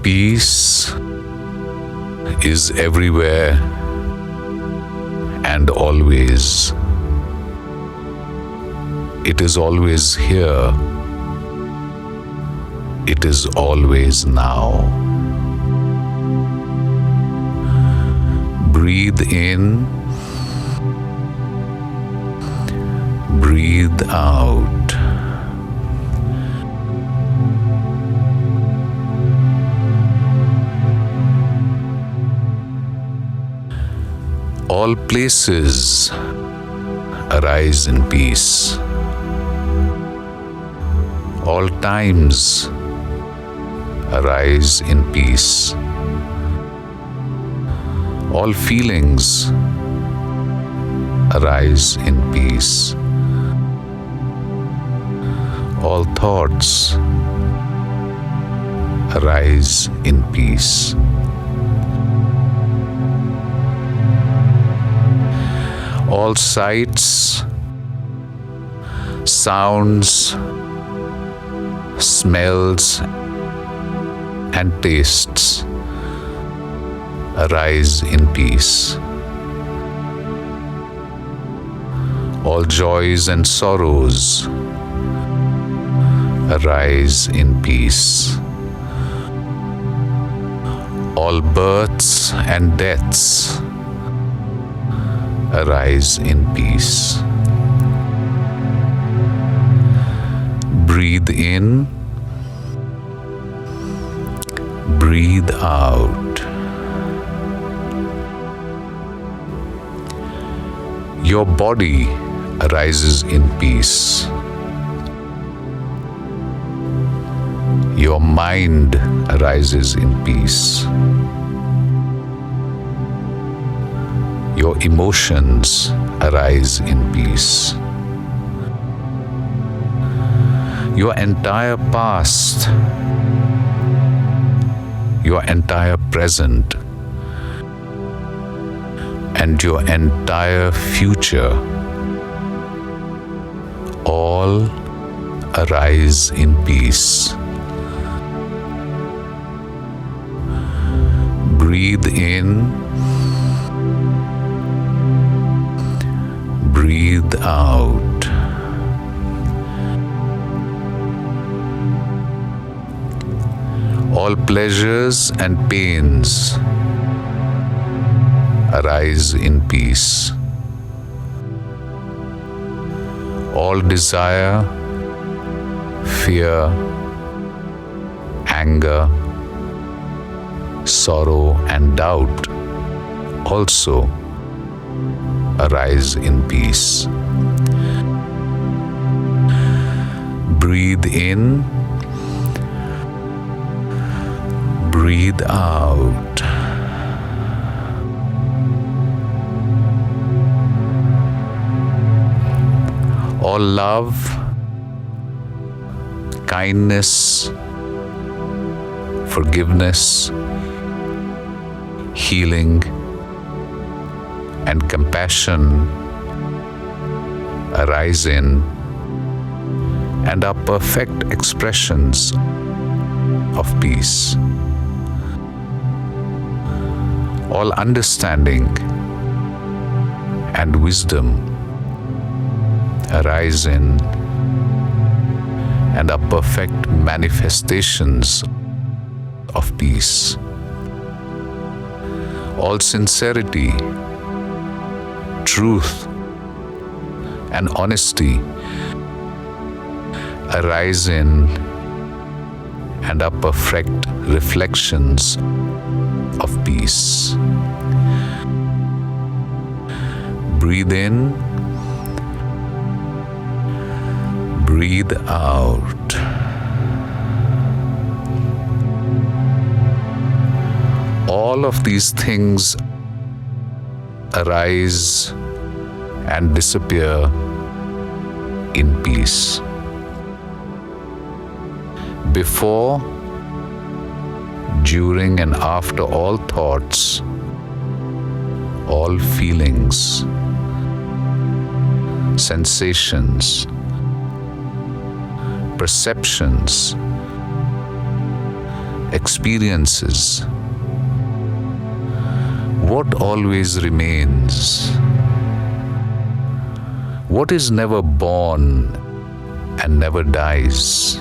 Peace is everywhere and always. It is always here. It is always now. Breathe in. Breathe out. All places arise in peace. All times arise in peace. All feelings arise in peace. All thoughts arise in peace. All sights, sounds, smells, and tastes arise in peace. All joys and sorrows arise in peace. All births and deaths arise in peace. Breathe in, breathe out. Your body arises in peace. Your mind arises in peace. Your emotions arise in peace. Your entire past, your entire present, and your entire future all arise in peace. Breathe in, breathe out. All pleasures and pains arise in peace. All desire, fear, anger, sorrow, and doubt also arise in peace. Breathe in, breathe out. All love, kindness, forgiveness, healing, and compassion arise in and are perfect expressions of peace. All understanding and wisdom arise in and are perfect manifestations of peace. All sincerity, truth, and honesty arise in and are perfect reflections of peace. Breathe in, breathe out. All of these things arise and disappear in peace. Before, during, and after all thoughts, all feelings, sensations, perceptions, experiences. What always remains? What is never born and never dies?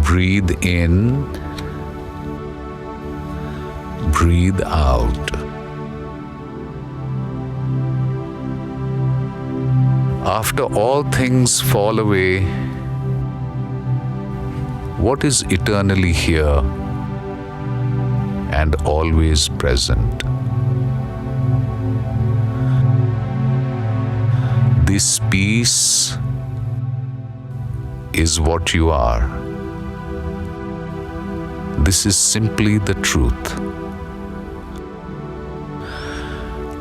Breathe in, breathe out. After all things fall away, what is eternally here and always present? This peace is what you are. This is simply the truth.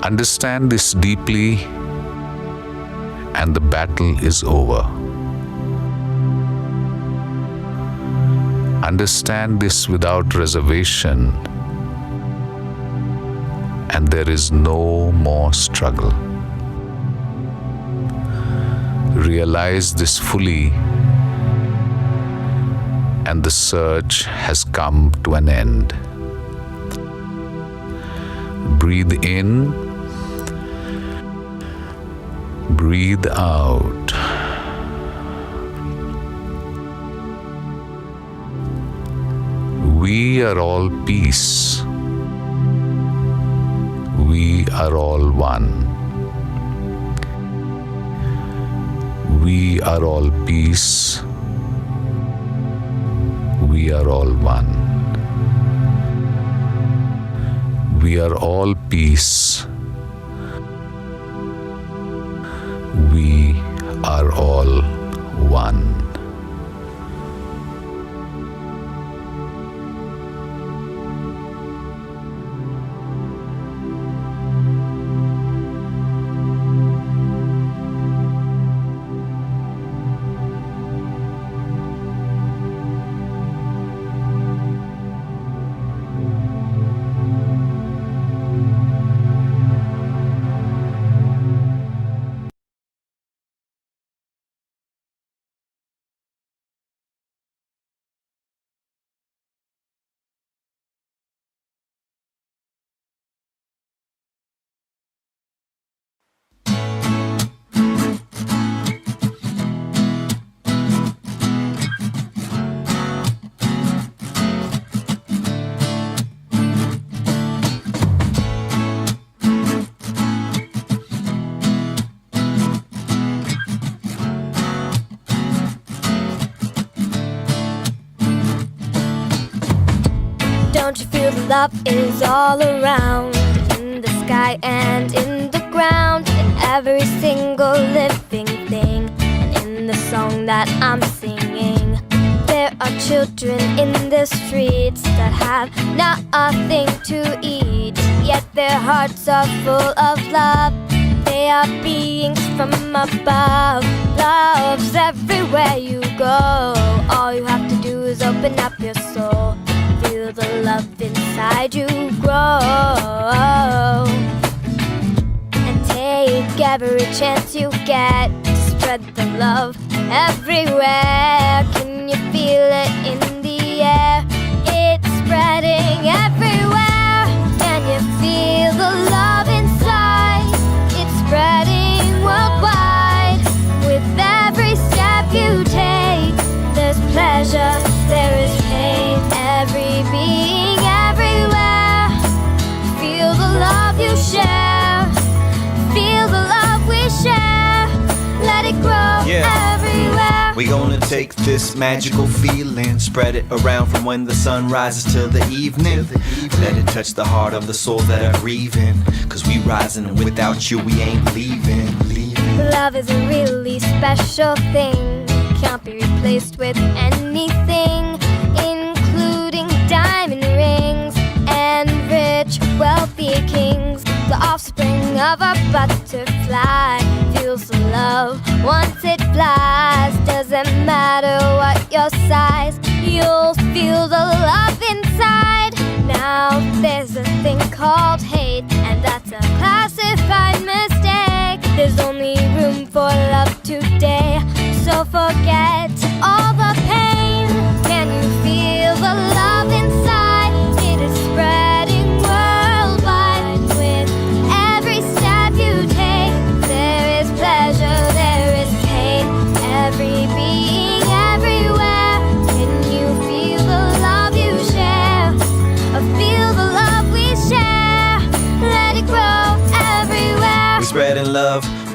Understand this deeply, and the battle is over. Understand this without reservation, and there is no more struggle. Realize this fully, and the search has come to an end. Breathe in, breathe out. We are all peace. We are all one. We are all peace. We are all one. We are all peace. We are all one. Don't you feel the love is all around, in the sky and in the ground, in every single living thing, and in the song that I'm singing. There are children in the streets that have nothing to eat, yet their hearts are full of love. They are beings from above. Love's everywhere you go. All you have to do is open up your soul. Feel the love inside you grow, and take every chance you get to spread the love everywhere. Can you feel it in the air? It's spreading everywhere. Can you feel the love inside? It's spreading worldwide. With every step you take, there's pleasure, there is pain. Every being everywhere. Feel the love you share. Feel the love we share. Let it grow everywhere. We gonna take this magical feeling, spread it around from when the sun rises till the evening. Let it touch the heart of the soul that are grieving, 'cause we rising and without you we ain't leaving. Love is a really special thing. Can't be replaced with anything, including diamond rings and rich, wealthy kings. The offspring of a butterfly feels the love once it flies. Doesn't matter what your size, you'll feel the love inside. Now there's a thing called hate, and that's a classified mistake. There's only room for love today, so forget all the pain.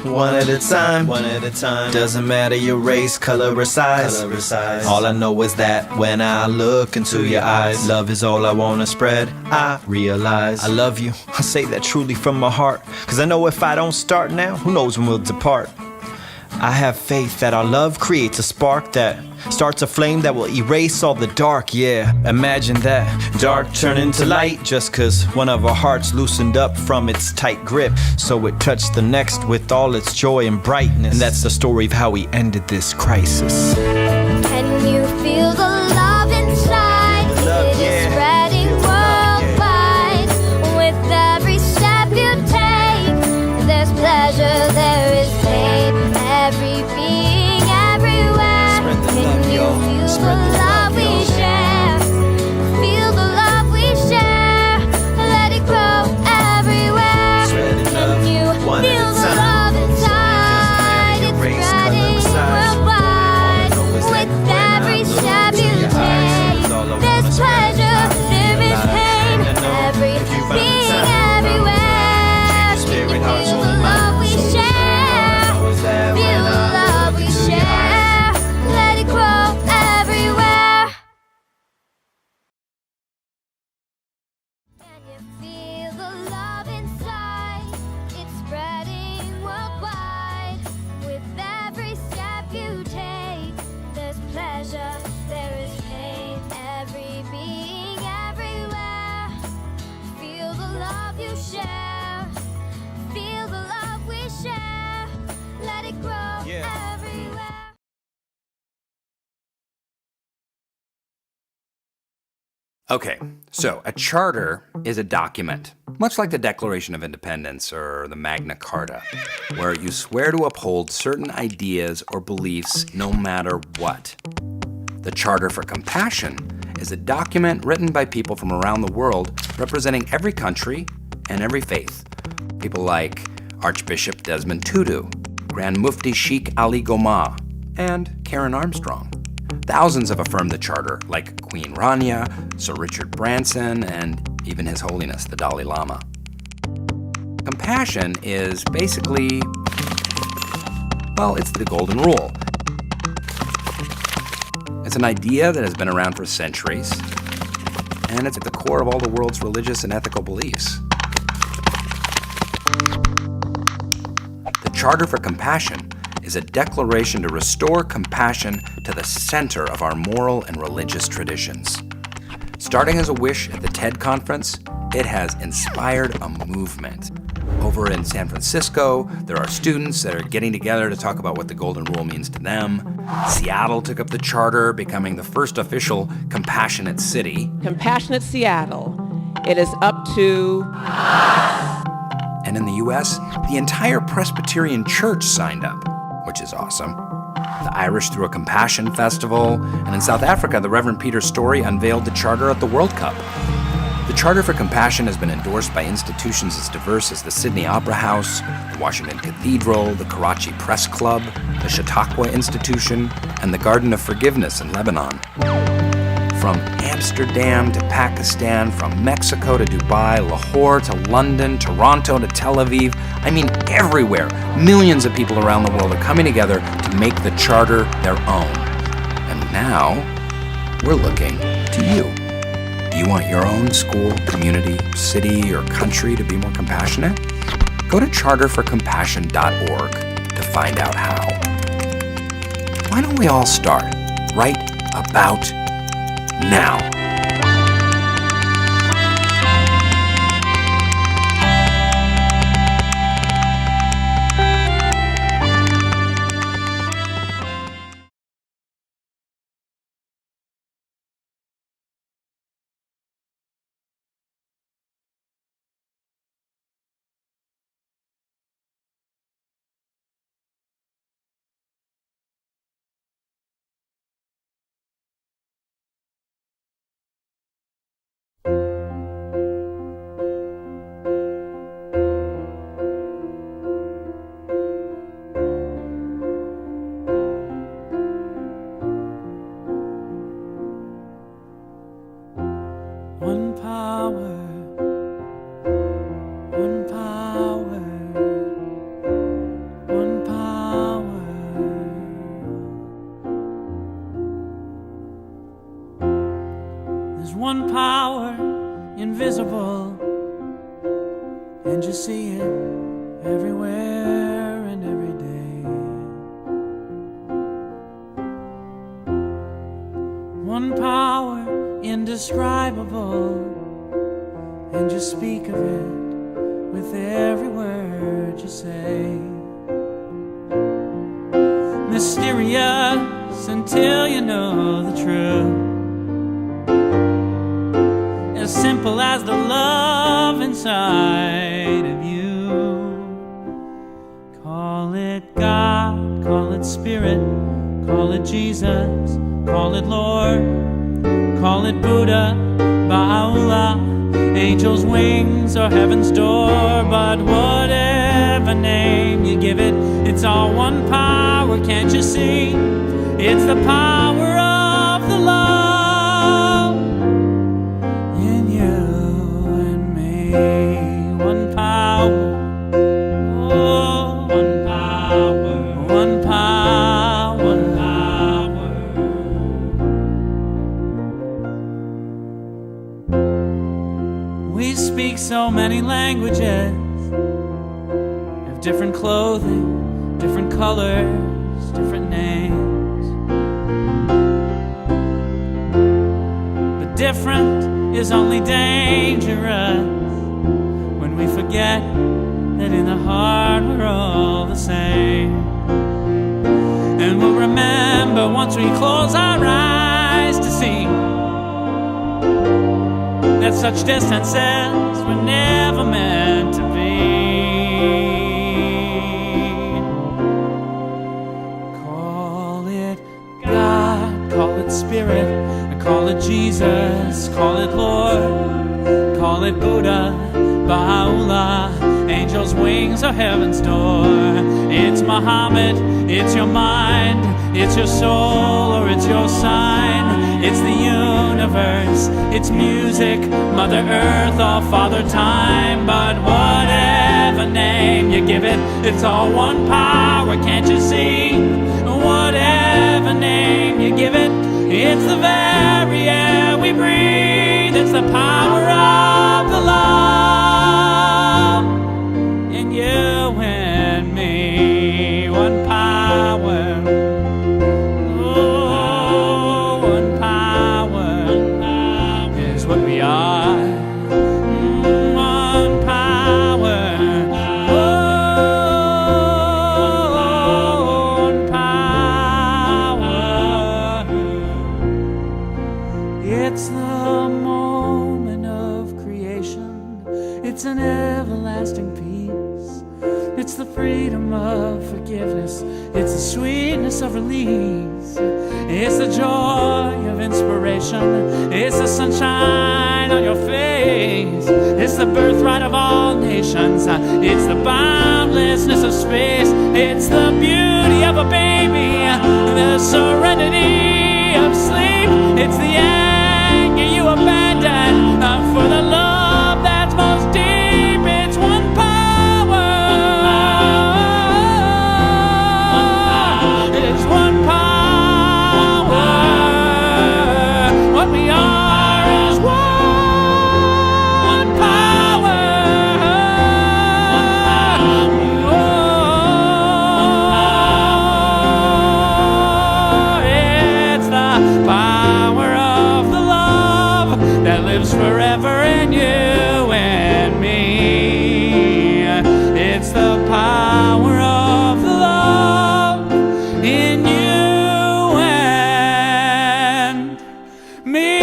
one at a time, Doesn't matter your race, color or size. All I know is that when I look into your eyes, love is all I wanna spread. I realize I love you. I say that truly from my heart, 'cause I know if I don't start now, who knows when we'll depart. I have faith that our love creates a spark that starts a flame that will erase all the dark, yeah. Imagine that, dark turning to light, just 'cause one of our hearts loosened up from its tight grip, so it touched the next with all its joy and brightness. And that's the story of how we ended this crisis. Can you feel the love inside? It is spreading worldwide. With every step you take, there's pleasure, there is pain. Every being, everywhere. Can you feel the love we share? Feel the love we share. Let it grow everywhere. Can you feel the love inside? It's spreading worldwide. With every step you take, there's pleasure, there is pain. Every being, everywhere. Can you feel the love we share? Feel the love we share. Let it grow everywhere. Can you feel the love inside? It's spreading worldwide. With every step you take, there's pleasure, there is pain. Every being, everywhere. Feel the love you share. Feel the love we share. Let it grow everywhere. Okay, so a charter is a document, much like the Declaration of Independence or the Magna Carta, where you swear to uphold certain ideas or beliefs no matter what. The Charter for Compassion is a document written by people from around the world representing every country and every faith. People like Archbishop Desmond Tutu, Grand Mufti Sheikh Ali Goma, and Karen Armstrong. Thousands have affirmed the Charter, like Queen Rania, Sir Richard Branson, and even His Holiness, the Dalai Lama. Compassion is basically, well, it's the golden rule. It's an idea that has been around for centuries, and it's at the core of all the world's religious and ethical beliefs. The Charter for Compassion is a declaration to restore compassion to the center of our moral and religious traditions. Starting as a wish at the TED conference, it has inspired a movement. Over in San Francisco, there are students that are getting together to talk about what the Golden Rule means to them. Seattle took up the charter, becoming the first official compassionate city. Compassionate Seattle. It is up to... And in the US, the entire Presbyterian Church signed up, which is awesome. The Irish threw a Compassion Festival, and in South Africa, the Reverend Peter Story unveiled the charter at the World Cup. The Charter for Compassion has been endorsed by institutions as diverse as the Sydney Opera House, the Washington Cathedral, the Karachi Press Club, the Chautauqua Institution, and the Garden of Forgiveness in Lebanon. From Amsterdam to Pakistan, from Mexico to Dubai, Lahore to London, Toronto to Tel Aviv, I mean everywhere, millions of people around the world are coming together to make the Charter their own. And now, we're looking to you. Do you want your own school, community, city, or country to be more compassionate? Go to charterforcompassion.org to find out how. Why don't we all start right about now? one power, invisible, and you see it everywhere and every day. One power, indescribable, and you speak of it with every word you say. Mysterious until you know the truth. As simple as the love inside of you. Call it God, call it Spirit, call it Jesus, call it Lord, call it Buddha, Baha'u'llah, angels' wings or heaven's door. But whatever name you give it, it's all one power, can't you see? It's the power of the love in you and me. One power, oh, one power, one power, one power. We speak so many languages, have different clothing, different colors, different names. But different is only dangerous when we forget that in the heart we're all the same. And we'll remember once we close our eyes to see that such distances were never meant to be. Call it God, call it Spirit, call it Jesus, call it Lord, call it Buddha, Baha'u'llah, angels' wings or heaven's door. It's Muhammad, it's your mind, it's your soul or it's your sign. It's the universe, it's music, Mother Earth or Father Time. But whatever name you give it, it's all one power, can't you see? Whatever name you give it, it's the very air we breathe. It's the power of the love in you and me. One power, oh, one power is what we are. One power, oh, one power. It's the moment of creation. It's an everlasting peace. It's the freedom of forgiveness. It's the sweetness of release. It's the joy of inspiration. It's the sunshine on your face. It's the birthright of all nations. It's the boundlessness of space. It's the beauty of a baby, the serenity of sleep. It's the anger you abandon for the love that's most deep. It's one power. It's one power. What we are is one power. Oh, it's the power of the love that lives forever in you and me. It's the power of the love in you and me.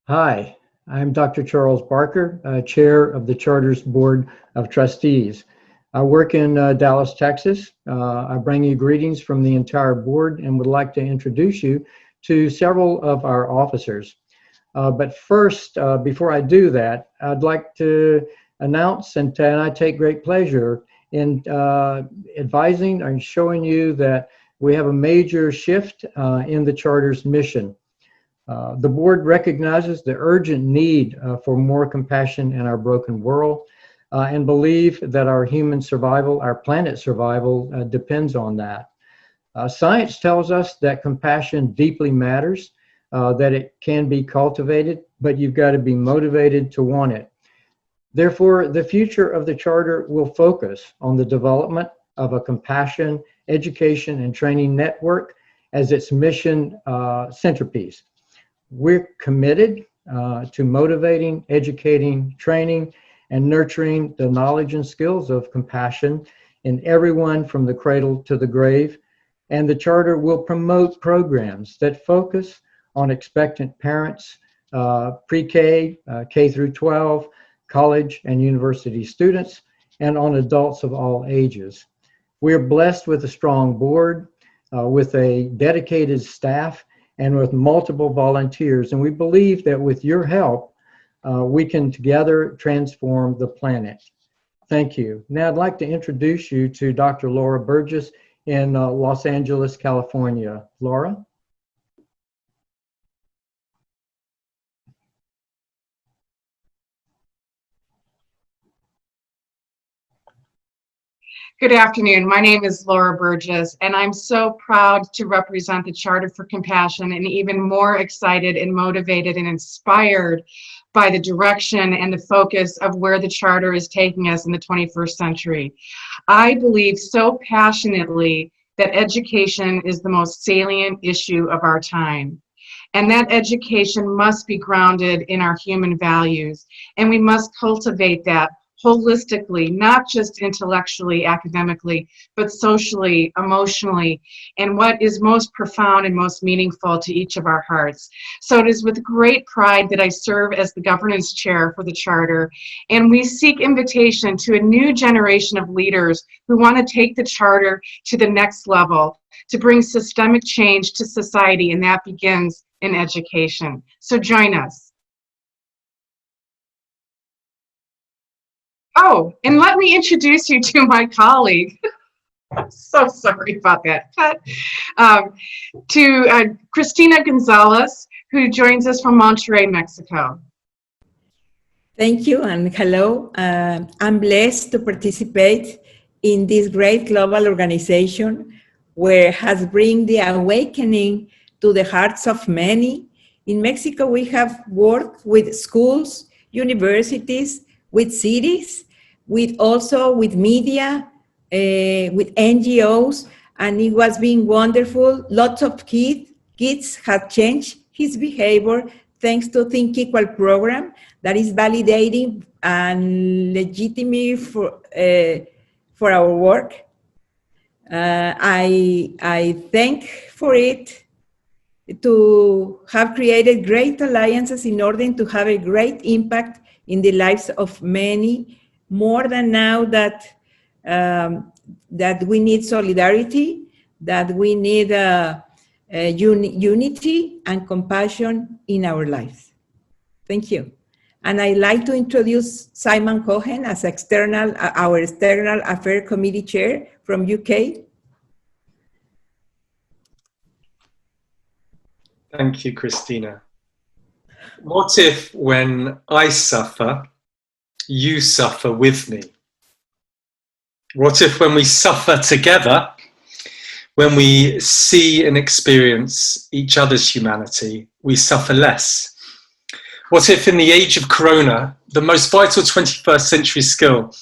Hi, I'm Dr. Charles Barker, Chair of the Charter's Board of Trustees. I work in Dallas, Texas. I bring you greetings from the entire board and would like to introduce you to several of our officers. But first, before I do that, I'd like to announce, and I take great pleasure in advising and showing you that we have a major shift in the Charter's mission. The board recognizes the urgent need for more compassion in our broken world and believe that our human survival, our planet's survival, depends on that. Science tells us that compassion deeply matters, that it can be cultivated, but you've got to be motivated to want it. Therefore, the future of the Charter will focus on the development of a compassion, education, and training network as its mission centerpiece. We're committed to motivating, educating, training, and nurturing the knowledge and skills of compassion in everyone from the cradle to the grave. And the Charter will promote programs that focus on expectant parents, pre-K, K through 12, college and university students, and on adults of all ages. We're blessed with a strong board, with a dedicated staff, and with multiple volunteers. And we believe that with your help, we can together transform the planet. Thank you. Now I'd like to introduce you to Dr. Laura Burgess in Los Angeles, California. Laura? Good afternoon. My name is Laura Burgess, and I'm so proud to represent the Charter for Compassion and even more excited and motivated and inspired by the direction and the focus of where the Charter is taking us in the 21st century. I believe so passionately that education is the most salient issue of our time. And that education must be grounded in our human values, and we must cultivate that holistically, not just intellectually, academically, but socially, emotionally, and what is most profound and most meaningful to each of our hearts. So it is with great pride that I serve as the governance chair for the Charter, and we seek invitation to a new generation of leaders who want to take the Charter to the next level, to bring systemic change to society, and that begins in education. So join us. Oh, and let me introduce you to my colleague. So sorry about that cut. To Cristina Gonzalez, who joins us from Monterrey, Mexico. Thank you and hello. I'm blessed to participate in this great global organization where has bring the awakening to the hearts of many. In Mexico, we have worked with schools, universities, with cities, with media, with NGOs, and it was being wonderful. Lots of kids have changed his behavior thanks to Think Equal program that is validating and legitimate for our work. I thank for it to have created great alliances in order to have a great impact in the lives of many, more than now that that we need solidarity, that we need unity and compassion in our lives. Thank you. And I'd like to introduce Simon Cohen as our External Affairs Committee Chair from UK. Thank you, Christina. What if when I suffer, you suffer with me? What if when we suffer together, when we see and experience each other's humanity, we suffer less? What if in the age of Corona, the most vital 21st century skill,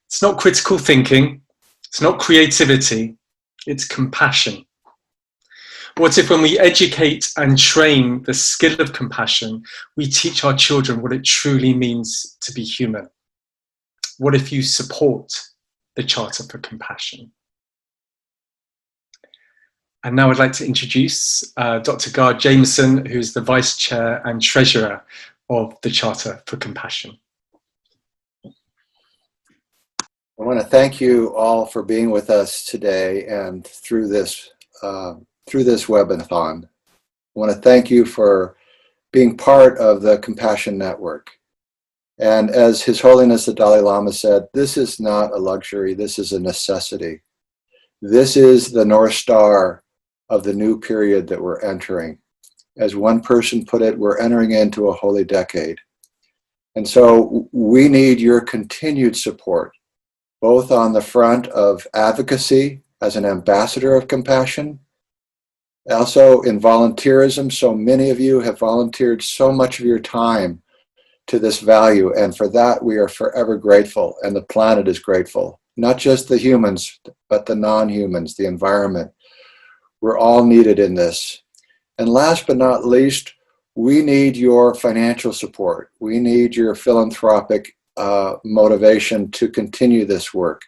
it's not critical thinking, it's not creativity, it's compassion? What if when we educate and train the skill of compassion, we teach our children what it truly means to be human? What if you support the Charter for Compassion? And now I'd like to introduce Dr. Gar Jameson, who's the Vice Chair and Treasurer of the Charter for Compassion. I want to thank you all for being with us today and through this Webithon. I want to thank you for being part of the Compassion Network. And as His Holiness the Dalai Lama said, this is not a luxury, this is a necessity. This is the North Star of the new period that we're entering. As one person put it, we're entering into a holy decade. And so we need your continued support, both on the front of advocacy as an ambassador of compassion, also in volunteerism. So many of you have volunteered so much of your time to this value, and for that we are forever grateful, and the planet is grateful. Not just the humans, but the non-humans, the environment. We're all needed in this. And last but not least, we need your financial support. We need your philanthropic motivation to continue this work.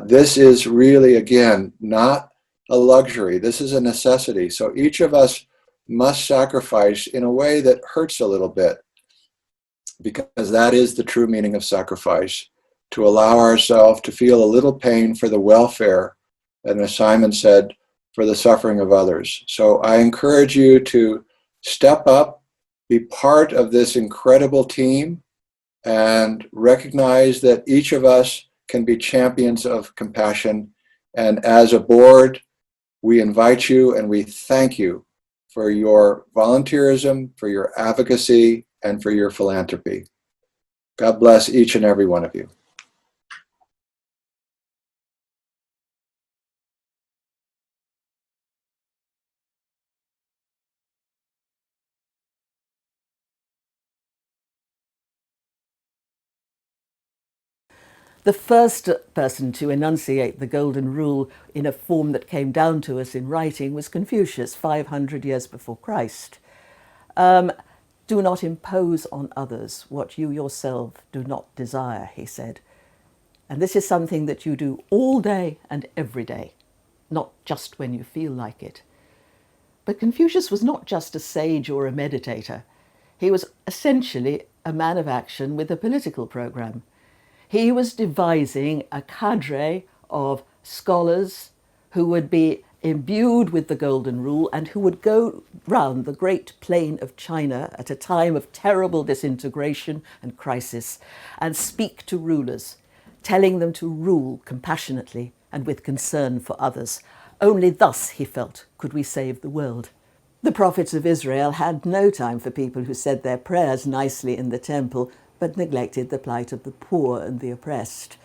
This is really, again, not a luxury. This is a necessity. So each of us must sacrifice in a way that hurts a little bit, because that is the true meaning of sacrifice, to allow ourselves to feel a little pain for the welfare, and as Simon said, for the suffering of others. So I encourage you to step up, be part of this incredible team, and recognize that each of us can be champions of compassion. And as a board, we invite you and we thank you for your volunteerism, for your advocacy, and for your philanthropy. God bless each and every one of you. The first person to enunciate the Golden Rule in a form that came down to us in writing was Confucius, 500 years before Christ. Do not impose on others what you yourself do not desire, he said. And this is something that you do all day and every day, not just when you feel like it. But Confucius was not just a sage or a meditator. He was essentially a man of action with a political program. He was devising a cadre of scholars who would be imbued with the Golden Rule and who would go round the great plain of China at a time of terrible disintegration and crisis and speak to rulers, telling them to rule compassionately and with concern for others. Only thus, he felt, could we save the world. The prophets of Israel had no time for people who said their prayers nicely in the temple, but neglected the plight of the poor and the oppressed,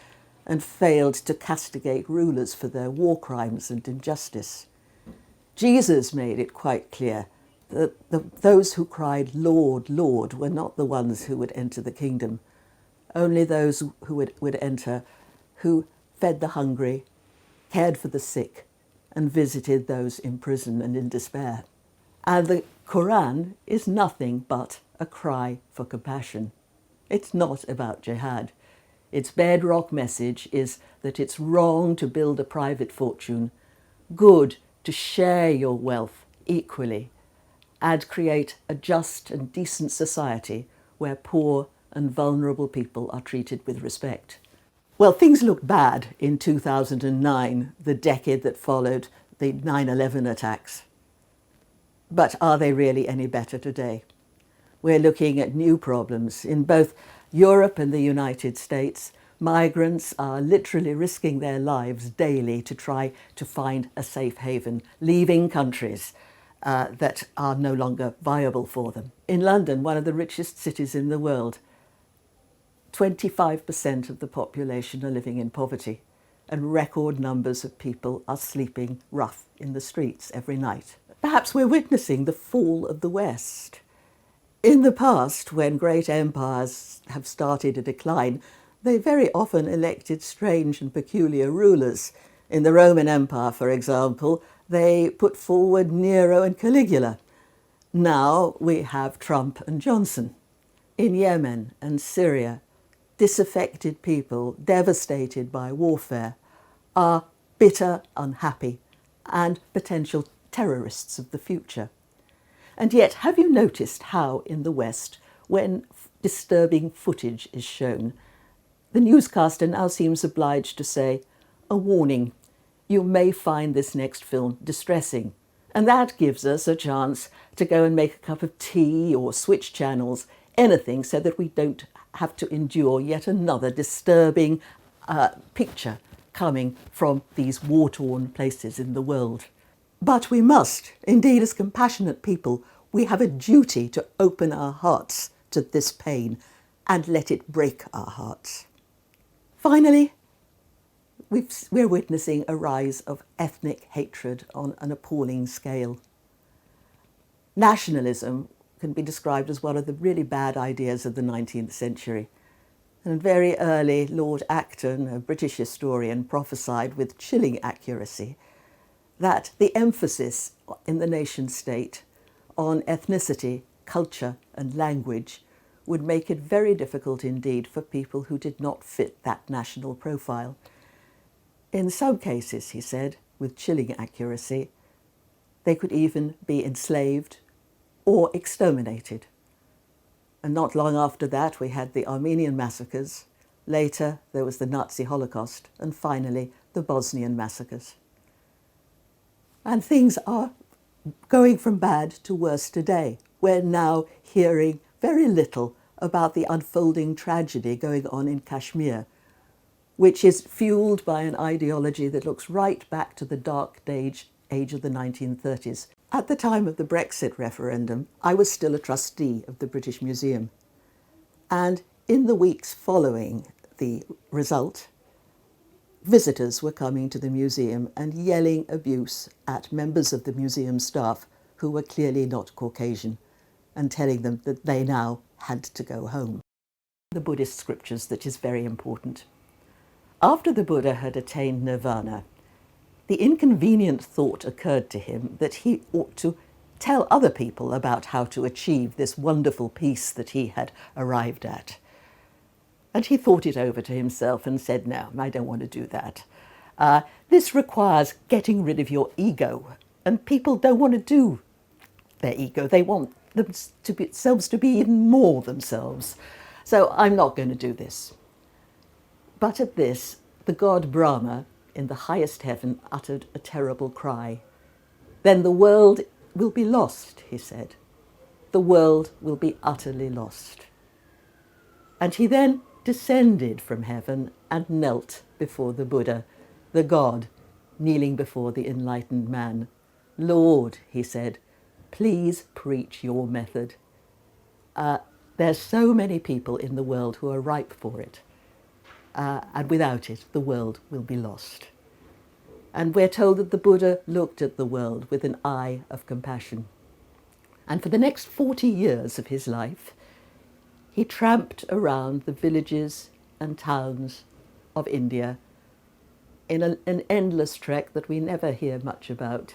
and failed to castigate rulers for their war crimes and injustice. Jesus made it quite clear that those who cried, "Lord, Lord," were not the ones who would enter the kingdom. Only those who would enter who fed the hungry, cared for the sick, and visited those in prison and in despair. And the Quran is nothing but a cry for compassion. It's not about jihad. Its bedrock message is that it's wrong to build a private fortune, good to share your wealth equally, and create a just and decent society where poor and vulnerable people are treated with respect. Well, things looked bad in 2009, the decade that followed the 9/11 attacks. But are they really any better today? We're looking at new problems. In both Europe and the United States, migrants are literally risking their lives daily to try to find a safe haven, leaving countries that are no longer viable for them. In London, one of the richest cities in the world, 25% of the population are living in poverty, and record numbers of people are sleeping rough in the streets every night. Perhaps we're witnessing the fall of the West. In the past, when great empires have started a decline, they very often elected strange and peculiar rulers. In the Roman Empire, for example, they put forward Nero and Caligula. Now we have Trump and Johnson. In Yemen and Syria, disaffected people, devastated by warfare, are bitter, unhappy, and potential terrorists of the future. And yet, have you noticed how in the West when disturbing footage is shown, the newscaster now seems obliged to say, "A warning, you may find this next film distressing." And that gives us a chance to go and make a cup of tea or switch channels, anything, so that we don't have to endure yet another disturbing picture coming from these war-torn places in the world. But we must, indeed, as compassionate people, we have a duty to open our hearts to this pain and let it break our hearts. Finally, we're witnessing a rise of ethnic hatred on an appalling scale. Nationalism can be described as one of the really bad ideas of the 19th century. And very early, Lord Acton, a British historian, prophesied with chilling accuracy that the emphasis in the nation-state on ethnicity, culture and language would make it very difficult indeed for people who did not fit that national profile. In some cases, he said, with chilling accuracy, they could even be enslaved or exterminated. And not long after that, we had the Armenian massacres. Later, there was the Nazi Holocaust, and finally, the Bosnian massacres. And things are going from bad to worse today. We're now hearing very little about the unfolding tragedy going on in Kashmir, which is fueled by an ideology that looks right back to the dark age of the 1930s. At the time of the Brexit referendum, I was still a trustee of the British Museum. And in the weeks following the result, visitors were coming to the museum and yelling abuse at members of the museum staff who were clearly not Caucasian, and telling them that they now had to go home. The Buddhist scriptures, that is very important. After the Buddha had attained nirvana, the inconvenient thought occurred to him that he ought to tell other people about how to achieve this wonderful peace that he had arrived at. And he thought it over to himself and said, "No, I don't want to do that. This requires getting rid of your ego, and people don't want to do their ego. They want themselves to be even more themselves. So I'm not going to do this." But at this, the god Brahma in the highest heaven uttered a terrible cry. "Then the world will be lost," he said. "The world will be utterly lost." And he then descended from heaven and knelt before the Buddha, the god, kneeling before the enlightened man. "Lord," he said, "please preach your method. There's so many people in the world who are ripe for it. And without it, the world will be lost." And we're told that the Buddha looked at the world with an eye of compassion. And for the next 40 years of his life, he tramped around the villages and towns of India in an endless trek that we never hear much about,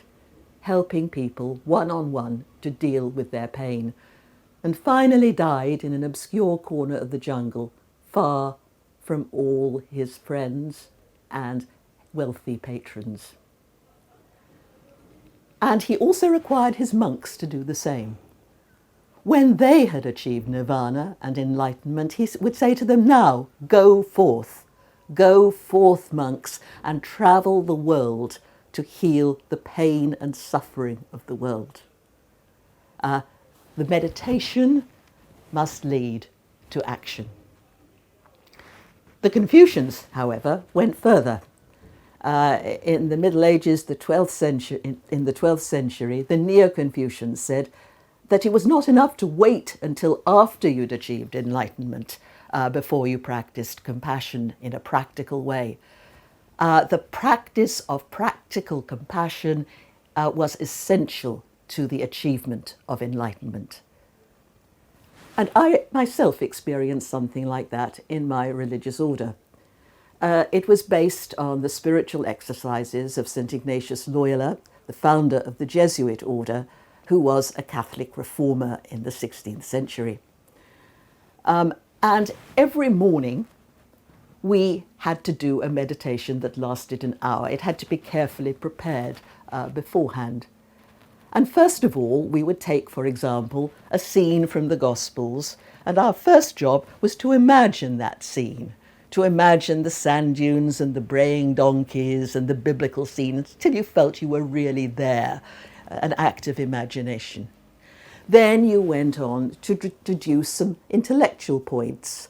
helping people one-on-one to deal with their pain, and finally died in an obscure corner of the jungle, far from all his friends and wealthy patrons. And he also required his monks to do the same. When they had achieved nirvana and enlightenment, he would say to them, "Now, go forth, monks, and travel the world to heal the pain and suffering of the world." The meditation must lead to action. The Confucians, however, went further. In the Middle Ages, in the 12th century, the Neo-Confucians said that it was not enough to wait until after you'd achieved enlightenment before you practiced compassion in a practical way. The practice of practical compassion was essential to the achievement of enlightenment. And I myself experienced something like that in my religious order. It was based on the spiritual exercises of St. Ignatius Loyola, the founder of the Jesuit order, who was a Catholic reformer in the 16th century. And every morning we had to do a meditation that lasted an hour. It had to be carefully prepared beforehand. And first of all, we would take, for example, a scene from the Gospels, and our first job was to imagine that scene, to imagine the sand dunes and the braying donkeys and the biblical scene until you felt you were really there, an act of imagination. Then you went on to deduce some intellectual points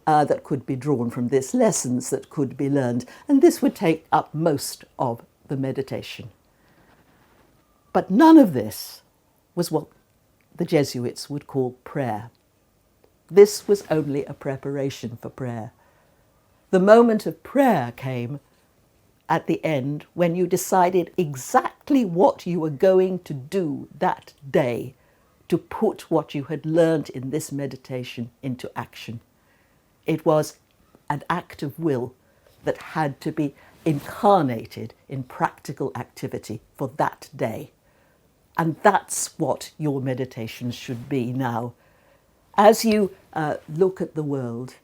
that could be drawn from this, lessons that could be learned, and this would take up most of the meditation. But none of this was what the Jesuits would call prayer. This was only a preparation for prayer. The moment of prayer came at the end when you decided exactly what you were going to do that day to put what you had learned in this meditation into action. It was an act of will that had to be incarnated in practical activity for that day. And that's what your meditation should be now. As you look at the world,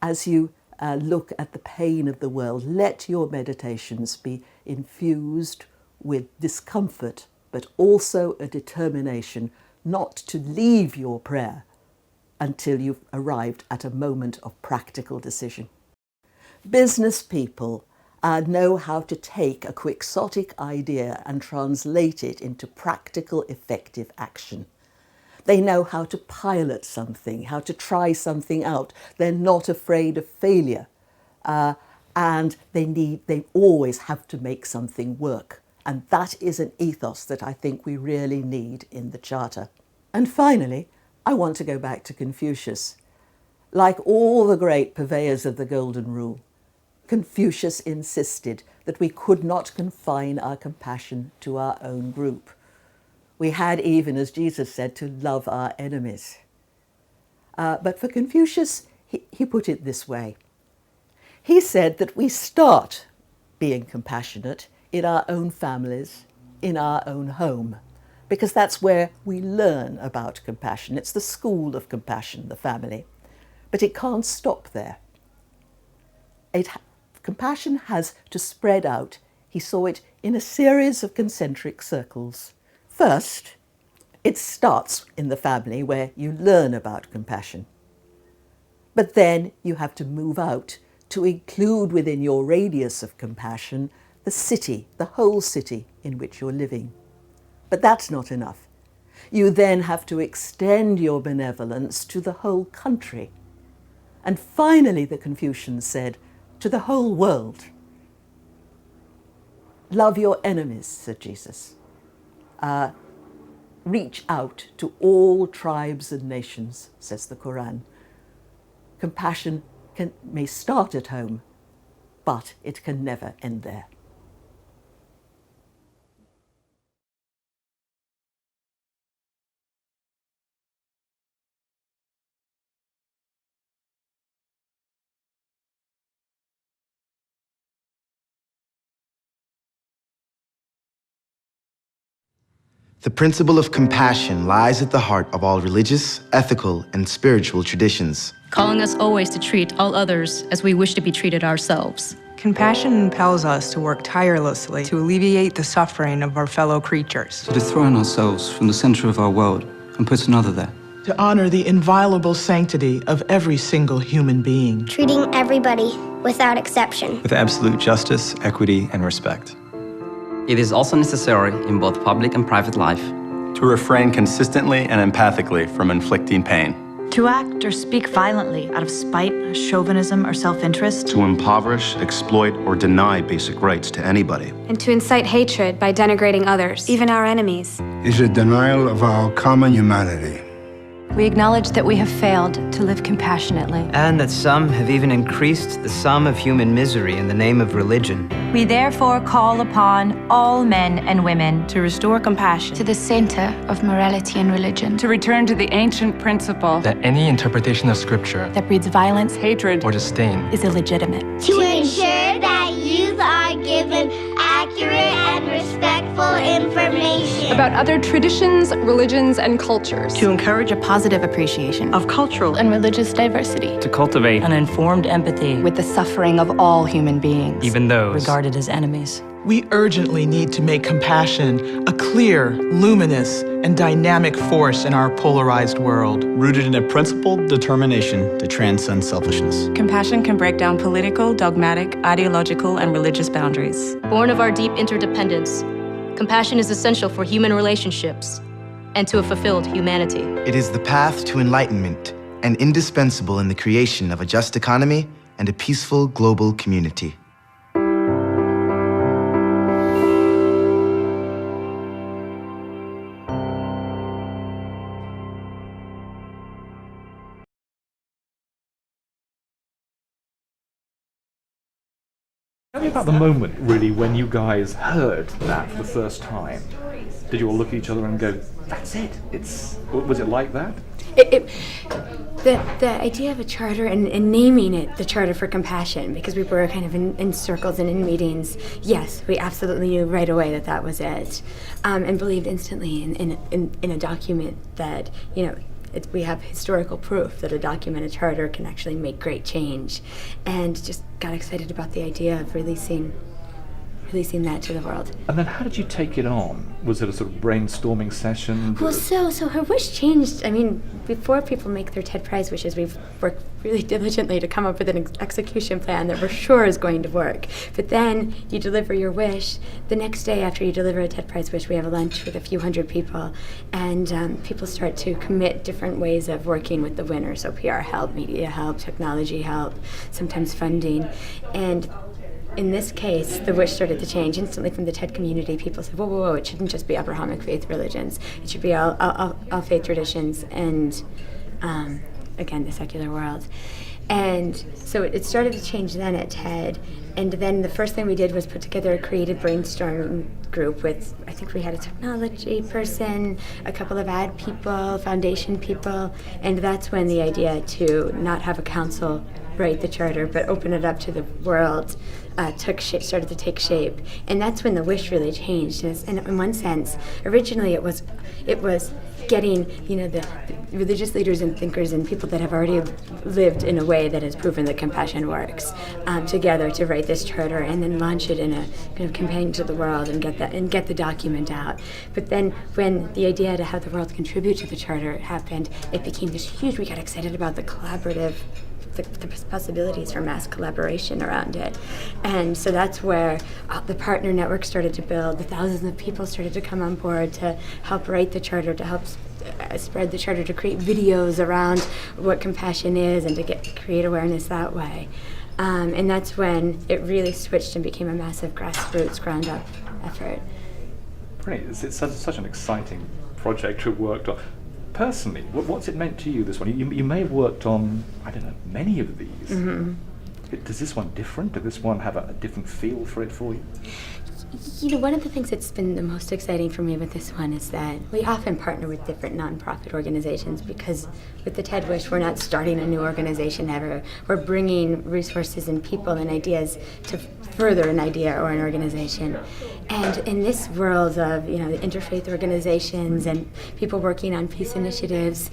as you look at the pain of the world, let your meditations be infused with discomfort, but also a determination not to leave your prayer until you've arrived at a moment of practical decision. Business people know how to take a quixotic idea and translate it into practical, effective action. They know how to pilot something, how to try something out. They're not afraid of failure. And they always have to make something work. And that is an ethos that I think we really need in the Charter. And finally, I want to go back to Confucius. Like all the great purveyors of the Golden Rule, Confucius insisted that we could not confine our compassion to our own group. We had even, as Jesus said, to love our enemies. But for Confucius, he put it this way. He said that we start being compassionate in our own families, in our own home, because that's where we learn about compassion. It's the school of compassion, the family. But it can't stop there. Compassion has to spread out. He saw it in a series of concentric circles. First, it starts in the family where you learn about compassion. But then you have to move out to include within your radius of compassion the city, the whole city in which you're living. But that's not enough. You then have to extend your benevolence to the whole country. And finally, the Confucians said, to the whole world. Love your enemies, said Jesus. Reach out to all tribes and nations, says the Quran. Compassion may start at home, but it can never end there. The principle of compassion lies at the heart of all religious, ethical, and spiritual traditions, calling us always to treat all others as we wish to be treated ourselves. Compassion impels us to work tirelessly to alleviate the suffering of our fellow creatures. To dethrone ourselves from the center of our world and put another there. To honor the inviolable sanctity of every single human being. Treating everybody without exception. With absolute justice, equity, and respect. It is also necessary in both public and private life to refrain consistently and empathically from inflicting pain. To act or speak violently out of spite, chauvinism, or self-interest. To impoverish, exploit, or deny basic rights to anybody. And to incite hatred by denigrating others, even our enemies. Is a denial of our common humanity. We acknowledge that we have failed to live compassionately. And that some have even increased the sum of human misery in the name of religion. We therefore call upon all men and women to restore compassion to the center of morality and religion. To return to the ancient principle that any interpretation of Scripture that breeds violence, hatred, or disdain is illegitimate. To ensure that youth are given accurate and respectful information about other traditions, religions, and cultures. To encourage a positive appreciation of cultural and religious diversity. To cultivate an informed empathy with the suffering of all human beings, even those regarded as enemies. We urgently need to make compassion a clear, luminous, and dynamic force in our polarized world. Rooted in a principled determination to transcend selfishness. Compassion can break down political, dogmatic, ideological, and religious boundaries. Born of our deep interdependence, compassion is essential for human relationships and to a fulfilled humanity. It is the path to enlightenment and indispensable in the creation of a just economy and a peaceful global community. Tell me about the moment, really, when you guys heard that for the first time. Did you all look at each other and go, that's it? Was it like that? The idea of a charter and naming it the Charter for Compassion, because we were kind of in circles and in meetings, yes, we absolutely knew right away that was it, and believed instantly in a document that, we have historical proof that a charter can actually make great change, and just got excited about the idea of releasing that to the world. And then how did you take it on? Was it a sort of brainstorming session? Well, so her wish changed. I mean, before people make their TED Prize wishes, we've worked really diligently to come up with an execution plan that we're sure is going to work. But then you deliver your wish. The next day after you deliver a TED Prize wish, we have a lunch with a few hundred people, and people start to commit different ways of working with the winner. So PR help, media help, technology help, sometimes funding. And in this case, the wish started to change instantly from the TED community. People said, whoa, it shouldn't just be Abrahamic faith religions. It should be all faith traditions and, again, the secular world. And so it started to change then at TED. And then the first thing we did was put together a creative brainstorming group with, I think we had a technology person, a couple of ad people, foundation people, and that's when the idea to not have a council write the charter, but open it up to the world, started to take shape. And that's when the wish really changed. And in one sense, originally it was getting, the religious leaders and thinkers and people that have already lived in a way that has proven that compassion works, together to write this charter and then launch it in a kind of campaign to the world and get the document out. But then when the idea to have the world contribute to the charter happened, it became this huge, we got excited about the collaborative, the possibilities for mass collaboration around it. And so that's where the partner network started to build. The thousands of people started to come on board to help write the charter, to help spread the charter, to create videos around what compassion is and to create awareness that way. And that's when it really switched and became a massive grassroots, ground-up effort. Great. It's such an exciting project to have worked on. Personally, what's it meant to you, this one? You may have worked on, I don't know, many of these. Mm-hmm. Does this one different? Did this one have a different feel for you? One of the things that's been the most exciting for me with this one is that we often partner with different nonprofit organizations, because with the TED Wish, we're not starting a new organization ever. We're bringing resources and people and ideas to further an idea or an organization. And in this world of, the interfaith organizations and people working on peace initiatives,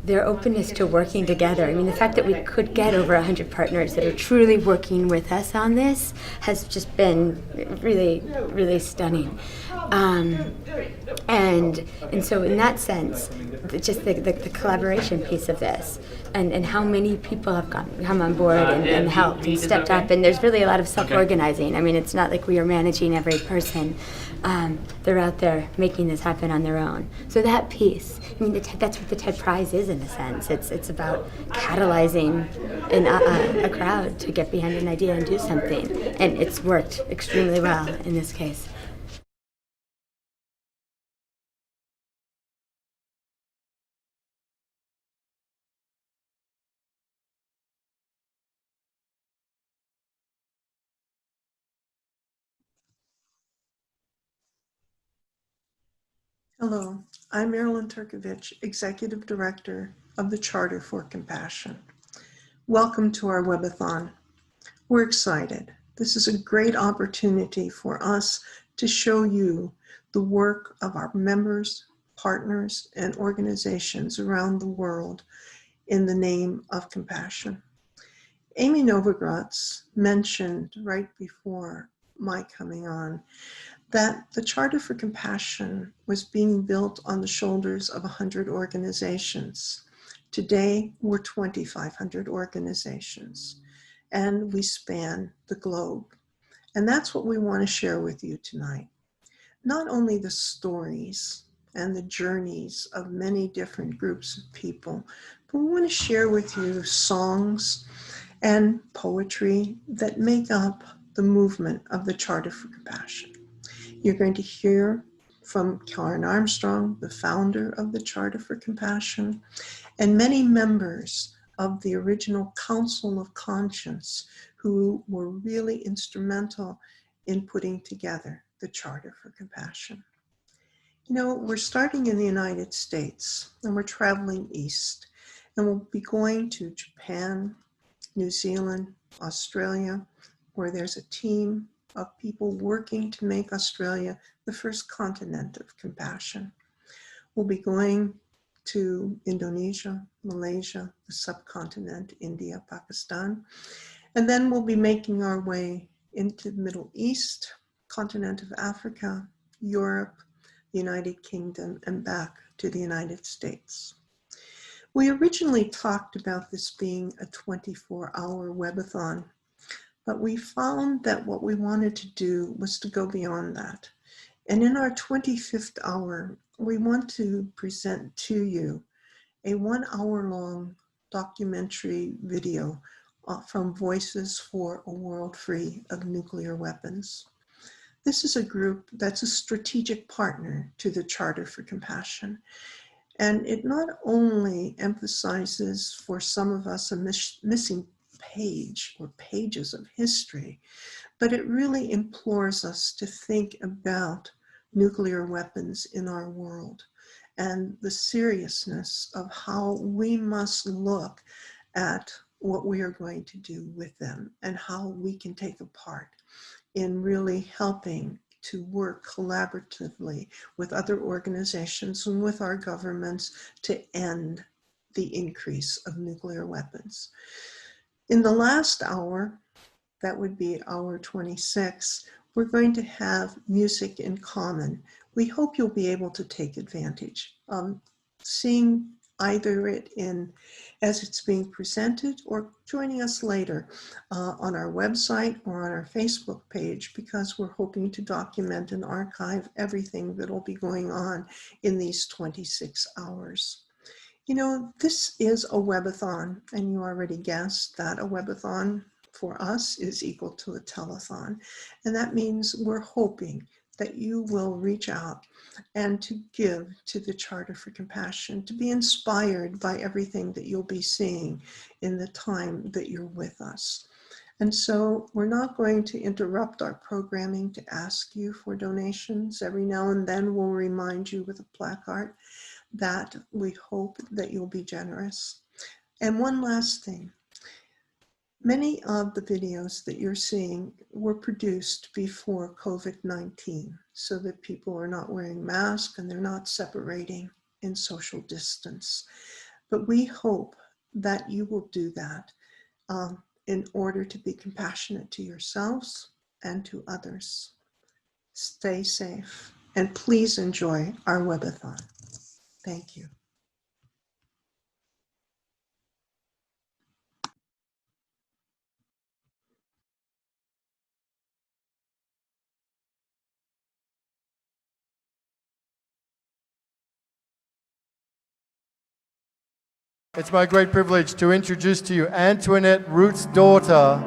their openness to working together. I mean, the fact that we could get over 100 partners that are truly working with us on this has just been really, really stunning. And so in that sense, just the collaboration piece of this, and how many people have come on board and helped and stepped up, and there's really a lot of self-organizing. I mean, it's not like we are managing every person. They're out there making this happen on their own. So that piece, I mean, that's what the TED Prize is in a sense. It's about catalyzing a crowd to get behind an idea and do something. And it's worked extremely well in this case. Hello, I'm Marilyn Turkovich, Executive Director of the Charter for Compassion. Welcome to our Webithon. We're excited. This is a great opportunity for us to show you the work of our members, partners, and organizations around the world in the name of compassion. Amy Novogratz mentioned right before my coming on, that the Charter for Compassion was being built on the shoulders of 100 organizations. Today, we're 2,500 organizations, and we span the globe. And that's what we want to share with you tonight. Not only the stories and the journeys of many different groups of people, but we want to share with you songs and poetry that make up the movement of the Charter for Compassion. You're going to hear from Karen Armstrong, the founder of the Charter for Compassion, and many members of the original Council of Conscience who were really instrumental in putting together the Charter for Compassion. You know, we're starting in the United States and we're traveling east, and we'll be going to Japan, New Zealand, Australia, where there's a team of people working to make Australia the first continent of compassion. We'll be going to Indonesia, Malaysia, the subcontinent, India, Pakistan, and then we'll be making our way into the Middle East, continent of Africa, Europe, the United Kingdom, and back to the United States. We originally talked about this being a 24-hour webathon, but we found that what we wanted to do was to go beyond that. And in our 25th hour, we want to present to you a 1-hour-long documentary video from Voices for a World Free of Nuclear Weapons. This is a group that's a strategic partner to the Charter for Compassion. And it not only emphasizes for some of us a missing page or pages of history, but it really implores us to think about nuclear weapons in our world and the seriousness of how we must look at what we are going to do with them and how we can take a part in really helping to work collaboratively with other organizations and with our governments to end the increase of nuclear weapons. In the last hour, that would be hour 26, we're going to have music in common. We hope you'll be able to take advantage of seeing either it as it's being presented or joining us later on our website or on our Facebook page, because we're hoping to document and archive everything that will be going on in these 26 hours. You know, this is a webathon, and you already guessed that a webathon for us is equal to a telethon. And that means we're hoping that you will reach out and to give to the Charter for Compassion, to be inspired by everything that you'll be seeing in the time that you're with us. And so we're not going to interrupt our programming to ask you for donations. Every now and then we'll remind you with a placard that we hope that you'll be generous. And one last thing. Many of the videos that you're seeing were produced before COVID-19 so that people are not wearing masks and they're not separating in social distance. But we hope that you will do that in order to be compassionate to yourselves and to others. Stay safe and please enjoy our webathon. Thank you. It's my great privilege to introduce to you Antoinette Root's daughter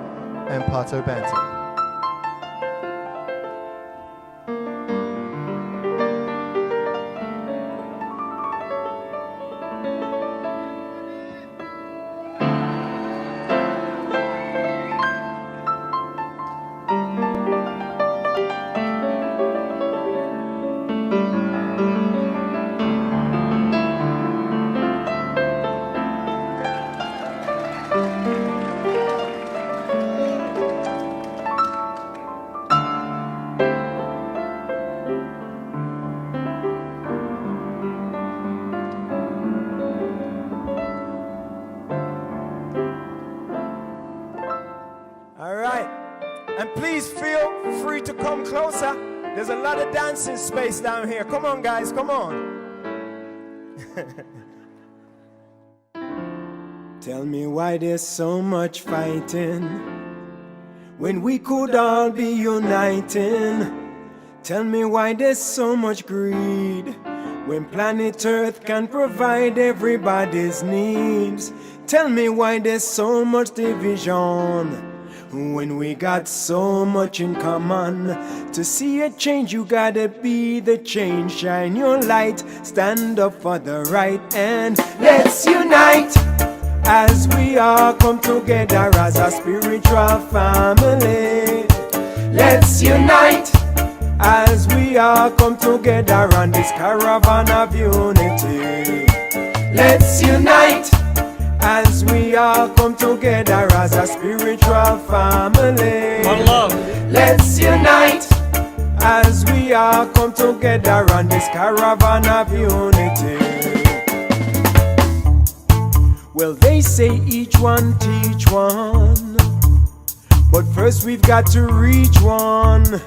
and Pato Banton. free to come closer. There's a lot of dancing space down here. Come on, guys, come on. Tell me why there's so much fighting when we could all be uniting. Tell me why there's so much greed when planet Earth can provide everybody's needs. Tell me why there's so much division when we got so much in common. To see a change, you gotta be the change. Shine your light, stand up for the right, and let's unite as we all come together as a spiritual family. Let's unite as we all come together on this caravan of unity. Let's unite as we all come together as a spiritual family. One love. Let's unite as we all come together on this caravan of unity. Well, they say each one teach one, but first we've got to reach one.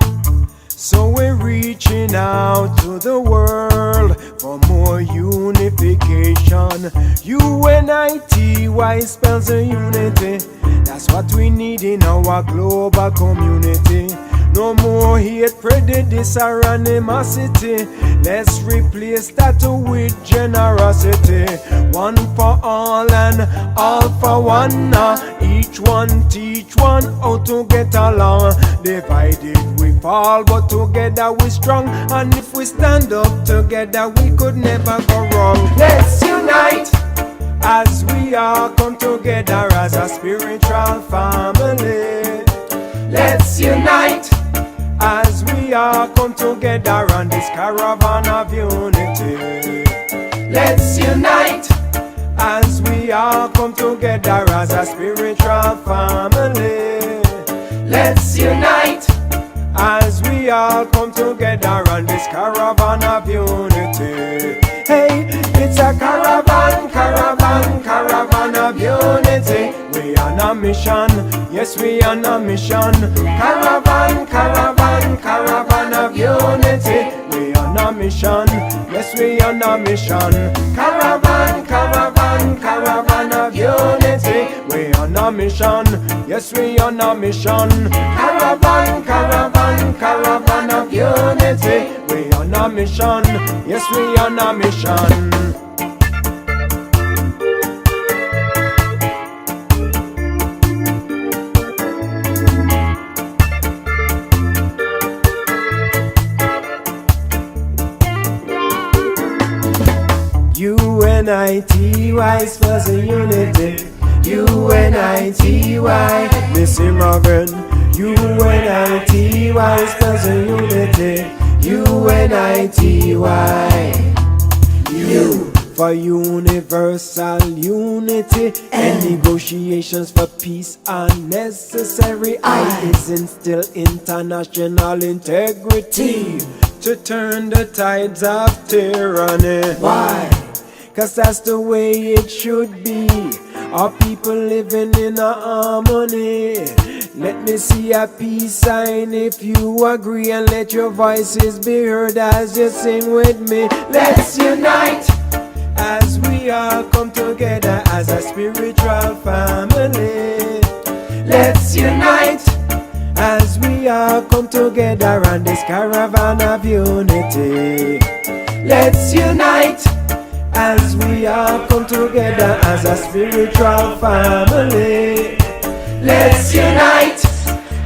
So we're reaching out to the world for more unification. UNITY spells a unity. That's what we need in our global community. No more hate, prejudice, or animosity. Let's replace that with generosity. One for all and all for one. Each one teach one how to get along. Divided we fall, but together we strong. And if we stand up together, we could never go wrong. Let's unite as we all come together as a spiritual family. Let's unite as we all come together on this caravan of unity. Let's unite as we all come together as a spiritual family. Let's unite as we all come together on this caravan of unity. Hey, it's a caravan, caravan, caravan of unity. We on a mission, yes we on a mission. Caravan, caravan, caravan of unity. We on a mission, yes we on a mission. Caravan, caravan, caravan of unity. We on a mission, yes we on a mission. Caravan, caravan, caravan of unity. We on a mission, yes we on a mission. UNITY spells a unity. UNITY, Missy Morgan. UNITY spells a unity. UNITY. U for universal unity, and negotiations for peace are necessary. I is instill international integrity to turn the tides of tyranny. Why? 'Cause that's the way it should be. Our people living in a harmony. Let me see a peace sign if you agree, and let your voices be heard as you sing with me. Let's unite as we all come together as a spiritual family. Let's unite as we all come together on this caravan of unity. Let's unite as we all come together as a spiritual family. Let's unite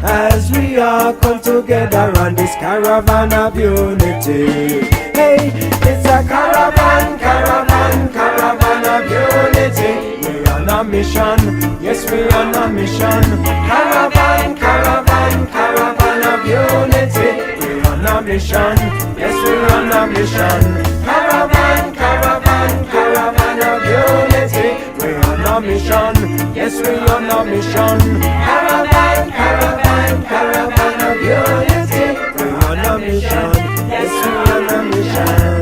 as we all come together on this caravan of unity. Hey, it's a caravan, caravan, caravan of unity. We on a mission, yes we on a mission. Caravan, caravan, caravan of unity. We on a mission, yes we on a mission. Caravan, caravan, caravan of unity. We on a mission, yes we on a mission. Caravan, caravan, caravan of unity. We on a mission, yes we on a mission.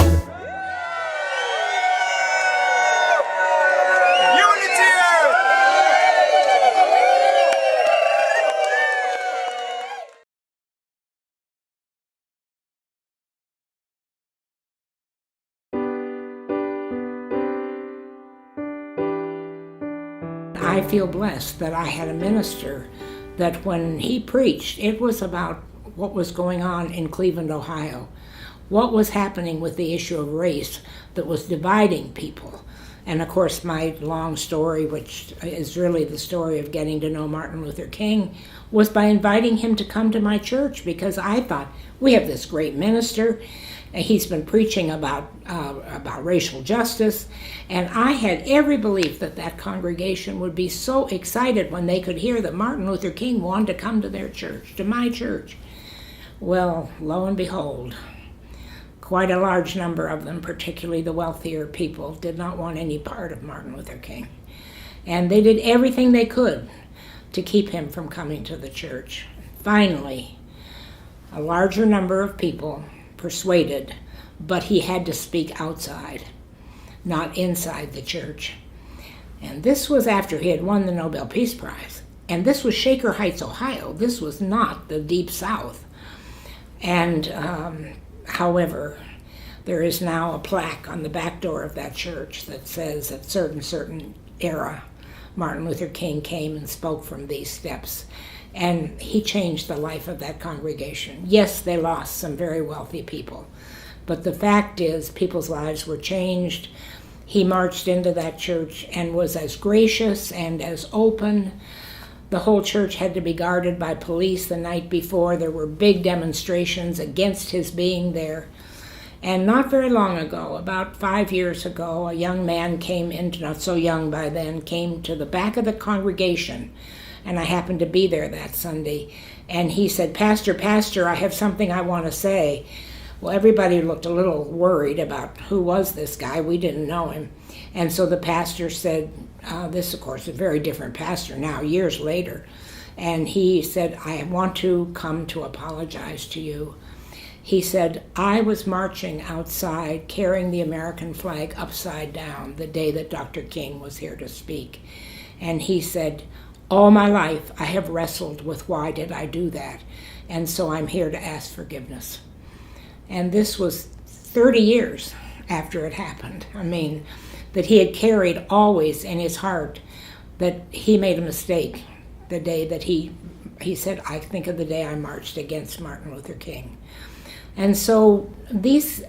I feel blessed that I had a minister that when he preached, it was about what was going on in Cleveland, Ohio, what was happening with the issue of race that was dividing people. And of course, my long story, which is really the story of getting to know Martin Luther King, was by inviting him to come to my church, because I thought, we have this great minister, and he's been preaching about racial justice, and I had every belief that that congregation would be so excited when they could hear that Martin Luther King wanted to come to their church, to my church. Well, lo and behold, quite a large number of them, particularly the wealthier people, did not want any part of Martin Luther King. And they did everything they could to keep him from coming to the church. Finally, a larger number of people persuaded, but he had to speak outside, not inside the church. And this was after he had won the Nobel Peace Prize. And this was Shaker Heights, Ohio. This was not the Deep South. And however, there is now a plaque on the back door of that church that says at certain era, Martin Luther King came and spoke from these steps. And he changed the life of that congregation. Yes, they lost some very wealthy people, but the fact is people's lives were changed. He marched into that church and was as gracious and as open. The whole church had to be guarded by police the night before. There were big demonstrations against his being there. And not very long ago, about 5 years ago, a young man came into, not so young by then, came to the back of the congregation, and I happened to be there that Sunday, and he said, Pastor, I have something I want to say. Well, everybody looked a little worried about who was this guy. We didn't know him. And so the pastor said, this, of course, is a very different pastor now, years later, and he said, I want to come to apologize to you. He said, I was marching outside carrying the American flag upside down the day that Dr. King was here to speak. And he said, all my life I have wrestled with why did I do that? And so I'm here to ask forgiveness. And this was 30 years after it happened. I mean, that he had carried always in his heart that he made a mistake the day that he said, I think of the day I marched against Martin Luther King. And so these,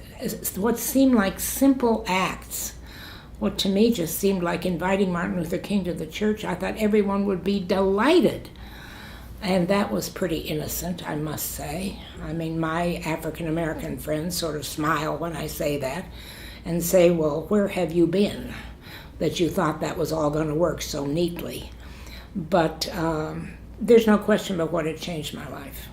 what seemed like simple acts, what to me just seemed like inviting Martin Luther King to the church, I thought everyone would be delighted. And that was pretty innocent, I must say. I mean, my African-American friends sort of smile when I say that and say, well, where have you been that you thought that was all going to work so neatly? But there's no question about what had changed my life.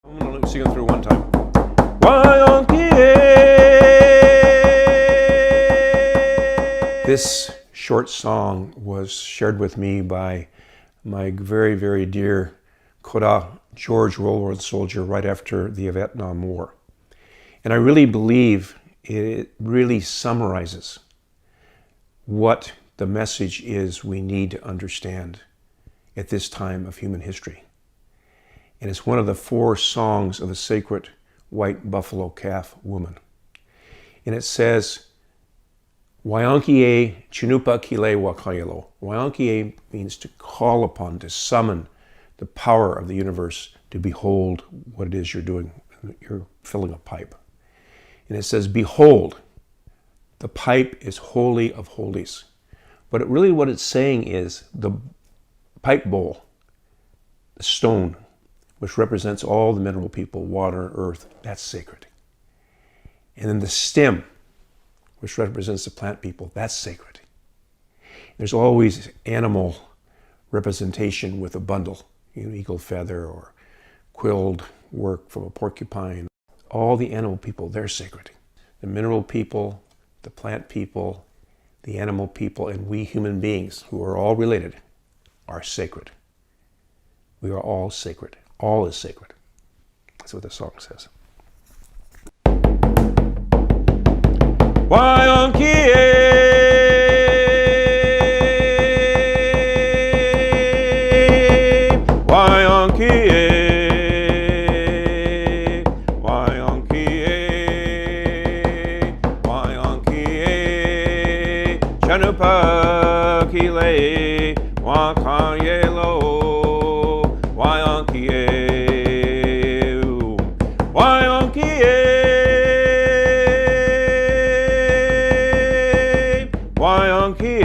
I'm going to sing it through one time. This short song was shared with me by my very, very dear Koda George railroad soldier right after the Vietnam War. And I really believe it really summarizes what the message is we need to understand at this time of human history. And it's one of the 4 songs of the sacred white buffalo calf woman. And it says, Wayankie Chinupa Kile Wakayelo. Wayankie means to call upon, to summon the power of the universe to behold what it is you're doing. You're filling a pipe. And it says, behold, the pipe is holy of holies. But really what it's saying is the pipe bowl, the stone, which represents all the mineral people, water, earth, that's sacred. And then the stem, which represents the plant people, that's sacred. There's always animal representation with a bundle, eagle feather or quilled work from a porcupine. All the animal people, they're sacred. The mineral people, the plant people, the animal people, and we human beings, who are all related, are sacred. We are all sacred. All is sacred. That's what the song says. Chanupa Kile Wakanyelo Wyankie Wyankie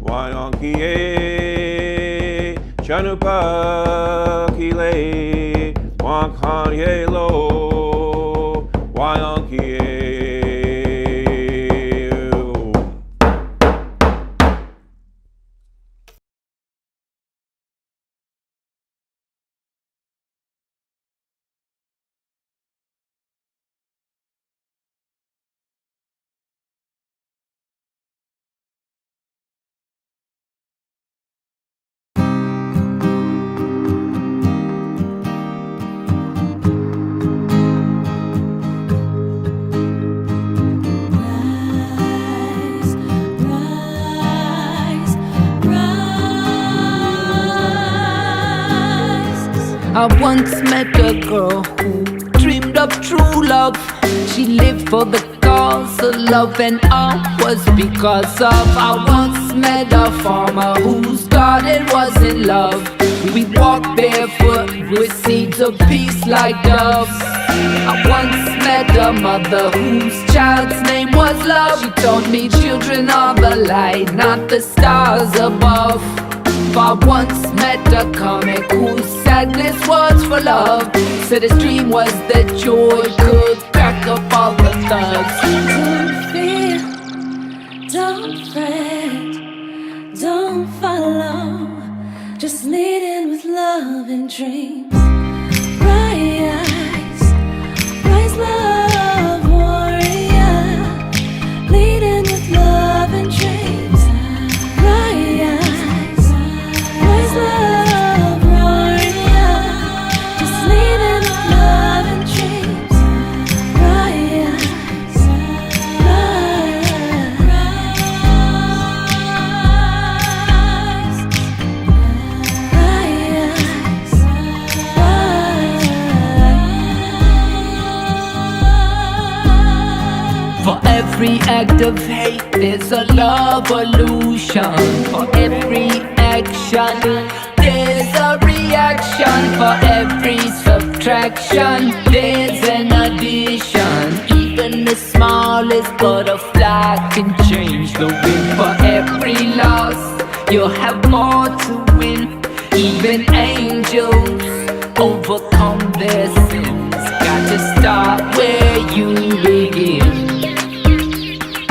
Wyankie Chanupa Kile Wakanyelo Wyankie. I once met a girl who dreamed of true love. She lived for the cause of love, and all was because of. I once met a farmer whose garden was in love. We walked barefoot with seeds of peace like doves. I once met a mother whose child's name was love. She told me children are the light, not the stars above. I once met a comic whose sadness was for love. Said his dream was that joy could crack up all the thugs. Don't fear, don't fret, don't follow. Just lead in with love and dreams. Rise, rise, love warrior. Lead in with love and dreams. Rise, love warrior. Just lead in with love and dreams. Rise, For every act of hate, there's a love illusion. For every action, there's a reaction. For every subtraction, there's an addition. Even the smallest butterfly can change the wind. For every loss, you'll have more to win. Even angels overcome their sins. Got to start where you begin.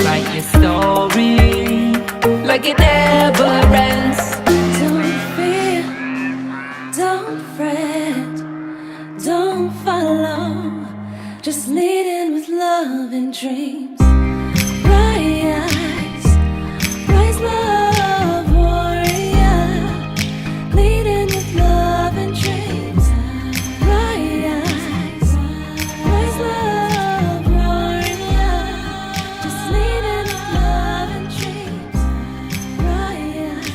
Write your story like it never ends. don't fear, don't fret, don't follow. Just lead in with love and dreams. Rise, rise, love warrior. Lead in with love and dreams. Rise, rise, love warrior. Just lead in with love and dreams. Rise,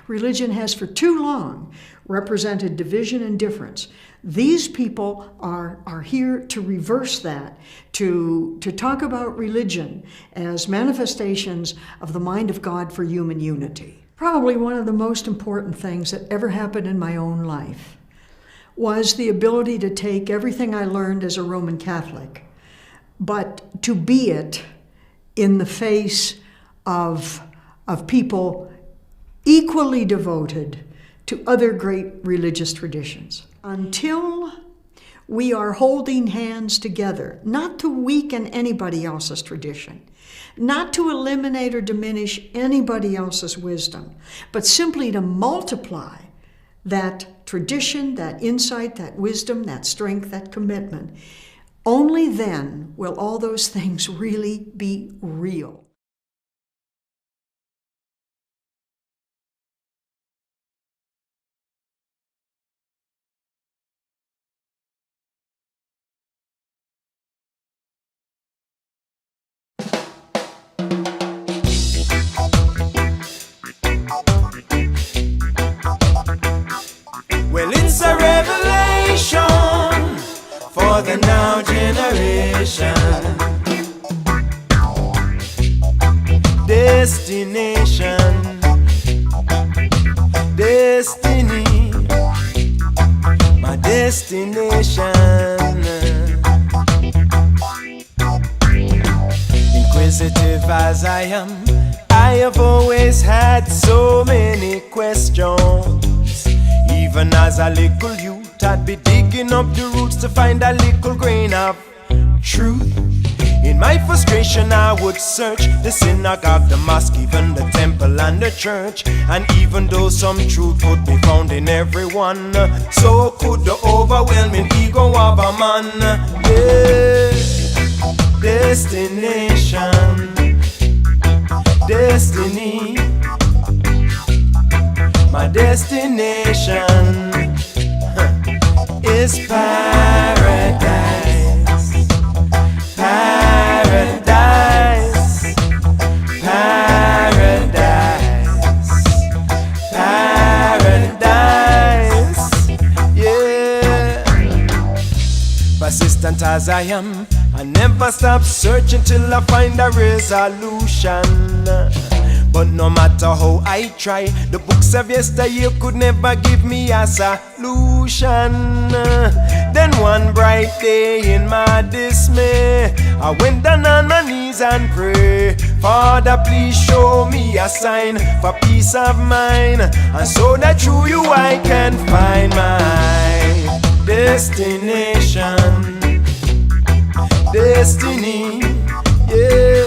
Religion has for too long represented division and difference. These people are here to reverse that, to talk about religion as manifestations of the mind of God for human unity. Probably one of the most important things that ever happened in my own life was the ability to take everything I learned as a Roman Catholic, but to be it in the face of people equally devoted to other great religious traditions. Until we are holding hands together, not to weaken anybody else's tradition, not to eliminate or diminish anybody else's wisdom, but simply to multiply that tradition, that insight, that wisdom, that strength, that commitment. Only then will all those things really be real. Well, it's a revelation for the now generation. Destination, destiny, my destination. Inquisitive as I am, I have always had so many questions. Even as a little youth, I'd be digging up the roots to find a little grain of truth. In my frustration, I would search the synagogue, the mosque, even the temple and the church. And even though some truth would be found in everyone, so could the overwhelming ego of a man. Yeah. Destination, destiny, my destination is paradise, paradise, paradise, paradise, yeah. Persistent as I am, I never stop searching till I find a resolution. But no matter how I try, the books of yesteryear could never give me a solution. Then one bright day in my dismay, I went down on my knees and prayed, Father, please show me a sign for peace of mind, and so that through you I can find my destination. Destiny, yeah.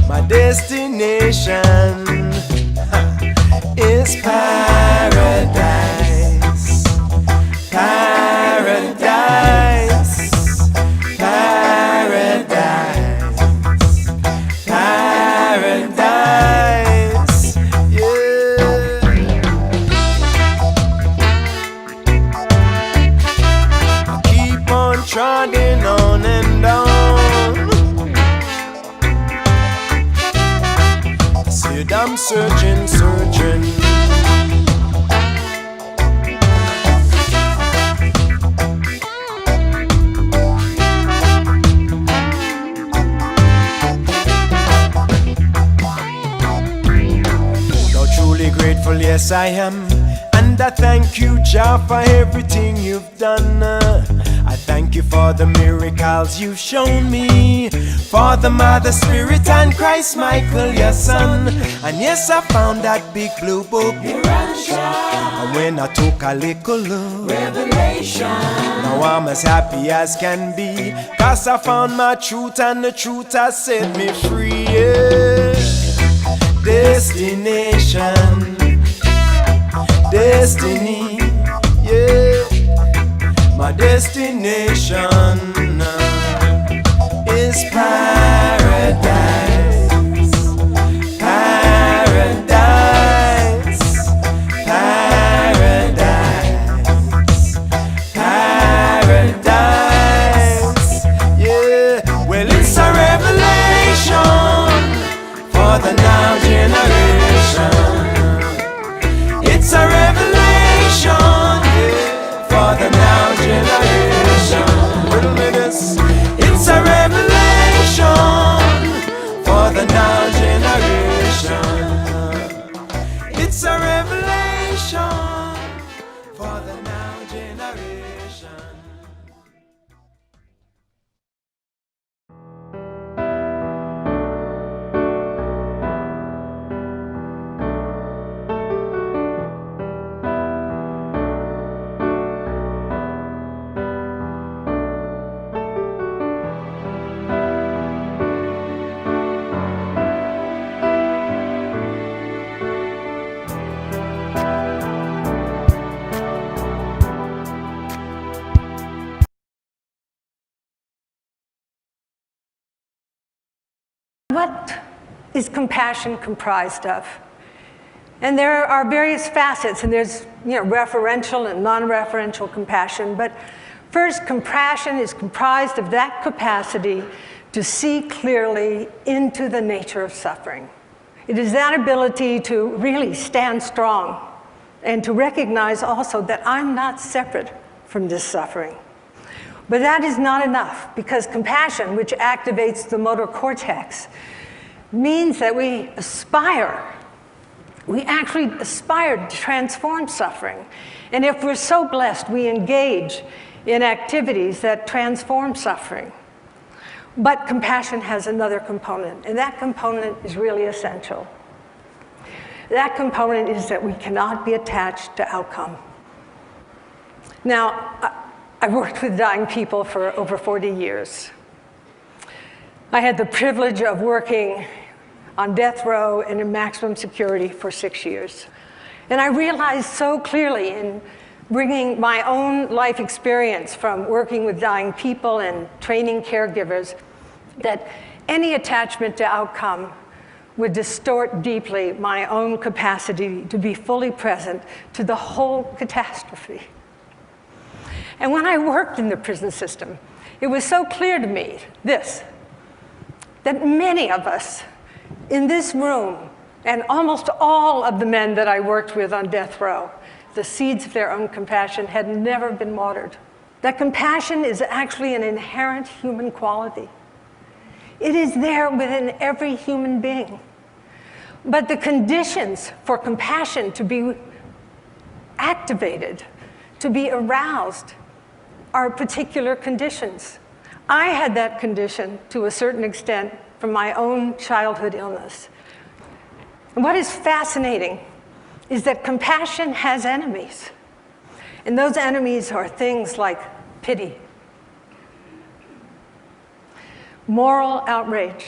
My destination is paradise, paradise, paradise, paradise, yeah. I keep on trotting on and on. I'm searching, searching. Though truly grateful, yes I am. And I thank you, Jah, for everything you've done. I thank you for the miracles you've shown me, for the Mother Spirit and Christ Michael, your son. And yes, I found that big blue book, and when I took a little look, revelation. Now I'm as happy as can be, 'cause I found my truth and the truth has set me free, yeah. Destination, destiny, yeah. My destination is paradise, paradise, paradise, paradise, yeah. Well, it's a revelation for the now generation. It's a revelation, yeah, for the now generation. Little minutes. It's a revelation for the now generation. It's a revelation for the now generation. is compassion comprised of? And there are various facets, and there's referential and non-referential compassion. But first, compassion is comprised of that capacity to see clearly into the nature of suffering. It is that ability to really stand strong and to recognize also that I'm not separate from this suffering. But that is not enough, because compassion, which activates the motor cortex, means that we actually aspire to transform suffering. And if we're so blessed, we engage in activities that transform suffering. But compassion has another component, and that component is really essential. That component is that we cannot be attached to outcome. Now, I worked with dying people for over 40 years. I had the privilege of working on death row and in maximum security for 6 years. And I realized so clearly in bringing my own life experience from working with dying people and training caregivers that any attachment to outcome would distort deeply my own capacity to be fully present to the whole catastrophe. And when I worked in the prison system, it was so clear to me that many of us in this room, and almost all of the men that I worked with on death row, the seeds of their own compassion had never been watered. That compassion is actually an inherent human quality. It is there within every human being. But the conditions for compassion to be activated, to be aroused, are particular conditions. I had that condition to a certain extent from my own childhood illness. And what is fascinating is that compassion has enemies. And those enemies are things like pity, moral outrage,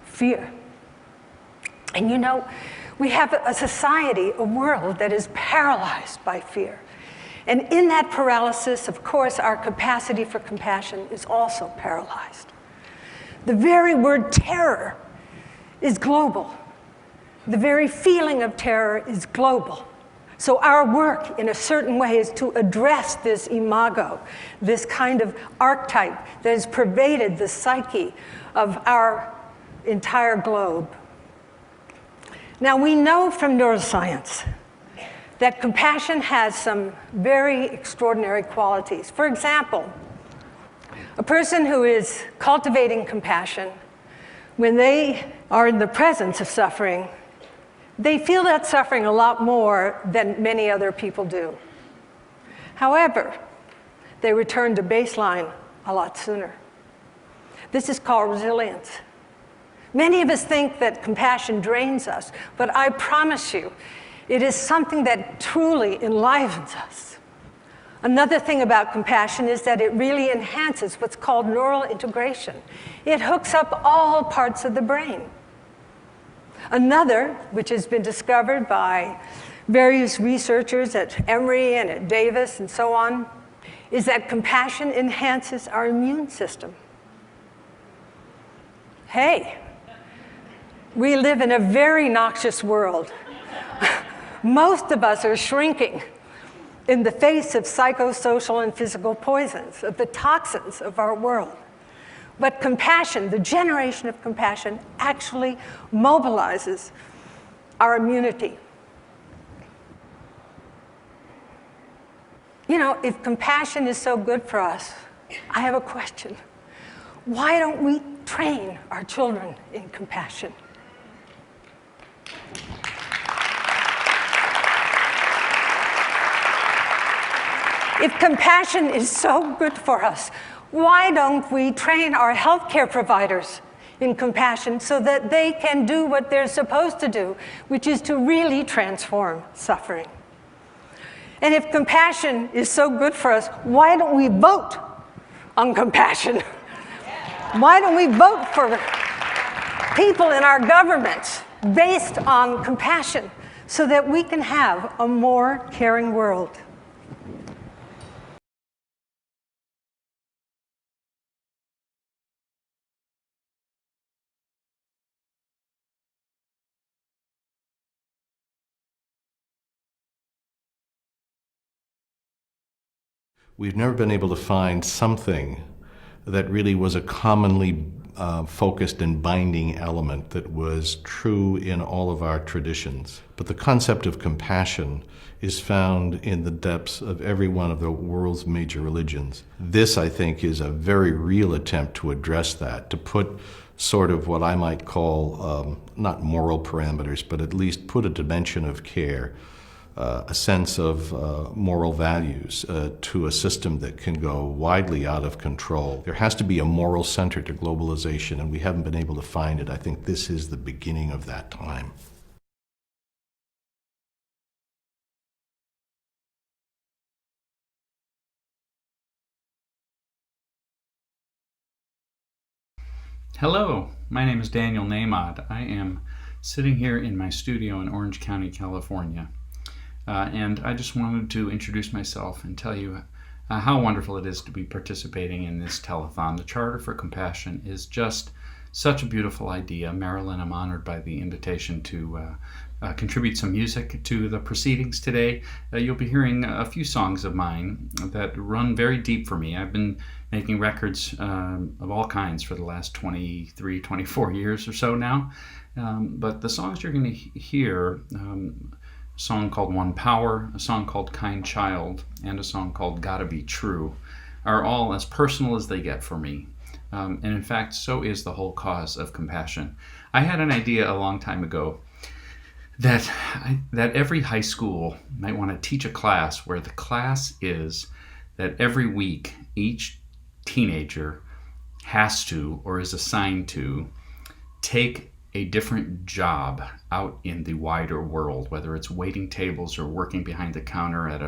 fear. And we have a society, a world that is paralyzed by fear. And in that paralysis, of course, our capacity for compassion is also paralyzed. The very word terror is global. The very feeling of terror is global. So our work, in a certain way, is to address this imago, this kind of archetype that has pervaded the psyche of our entire globe. Now, we know from neuroscience that compassion has some very extraordinary qualities. For example, a person who is cultivating compassion, when they are in the presence of suffering, they feel that suffering a lot more than many other people do. However, they return to baseline a lot sooner. This is called resilience. Many of us think that compassion drains us, but I promise you, it is something that truly enlivens us. Another thing about compassion is that it really enhances what's called neural integration. It hooks up all parts of the brain. Another, which has been discovered by various researchers at Emory and at Davis and so on, is that compassion enhances our immune system. Hey, we live in a very noxious world. Most of us are shrinking in the face of psychosocial and physical poisons, of the toxins of our world. But compassion, the generation of compassion, actually mobilizes our immunity. If compassion is so good for us, I have a question. Why don't we train our children in compassion? If compassion is so good for us, why don't we train our healthcare providers in compassion so that they can do what they're supposed to do, which is to really transform suffering? And if compassion is so good for us, why don't we vote on compassion? Why don't we vote for people in our governments based on compassion so that we can have a more caring world? We've never been able to find something that really was a commonly focused and binding element that was true in all of our traditions. But the concept of compassion is found in the depths of every one of the world's major religions. This, I think, is a very real attempt to address that, to put sort of what I might call, not moral parameters, but at least put a dimension of care, a sense of moral values to a system that can go widely out of control. There has to be a moral center to globalization, and we haven't been able to find it. I think this is the beginning of that time. Hello, my name is Daniel Namod. I am sitting here in my studio in Orange County, California. And I just wanted to introduce myself and tell you how wonderful it is to be participating in this telethon. The Charter for Compassion is just such a beautiful idea. Marilyn, I'm honored by the invitation to contribute some music to the proceedings today. You'll be hearing a few songs of mine that run very deep for me. I've been making records of all kinds for the last 23, 24 years or so now. But the songs you're going to hear, a song called One Power, a song called Kind Child, and a song called Gotta Be True, are all as personal as they get for me. And in fact, so is the whole cause of compassion. I had an idea a long time ago that every high school might want to teach a class where the class is that every week each teenager has to or is assigned to take a different job out in the wider world, whether it's waiting tables or working behind the counter at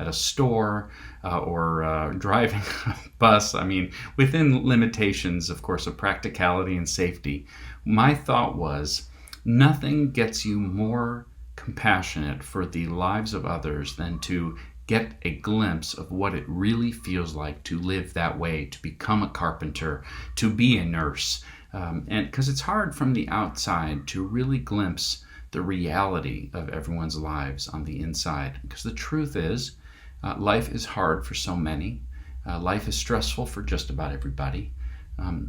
a store or driving a bus. I mean, within limitations, of course, of practicality and safety. My thought was, nothing gets you more compassionate for the lives of others than to get a glimpse of what it really feels like to live that way, to become a carpenter, to be a nurse. And because it's hard from the outside to really glimpse the reality of everyone's lives on the inside. Because the truth is, life is hard for so many. Life is stressful for just about everybody.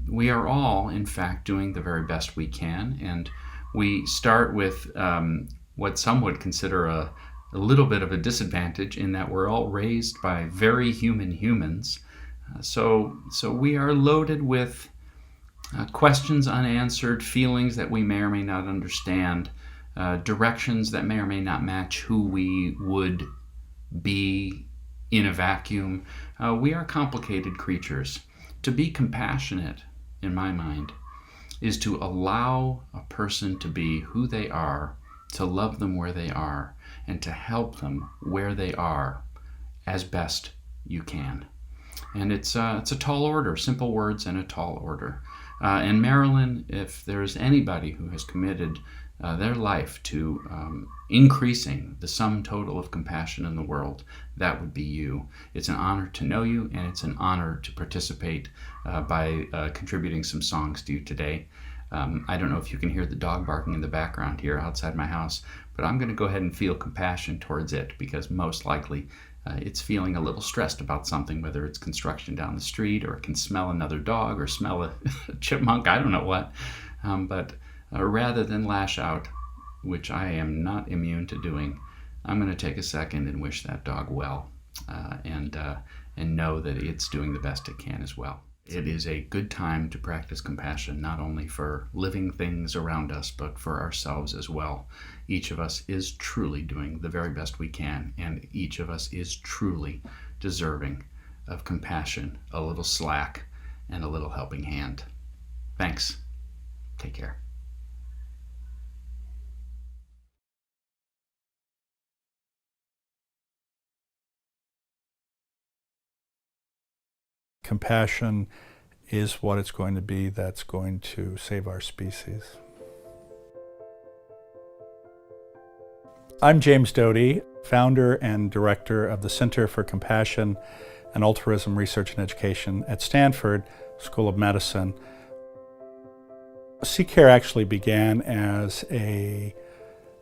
We are all, in fact, doing the very best we can. And we start with what some would consider a little bit of a disadvantage in that we're all raised by very human humans. So we are loaded with questions unanswered, feelings that we may or may not understand, directions that may or may not match who we would be in a vacuum. We are complicated creatures. To be compassionate, in my mind, is to allow a person to be who they are, to love them where they are, and to help them where they are as best you can. And it's a tall order, simple words and a tall order. And Marilyn, if there's anybody who has committed their life to increasing the sum total of compassion in the world, that would be you. It's an honor to know you, and it's an honor to participate by contributing some songs to you today. I don't know if you can hear the dog barking in the background here outside my house, but I'm going to go ahead and feel compassion towards it, because most likely it's feeling a little stressed about something, whether it's construction down the street, or it can smell another dog, or smell a chipmunk, I don't know what. But rather than lash out, which I am not immune to doing, I'm going to take a second and wish that dog well, and know that it's doing the best it can as well. It is a good time to practice compassion, not only for living things around us, but for ourselves as well. Each of us is truly doing the very best we can, and each of us is truly deserving of compassion, a little slack, and a little helping hand. Thanks. Take care. Compassion is what it's going to be that's going to save our species. I'm James Doty, founder and director of the Center for Compassion and Altruism Research and Education at Stanford School of Medicine. CCARE actually began as an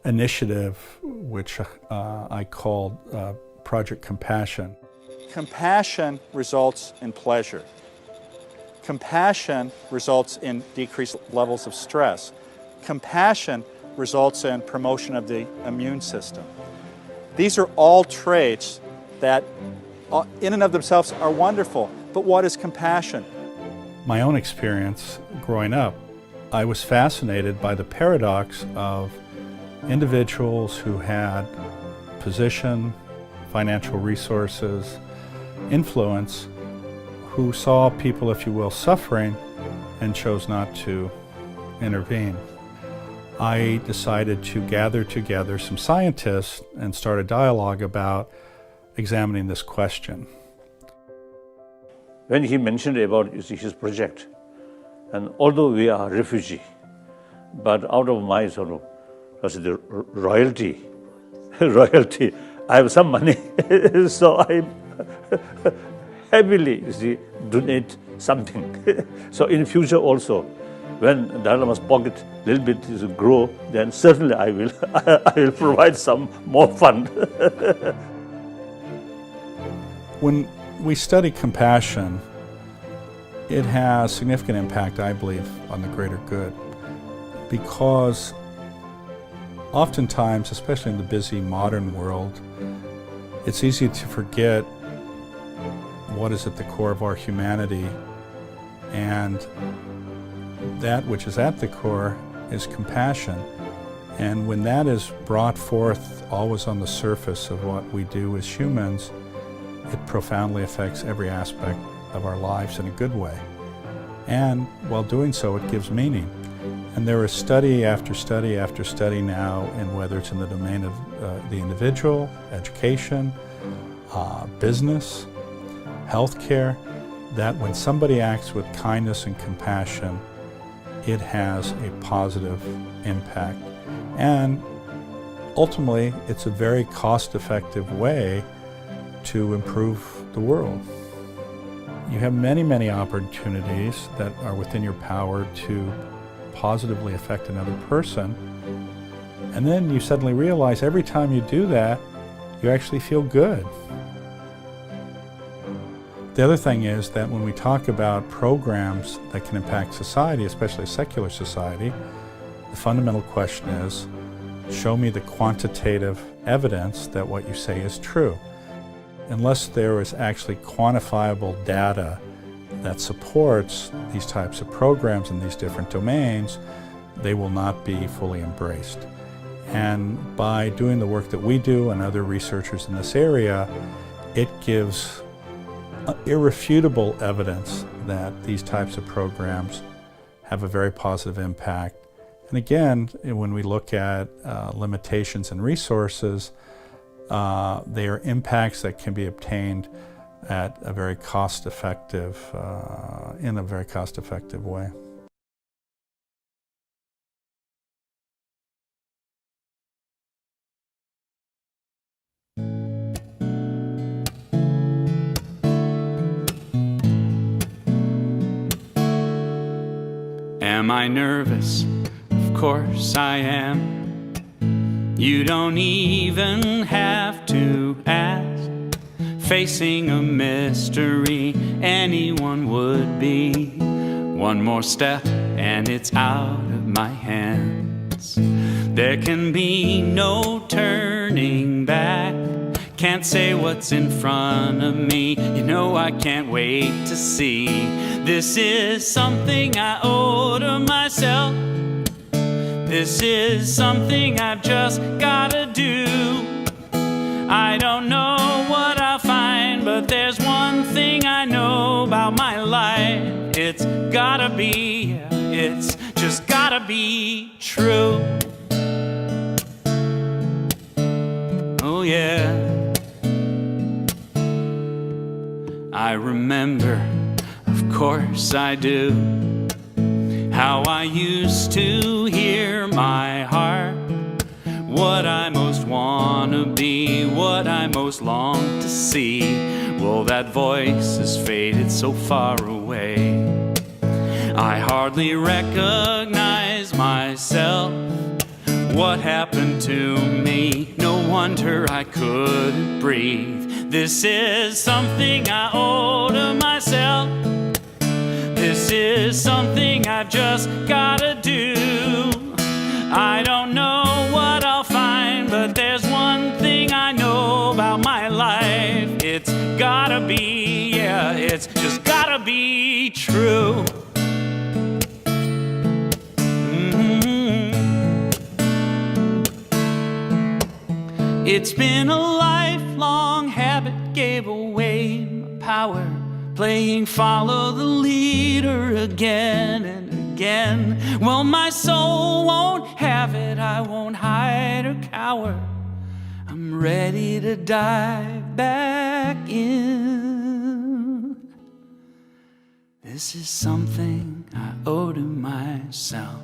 initiative which I called Project Compassion. compassion results in pleasure. Compassion results in decreased levels of stress. Compassion results in promotion of the immune system. These are all traits that in and of themselves are wonderful. But what is compassion? My own experience growing up, I was fascinated by the paradox of individuals who had position, financial resources, influence, who saw people, if you will, suffering and chose not to intervene. I decided to gather together some scientists and start a dialogue about examining this question. When he mentioned about his project, and although we are refugee, but out of my sort of royalty, I have some money, so I heavily donate something. So in future also, when Dalai Lama's pocket a little bit grow, then certainly I will provide some more fund. When we study compassion, it has significant impact, I believe, on the greater good, because oftentimes, especially in the busy modern world, it's easy to forget what is at the core of our humanity, and that which is at the core is compassion. And when that is brought forth always on the surface of what we do as humans, it profoundly affects every aspect of our lives in a good way. And while doing so, it gives meaning. And there is study after study after study now, and whether it's in the domain of the individual, education, business, healthcare, that when somebody acts with kindness and compassion, it has a positive impact. And ultimately, it's a very cost-effective way to improve the world. You have many, many opportunities that are within your power to positively affect another person. And then you suddenly realize every time you do that, you actually feel good. The other thing is that when we talk about programs that can impact society, especially a secular society, the fundamental question is, show me the quantitative evidence that what you say is true. Unless there is actually quantifiable data that supports these types of programs in these different domains, they will not be fully embraced. And by doing the work that we do and other researchers in this area, it gives irrefutable evidence that these types of programs have a very positive impact. And again, when we look at limitations and resources, they are impacts that can be obtained at a very cost-effective, in a very cost-effective way. Am I nervous? Of course I am. You don't even have to ask. Facing a mystery, anyone would be. One more step and it's out of my hands. There can be no turning back. Can't say what's in front of me. You know I can't wait to see. This is something I owe to myself. This is something I've just gotta do. I don't know what I'll find, but there's one thing I know about my life. It's gotta be, it's just gotta be true. Oh yeah. I remember, of course I do, how I used to hear my heart, what I most wanna be, what I most long to see. Well, that voice has faded so far away. I hardly recognize myself what happened to me. No wonder I couldn't breathe. This is something I owe to myself. This is something I've just gotta do. I don't know what I'll find, but there's one thing I know about my life. It's gotta be, yeah, it's just gotta be true. It's been a lifelong habit, gave away my power, playing follow the leader again and again. Well, my soul won't have it, I won't hide or cower. I'm ready to dive back in. This is something I owe to myself.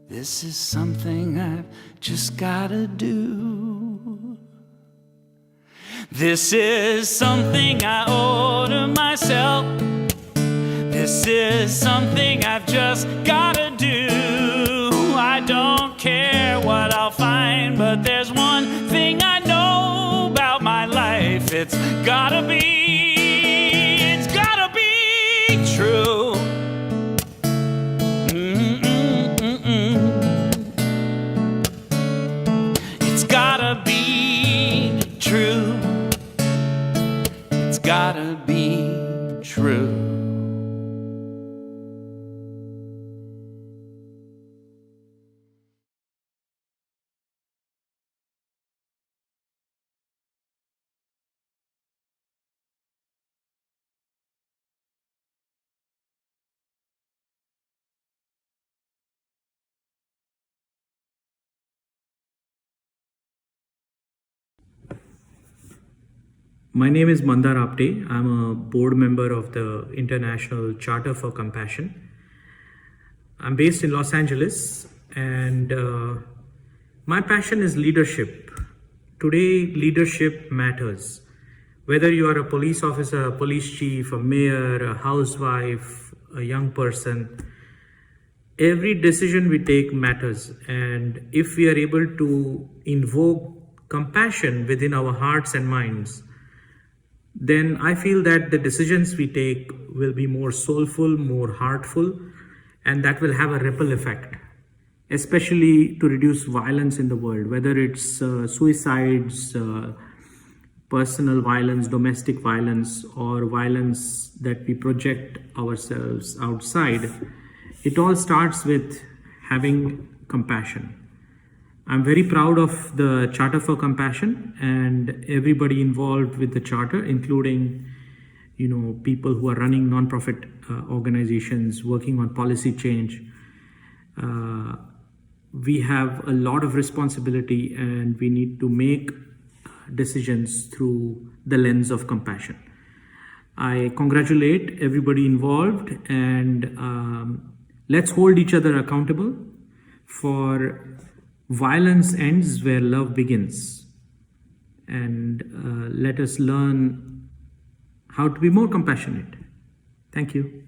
This is something I've just gotta do. This is something I owe to myself. This is something I've just gotta do. I don't care what I'll find, but there's one thing I know about my life. It's gotta be true. It's gotta be true. It's gotta be true. My name is Mandar Apte. I'm a board member of the International Charter for Compassion. I'm based in Los Angeles, and my passion is leadership. Today, leadership matters. Whether you are a police officer, a police chief, a mayor, a housewife, a young person, every decision we take matters. And if we are able to invoke compassion within our hearts and minds, then I feel that the decisions we take will be more soulful, more heartful, and that will have a ripple effect, especially to reduce violence in the world, whether it's suicides, personal violence, domestic violence, or violence that we project ourselves outside. It all starts with having compassion. I'm very proud of the Charter for Compassion and everybody involved with the Charter, including, people who are running nonprofit organizations, working on policy change. We have a lot of responsibility, and we need to make decisions through the lens of compassion. I congratulate everybody involved, and let's hold each other accountable, for violence ends where love begins. And let us learn how to be more compassionate. Thank you.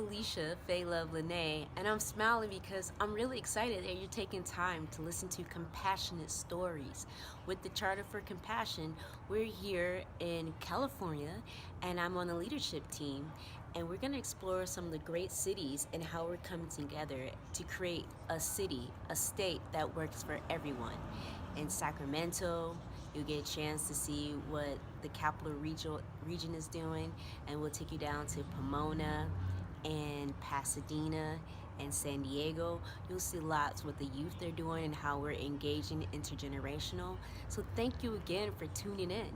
Felicia Faye Love Lene, and I'm smiling because I'm really excited that you're taking time to listen to compassionate stories. With the Charter for Compassion, we're here in California, and I'm on the leadership team, and we're going to explore some of the great cities and how we're coming together to create a city, a state that works for everyone. In Sacramento, you'll get a chance to see what the Capital Region is doing, and we'll take you down to Pomona and Pasadena and San Diego. You'll see lots what the youth are doing and how we're engaging intergenerational. So thank you again for tuning in.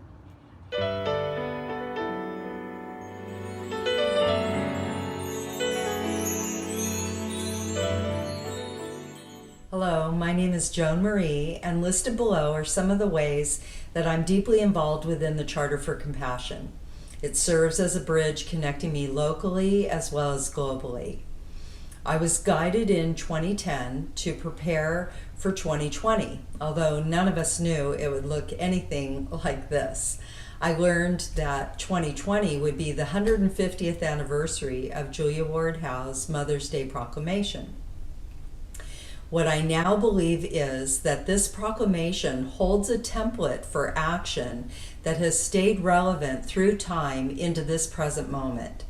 Hello, my name is Joan Marie, and listed below are some of the ways that I'm deeply involved within the Charter for Compassion. It serves as a bridge connecting me locally as well as globally. I was guided in 2010 to prepare for 2020, although none of us knew it would look anything like this. I learned that 2020 would be the 150th anniversary of Julia Ward Howe's Mother's Day proclamation. What I now believe is that this proclamation holds a template for action that has stayed relevant through time into this present moment.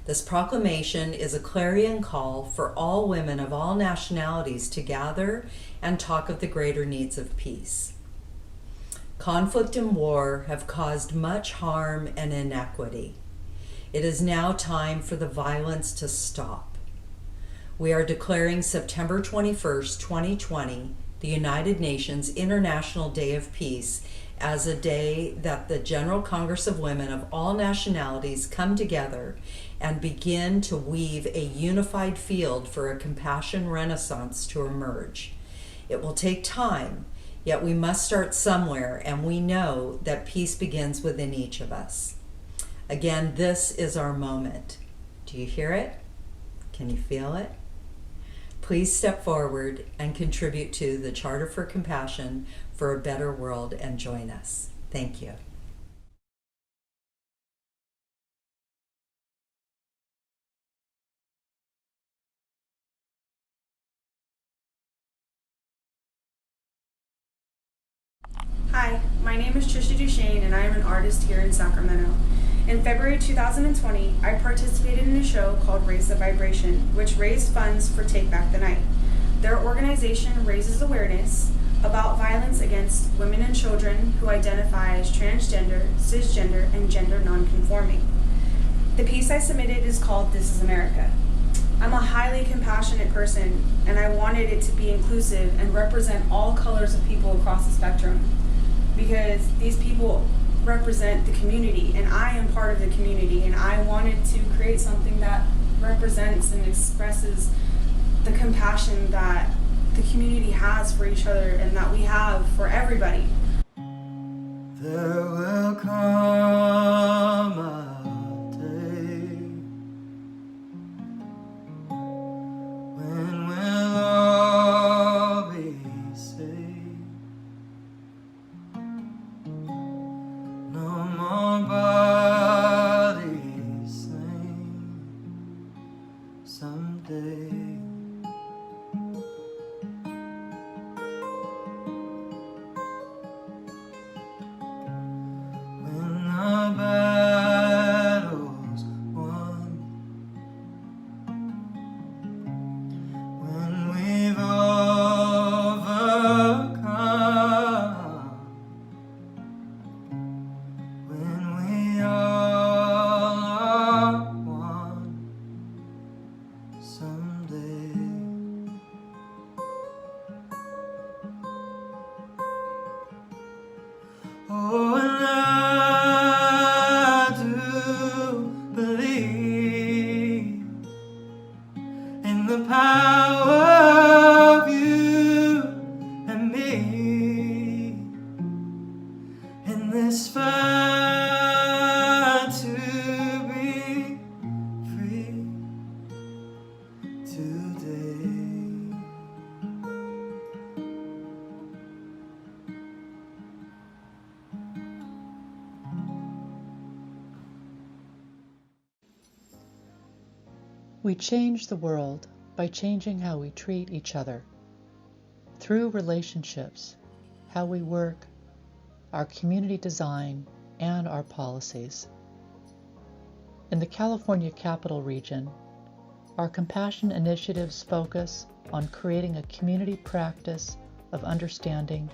This proclamation is a clarion call for all women of all nationalities to gather and talk of the greater needs of peace. Conflict and war have caused much harm and inequity. It is now time for the violence to stop. We are declaring September 21st, 2020, the United Nations International Day of Peace, as a day that the General Congress of Women of all nationalities come together and begin to weave a unified field for a compassion renaissance to emerge. It will take time, yet we must start somewhere, and we know that peace begins within each of us. Again, this is our moment. Do you hear it? Can you feel it? Please step forward and contribute to the Charter for Compassion for a better world and join us. Thank you. Hi, my name is Trisha Duchesne and I am an artist here in Sacramento. In February 2020, I participated in a show called Raise the Vibration, which raised funds for Take Back the Night. Their organization raises awareness about violence against women and children who identify as transgender, cisgender, and gender nonconforming. The piece I submitted is called This is America. I'm a highly compassionate person, and I wanted it to be inclusive and represent all colors of people across the spectrum, because these people represent the community, and I am part of the community, and I wanted to create something that represents and expresses the compassion that the community has for each other and that we have for everybody. There will come a day when we'll all be saved. No more bodies slain someday. When the battle's won, when we've overcome, when we all are one someday. Oh, and I do believe in the power of you and me, in this fight to be free today. We change the world by changing how we treat each other. Through relationships, how we work, our community design, and our policies. In the California Capital Region, our compassion initiatives focus on creating a community practice of understanding,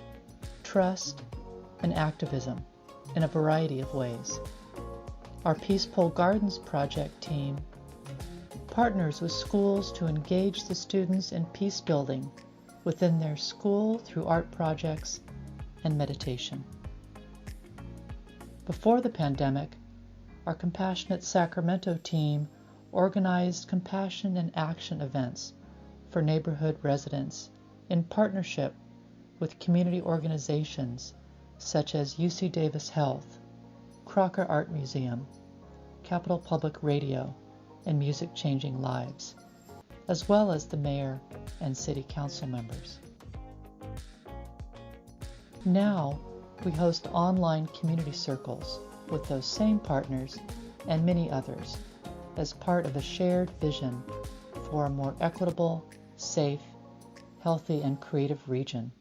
trust, and activism in a variety of ways. Our Peaceful Gardens project team partners with schools to engage the students in peace building within their school through art projects and meditation. Before the pandemic, our Compassionate Sacramento team organized compassion and action events for neighborhood residents in partnership with community organizations such as UC Davis Health, Crocker Art Museum, Capitol Public Radio, and Music Changing Lives, as well as the mayor and city council members. Now, we host online community circles with those same partners and many others as part of a shared vision for a more equitable, safe, healthy, and creative region.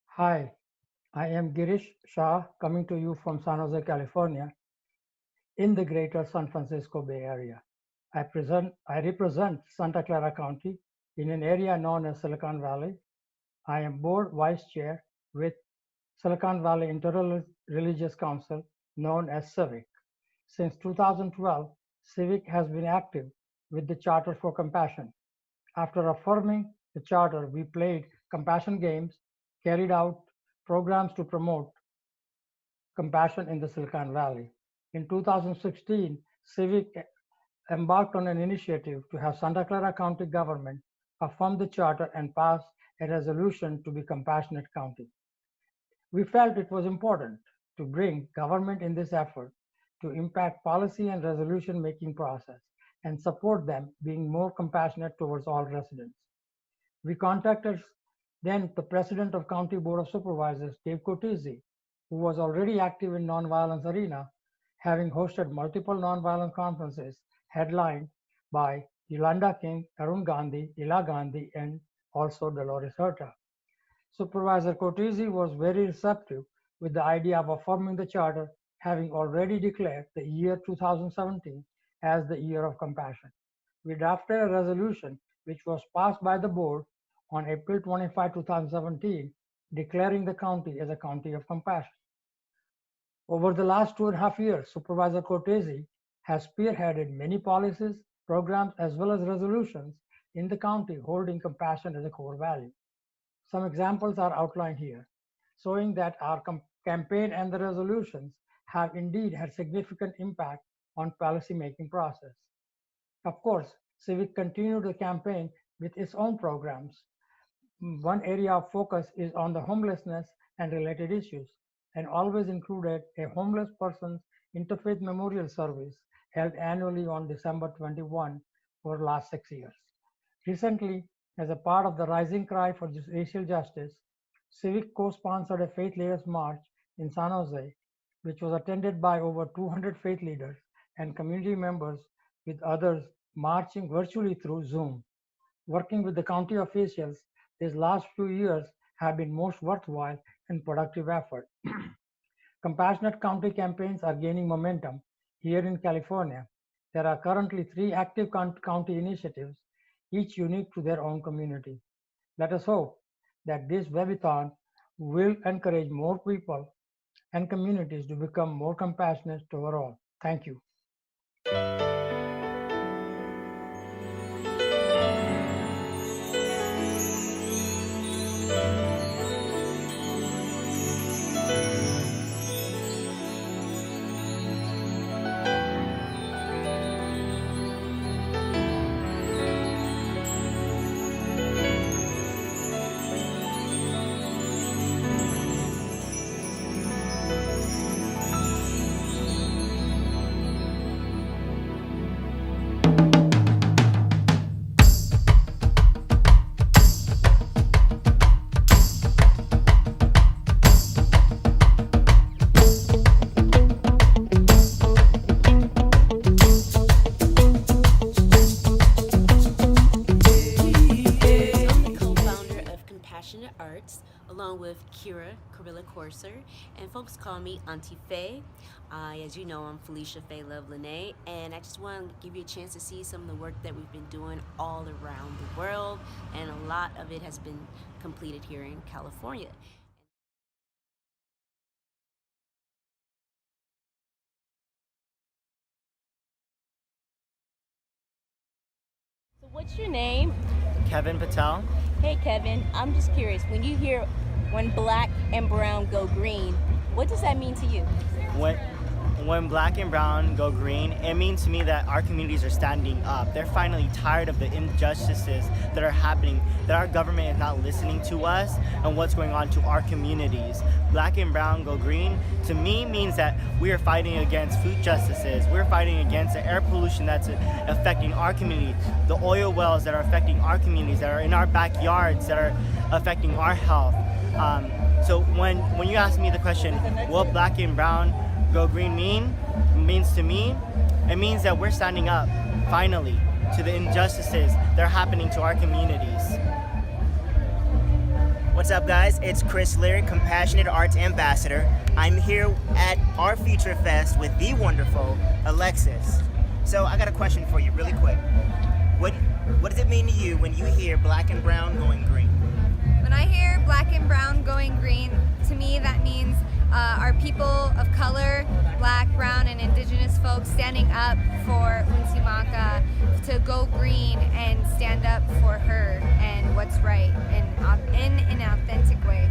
Hi, I am Girish Shah, coming to you from San Jose, California, in the greater San Francisco Bay Area. I represent Santa Clara County in an area known as Silicon Valley. I am board vice chair with Silicon Valley Interreligious Council, known as CIVIC. Since 2012, CIVIC has been active with the Charter for Compassion. After affirming the charter, we played compassion games, carried out programs to promote compassion in the Silicon Valley. In 2016, CIVIC embarked on an initiative to have Santa Clara County government affirm the charter and pass a resolution to be compassionate county. We felt it was important to bring government in this effort to impact policy and resolution-making process and support them being more compassionate towards all residents. We contacted then the president of County Board of Supervisors, Dave Cortese, who was already active in nonviolence arena, having hosted multiple nonviolent conferences headlined by Yolanda King, Arun Gandhi, Ila Gandhi, and also Dolores Huerta. Supervisor Cortese was very receptive with the idea of affirming the charter, having already declared the year 2017 as the year of compassion. We drafted a resolution which was passed by the board on April 25, 2017, declaring the county as a county of compassion. Over the last 2.5 years, Supervisor Cortese has spearheaded many policies, programs, as well as resolutions in the county holding compassion as a core value. Some examples are outlined here, showing that our campaign and the resolutions have indeed had significant impact on policy-making process. Of course, CIVIC continued the campaign with its own programs. One area of focus is on the homelessness and related issues, and always included a homeless person's interfaith memorial service held annually on December 21 for the last 6 years. Recently, as a part of the Rising Cry for Racial Justice, CIVIC co-sponsored a Faith Leaders March in San Jose, which was attended by over 200 faith leaders and community members, with others marching virtually through Zoom. Working with the county officials, these last few years have been most worthwhile and productive effort. Compassionate County campaigns are gaining momentum here in California. There are currently 3 active county initiatives, each unique to their own community. Let us hope that this Webithon will encourage more people and communities to become more compassionate overall. Thank you. Corser, and folks call me Auntie Faye. As you know, I'm Felicia Faye Love Lene, and I just want to give you a chance to see some of the work that we've been doing all around the world, and a lot of it has been completed here in California. So what's your name? Kevin Patel. Hey Kevin, I'm just curious, when you hear when black and brown go green, what does that mean to you? When black and brown go green, it means to me that our communities are standing up. They're finally tired of the injustices that are happening, that our government is not listening to us and what's going on to our communities. Black and brown go green, to me, means that we are fighting against food justices. We're fighting against the air pollution that's affecting our community, the oil wells that are affecting our communities, that are in our backyards, that are affecting our health. So when you ask me the question, what black and brown go green means to me, it means that we're standing up, finally, to the injustices that are happening to our communities. What's up, guys? It's Chris Leary, Compassionate Arts Ambassador. I'm here at our Future Fest with the wonderful Alexis. So I got a question for you really quick. What does it mean to you when you hear black and brown going green? When I hear black and brown going green, to me that means our people of color, black, brown, and indigenous folks standing up for Unsimaka to go green and stand up for her and what's right in an authentic way.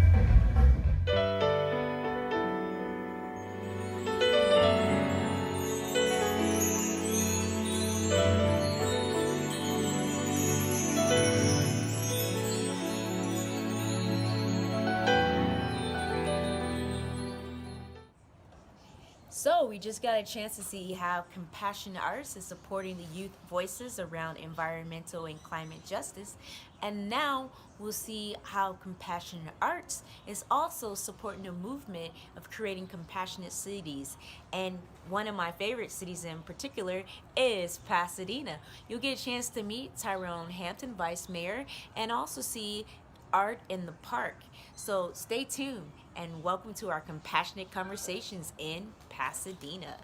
So we just got a chance to see how Compassionate Arts is supporting the youth voices around environmental and climate justice. And now we'll see how Compassionate Arts is also supporting a movement of creating compassionate cities. And one of my favorite cities in particular is Pasadena. You'll get a chance to meet Tyrone Hampton, Vice Mayor, and also see art in the park. So stay tuned and welcome to our Compassionate Conversations in Pasadena.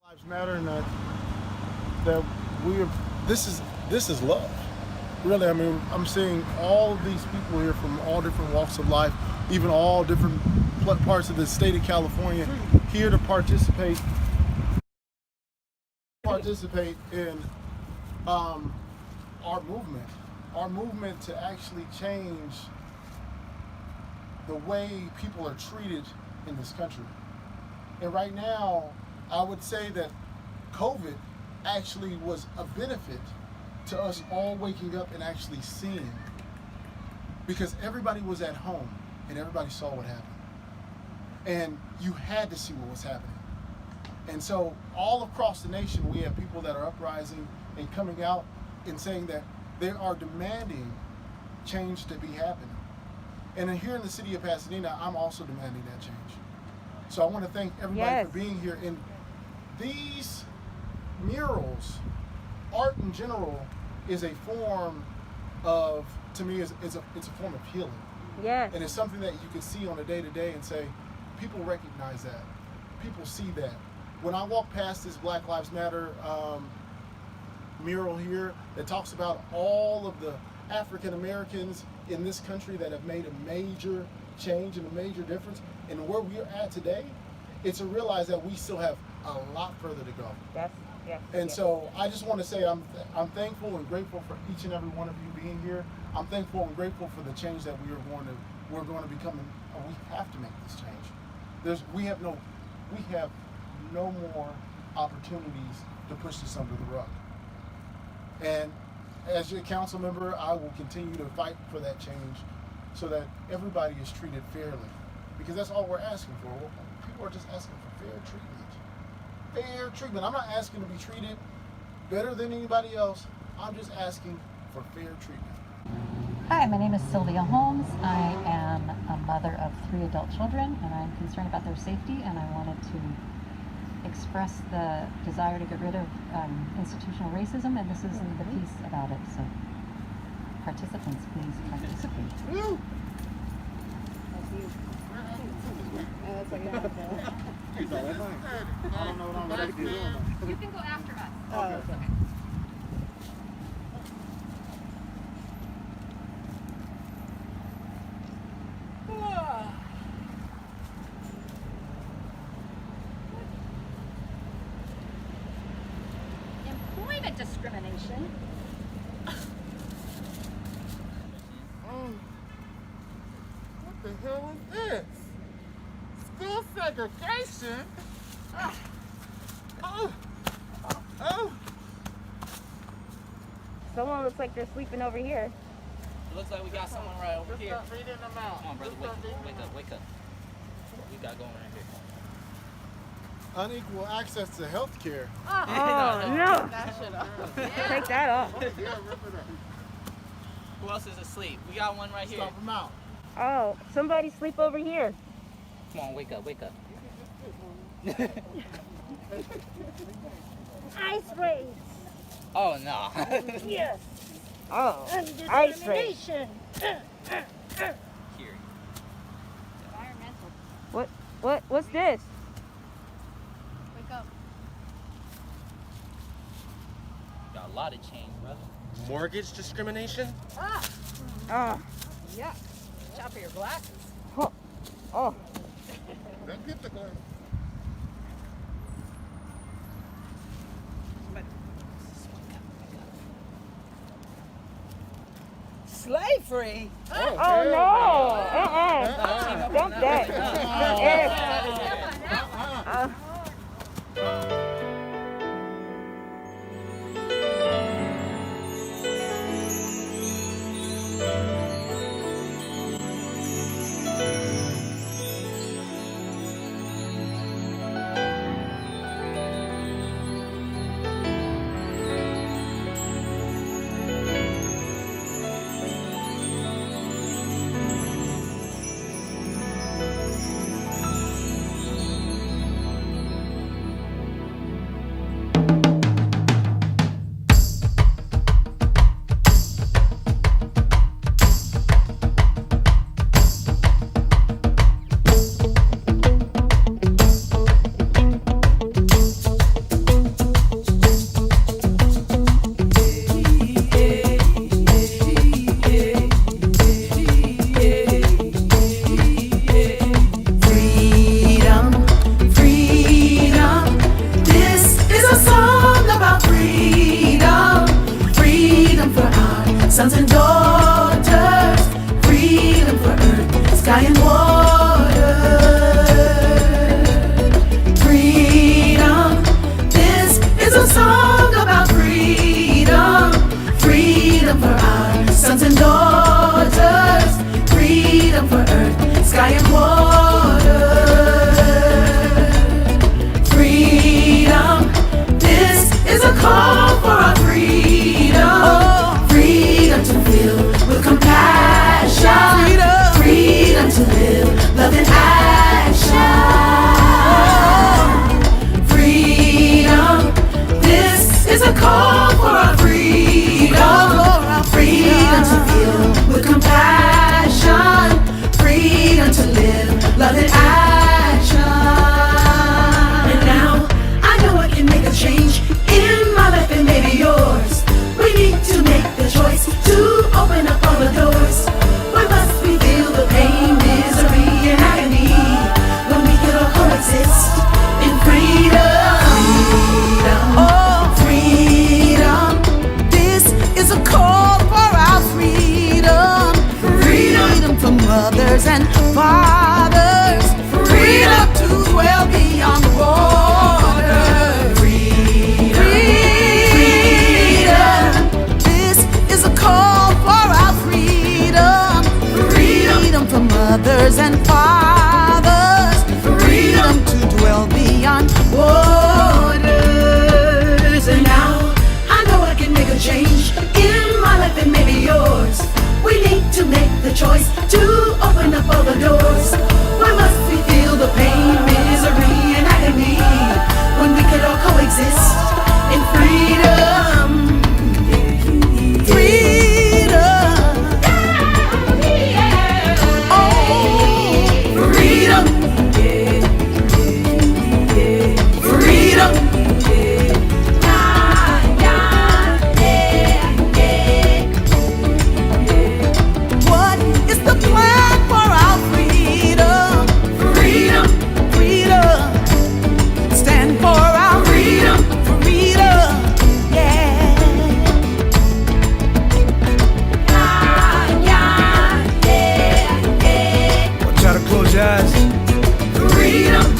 Lives matter, and that this is love. Really, I mean, I'm seeing all of these people here from all different walks of life, even all different parts of the state of California, here to participate in our movement to actually change the way people are treated in this country. And right now, I would say that COVID actually was a benefit to us all waking up and actually seeing, because everybody was at home and everybody saw what happened. And you had to see what was happening. And so all across the nation, we have people that are uprising and coming out and saying that they are demanding change to be happening. And here in the city of Pasadena, I'm also demanding that change. So I want to thank everybody for being here. And these murals, art in general, is a form of, to me, it's a form of healing. Yes. And it's something that you can see on a day-to-day and say, people recognize that. People see that. When I walk past this Black Lives Matter mural here that talks about all of the African Americans in this country that have made a major change and a major difference, and where we are at today, it's to realize that we still have a lot further to go. Yes. And so I just want to say I'm thankful and grateful for each and every one of you being here. I'm thankful and grateful for the change that we're going to become. We have to make this change. We have no more opportunities to push this under the rug. And as your council member, I will continue to fight for that change so that everybody is treated fairly, because that's all we're asking for. People are just asking for fair treatment. Fair treatment. I'm not asking to be treated better than anybody else. I'm just asking for fair treatment. Hi, my name is Sylvia Holmes. I am a mother of 3 adult children, and I'm concerned about their safety, and I wanted to express the desire to get rid of institutional racism, and this is the piece about it. So participants please participate. You can go after us. Oh, okay. Employment discrimination. What the hell is this? School segregation? Someone looks like they're sleeping over here. It looks like we got someone right over Just here. start feeding them out. Come on, brother, wake up. What we got going right here? Unequal access to health care. Oh, no. Take that off. Who else is asleep? We got one right here. Stop them out. Oh, somebody sleep over here. Come on, wake up. Ice race. Oh, no. Yes. Oh, ice race. What's this? Wake up. Got a lot of change, brother. Mortgage discrimination? Oh. Yeah. Watch out for your glasses. Oh. Don't get the glass. Slavery? Oh no! Dump that.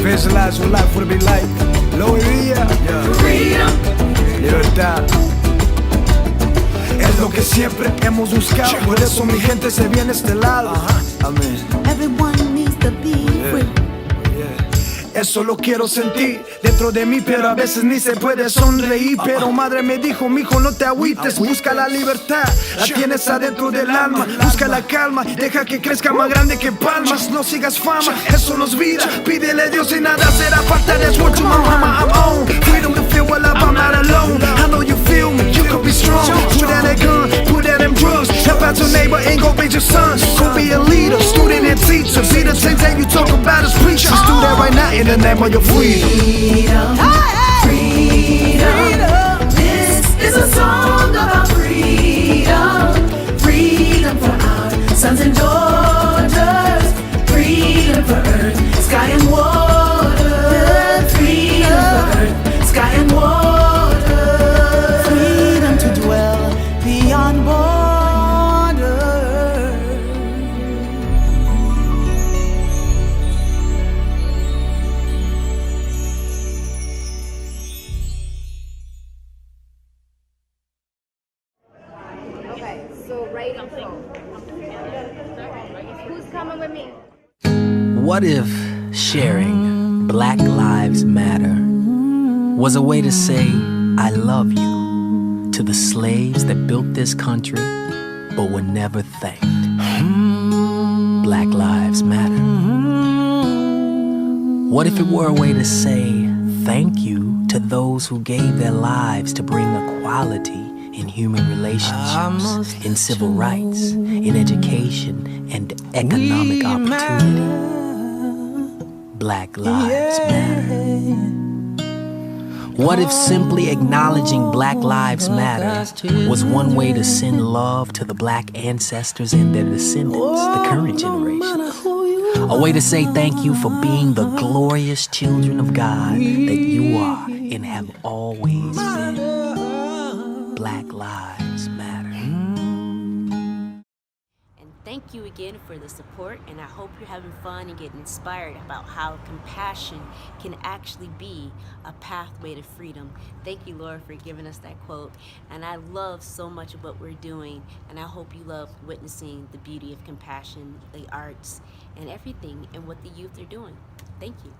Visualize what life would be like. Lo vivía. Freedom. Libertad. Es lo que siempre hemos buscado. Por eso mi gente se viene a este lado. Amén. Everyone needs to be free. Eso lo quiero sentir dentro de mí, pero a veces ni se puede sonreír. Pero madre me dijo, mijo, no te agüites, busca la libertad, la tienes adentro del alma. Busca la calma, deja que crezca más grande que palmas. No sigas fama, eso no es vida. Pídele a Dios y nada será falta. That's what to my mama, I'm on. Freedom to feel what love, I'm not alone. I know you feel me, you could be strong. Put out that gun, put out them drugs. Help out your neighbor and go raise your son. Go be a leader, student and teacher. Be the things that you talk about as preachers. Do that right now in the name of your freedom. Freedom. This is a song about freedom. Freedom for our sons and daughters. Freedom for earth, sky and water. Freedom for earth, sky and water. Freedom to dwell beyond borders. What if sharing Black Lives Matter was a way to say I love you to the slaves that built this country but were never thanked? Black Lives Matter. What if it were a way to say thank you to those who gave their lives to bring equality in human relationships, in civil rights, in education, and economic opportunity? Black Lives Matter. What if simply acknowledging Black Lives Matter was one way to send love to the Black ancestors and their descendants, the current generation? A way to say thank you for being the glorious children of God that you are and have always been. Black Lives Matter. Thank you again for the support, and I hope you're having fun and getting inspired about how compassion can actually be a pathway to freedom. Thank you, Laura, for giving us that quote. And I love so much of what we're doing, and I hope you love witnessing the beauty of compassion, the arts, and everything, and what the youth are doing. Thank you.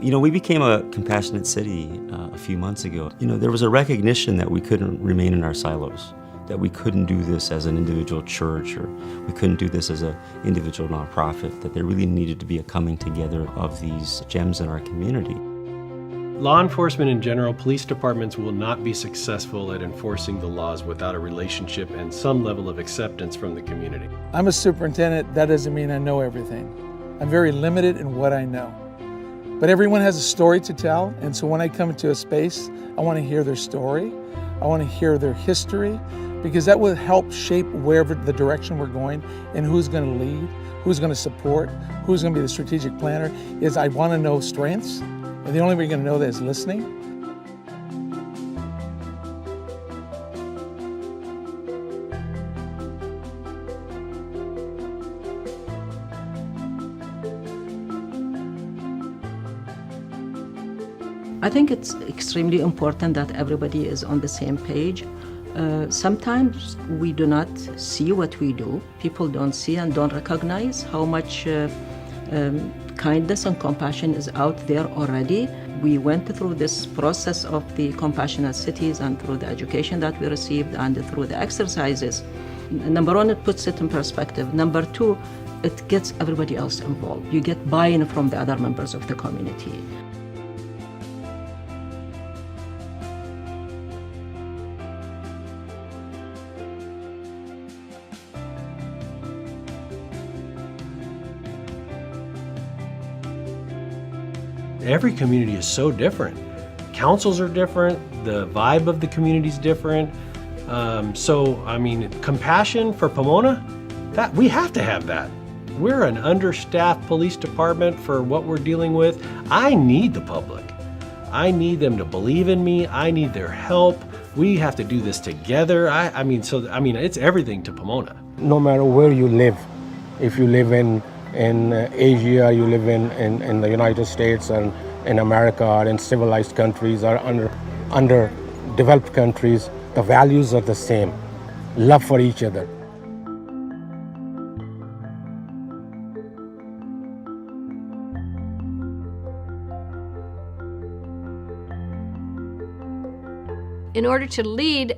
You know, we became a compassionate city a few months ago. You know, there was a recognition that we couldn't remain in our silos, that we couldn't do this as an individual church, or we couldn't do this as an individual nonprofit, that there really needed to be a coming together of these gems in our community. Law enforcement in general, police departments will not be successful at enforcing the laws without a relationship and some level of acceptance from the community. I'm a superintendent. That doesn't mean I know everything. I'm very limited in what I know. But everyone has a story to tell, and so when I come into a space, I want to hear their story. I want to hear their history, because that will help shape wherever the direction we're going and who's going to lead, who's going to support, who's going to be the strategic planner. Is I want to know strengths, and the only way you're going to know that is listening. I think it's extremely important that everybody is on the same page. Sometimes we do not see what we do. People don't see and don't recognize how much kindness and compassion is out there already. We went through this process of the compassionate cities and through the education that we received and through the exercises. Number one, it puts it in perspective. Number two, it gets everybody else involved. You get buy-in from the other members of the community. Every community is so different. Councils are different, the vibe of the community is different, So, I mean, compassion for Pomona, that we have to have that. We're an understaffed police department for what we're dealing with. I need the public. I need them to believe in me. I need their help. We have to do this together. I mean, it's everything to Pomona. No matter where you live, if you live in Asia, you live in the United States and in America, or in civilized countries, or underdeveloped countries, the values are the same. Love for each other. In order to lead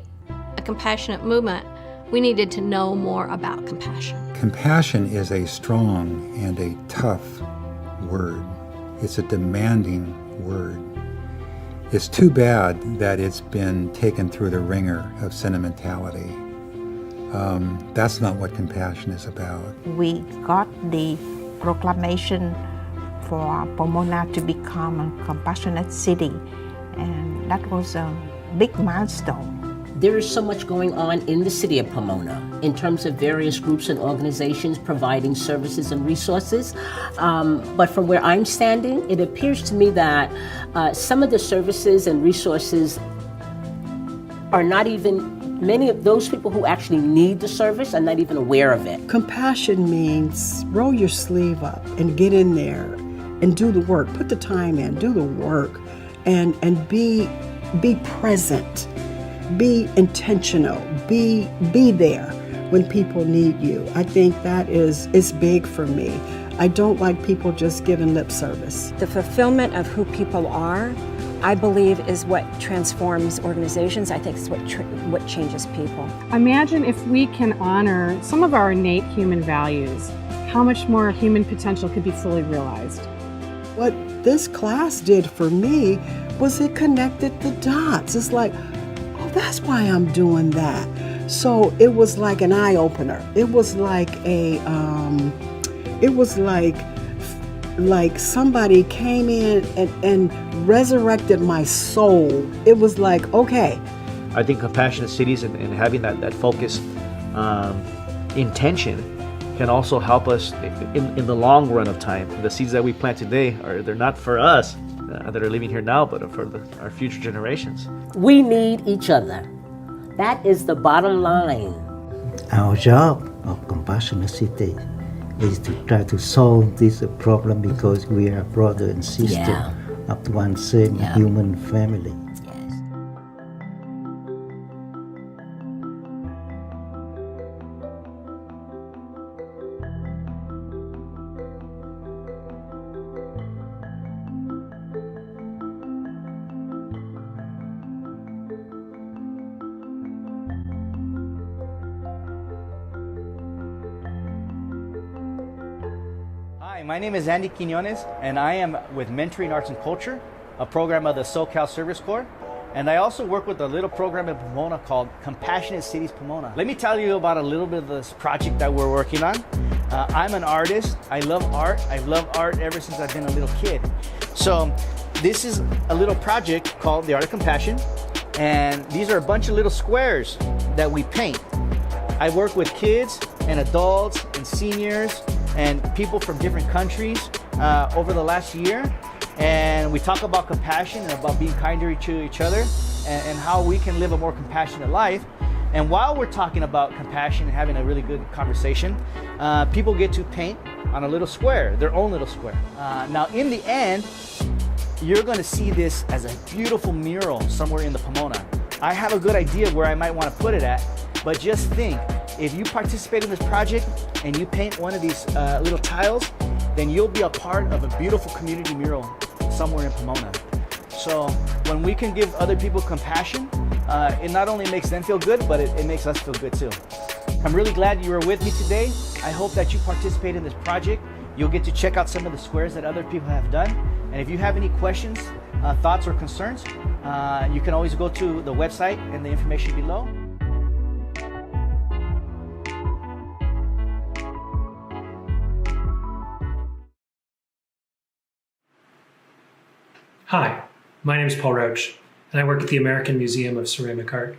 a compassionate movement, we needed to know more about compassion. Compassion is a strong and a tough word. It's a demanding word. It's too bad that it's been taken through the ringer of sentimentality. That's not what compassion is about. We got the proclamation for Pomona to become a compassionate city, and that was a big milestone. There is so much going on in the city of Pomona in terms of various groups and organizations providing services and resources. But from where I'm standing, it appears to me that some of the services and resources are not even, many of those people who actually need the service are not even aware of it. Compassion means roll your sleeve up and get in there and do the work, put the time in, do the work, and be present. Be intentional, be there when people need you. I think that is big for me. I don't like people just giving lip service. The fulfillment of who people are, I believe, is what transforms organizations. I think it's what changes people. Imagine if we can honor some of our innate human values, how much more human potential could be fully realized. What this class did for me was it connected the dots. It's like, that's why I'm doing that. So it was like an eye opener. It was like like somebody came in and resurrected my soul. It was like, okay. I think compassionate cities and having that focused intention can also help us in the long run of time. The seeds that we plant today they're not for us that are living here now, but for our future generations. We need each other. That is the bottom line. Our job of Compassionate City is to try to solve this problem because we are brother and sister of one same human family. Hi, my name is Andy Quinones, and I am with Mentoring Arts and Culture, a program of the SoCal Service Corps. And I also work with a little program in Pomona called Compassionate Cities Pomona. Let me tell you about a little bit of this project that we're working on. I'm an artist. I love art. I've loved art ever since I've been a little kid. So this is a little project called The Art of Compassion. And these are a bunch of little squares that we paint. I work with kids and adults and seniors and people from different countries over the last year. And we talk about compassion and about being kinder to each other and how we can live a more compassionate life. And while we're talking about compassion and having a really good conversation, people get to paint on a little square, their own little square. Now in the end, you're gonna see this as a beautiful mural somewhere in the Pomona. I have a good idea where I might wanna put it at, but just think, if you participate in this project and you paint one of these little tiles, then you'll be a part of a beautiful community mural somewhere in Pomona. So when we can give other people compassion, it not only makes them feel good, but it makes us feel good too. I'm really glad you were with me today. I hope that you participate in this project. You'll get to check out some of the squares that other people have done. And if you have any questions, thoughts, or concerns, you can always go to the website and the information below. Hi, my name is Paul Roach, and I work at the American Museum of Ceramic Art.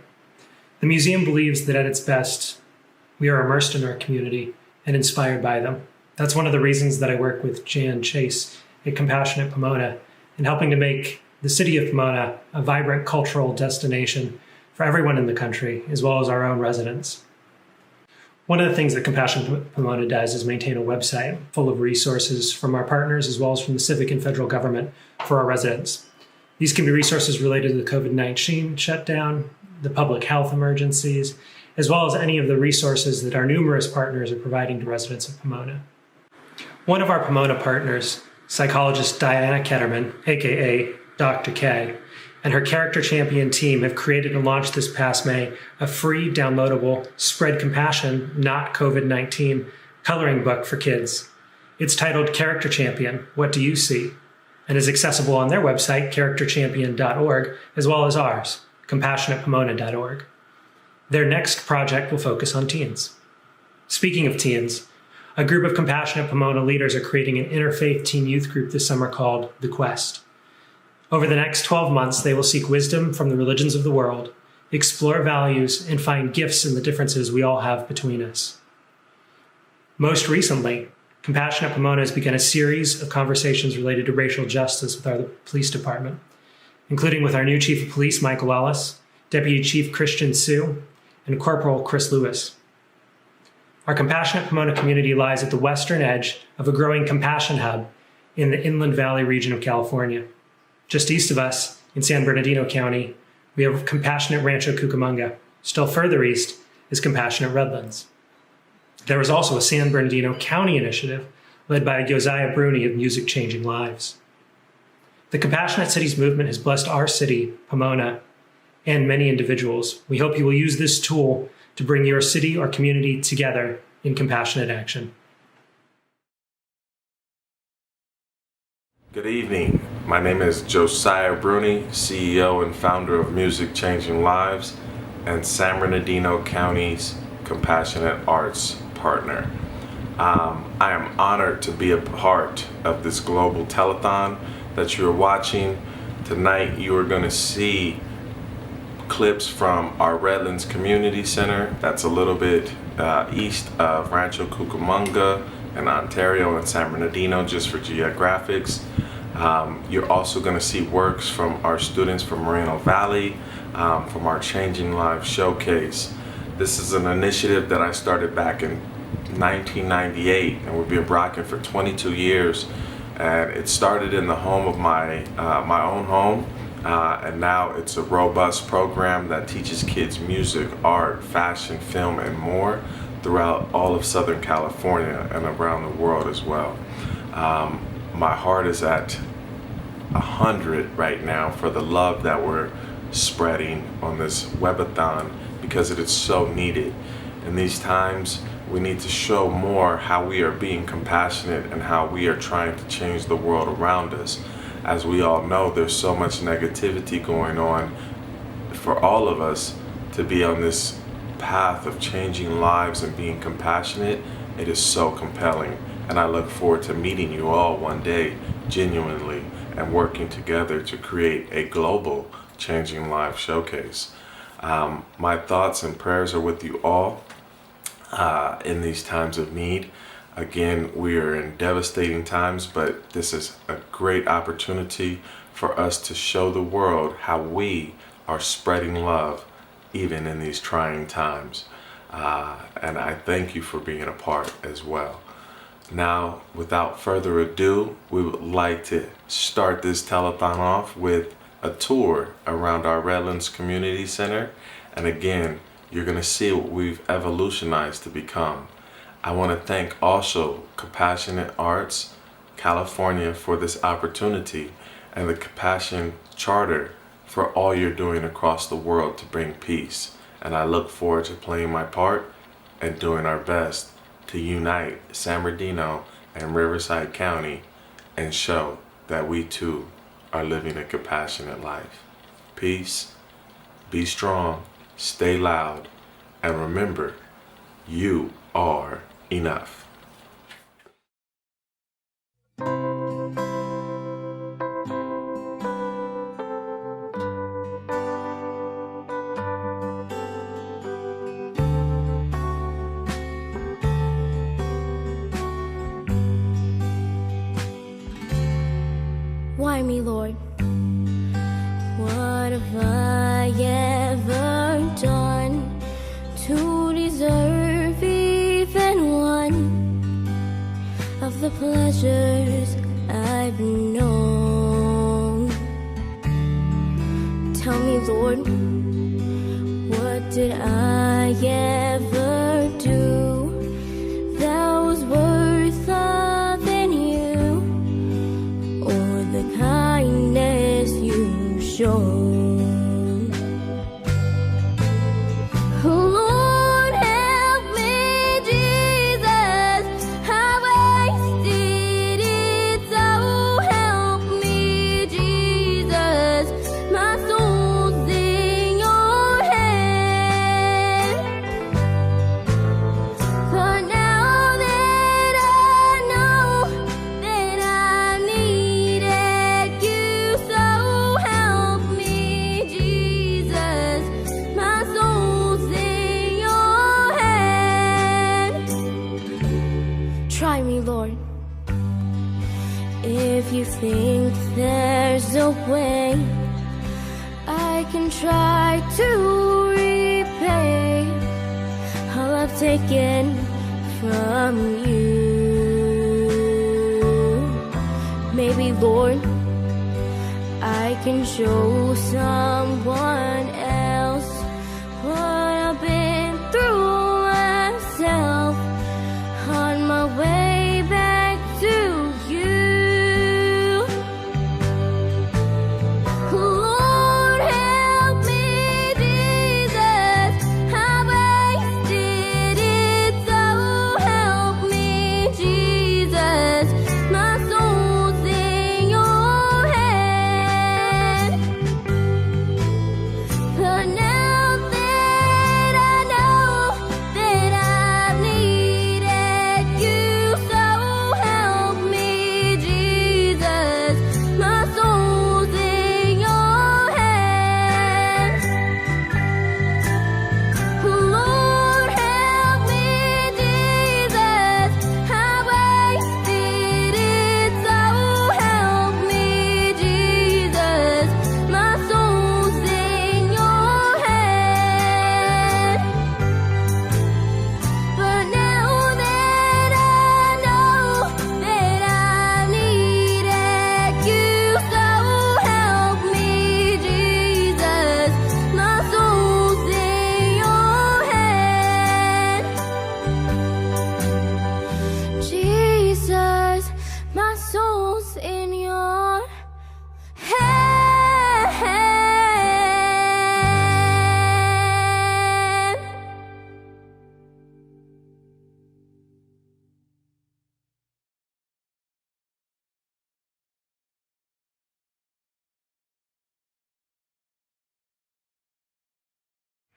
The museum believes that at its best, we are immersed in our community and inspired by them. That's one of the reasons that I work with Jan Chase at Compassionate Pomona in helping to make the city of Pomona a vibrant cultural destination for everyone in the country, as well as our own residents. One of the things that Compassionate Pomona does is maintain a website full of resources from our partners as well as from the civic and federal government for our residents. These can be resources related to the COVID-19 shutdown, the public health emergencies, as well as any of the resources that our numerous partners are providing to residents of Pomona. One of our Pomona partners, psychologist Diana Ketterman, aka Dr. K, and her Character Champion team have created and launched this past May a free downloadable Spread Compassion, Not COVID-19 coloring book for kids. It's titled Character Champion, What Do You See? And is accessible on their website, characterchampion.org, as well as ours, compassionatepomona.org. Their next project will focus on teens. Speaking of teens, a group of Compassionate Pomona leaders are creating an interfaith teen youth group this summer called The Quest. Over the next 12 months, they will seek wisdom from the religions of the world, explore values, and find gifts in the differences we all have between us. Most recently, Compassionate Pomona has begun a series of conversations related to racial justice with our police department, including with our new Chief of Police, Michael Ellis, Deputy Chief Christian Sue, and Corporal Chris Lewis. Our Compassionate Pomona community lies at the western edge of a growing compassion hub in the Inland Valley region of California. Just east of us, in San Bernardino County, we have Compassionate Rancho Cucamonga. Still further east is Compassionate Redlands. There is also a San Bernardino County initiative led by Josiah Bruni of Music Changing Lives. The Compassionate Cities movement has blessed our city, Pomona, and many individuals. We hope you will use this tool to bring your city or community together in compassionate action. Good evening. My name is Josiah Bruni, CEO and founder of Music Changing Lives and San Bernardino County's Compassionate Arts Partner. I am honored to be a part of this global telethon that you're watching. Tonight you are going to see clips from our Redlands Community Center that's a little bit east of Rancho Cucamonga in Ontario and San Bernardino, just for geographics. You're also going to see works from our students from Moreno Valley, from our Changing Lives Showcase. This is an initiative that I started back in 1998, and we've been rocking for 22 years. And it started in the home of my own home, and now it's a robust program that teaches kids music, art, fashion, film, and more throughout all of Southern California and around the world as well. My heart is at 100 right now for the love that we're spreading on this Webithon, because it is so needed. In these times, we need to show more how we are being compassionate and how we are trying to change the world around us. As we all know, there's so much negativity going on. For all of us to be on this path of changing lives and being compassionate, it is so compelling. And I look forward to meeting you all one day, genuinely, and working together to create a global Changing Lives Showcase. My thoughts and prayers are with you all in these times of need. Again, we are in devastating times, but this is a great opportunity for us to show the world how we are spreading love even in these trying times. And I thank you for being a part as well. Now, without further ado, we would like to start this telethon off with a tour around our Redlands Community Center. And again, you're going to see what we've evolutionized to become. I want to thank also Compassionate Arts California for this opportunity, and the Compassion Charter for all you're doing across the world to bring peace. And I look forward to playing my part and doing our best to unite San Bernardino and Riverside County and show that we too are living a compassionate life. Peace, be strong, stay loud, and remember, you are enough. Try me, Lord. What have I ever done to deserve even one of the pleasures I've known? Tell me, Lord, what did I ever do that was worth loving you, or the kindness you showed? Lord, help me, Jesus, I wasted it, so help me, Jesus, my soul's in your hand. But now that I know that I needed you, so help me, Jesus, my soul's in your hand. Try me, Lord. If you think there's a way I can try to repay all I've taken from you, maybe, Lord, I can show someone else what I've been through myself on my way back to you. Lord, help me, Jesus, I wasted it, so help me, Jesus, my soul's in your hand. But now that I know that I've needed you, so help me, Jesus, my soul's in your hand. Lord, help me, Jesus, I wasted it, so help me, Jesus, my soul's in your hand. But now that I know that I needed you, so help me, Jesus, my soul's in your hand. Jesus, my soul's in your hand.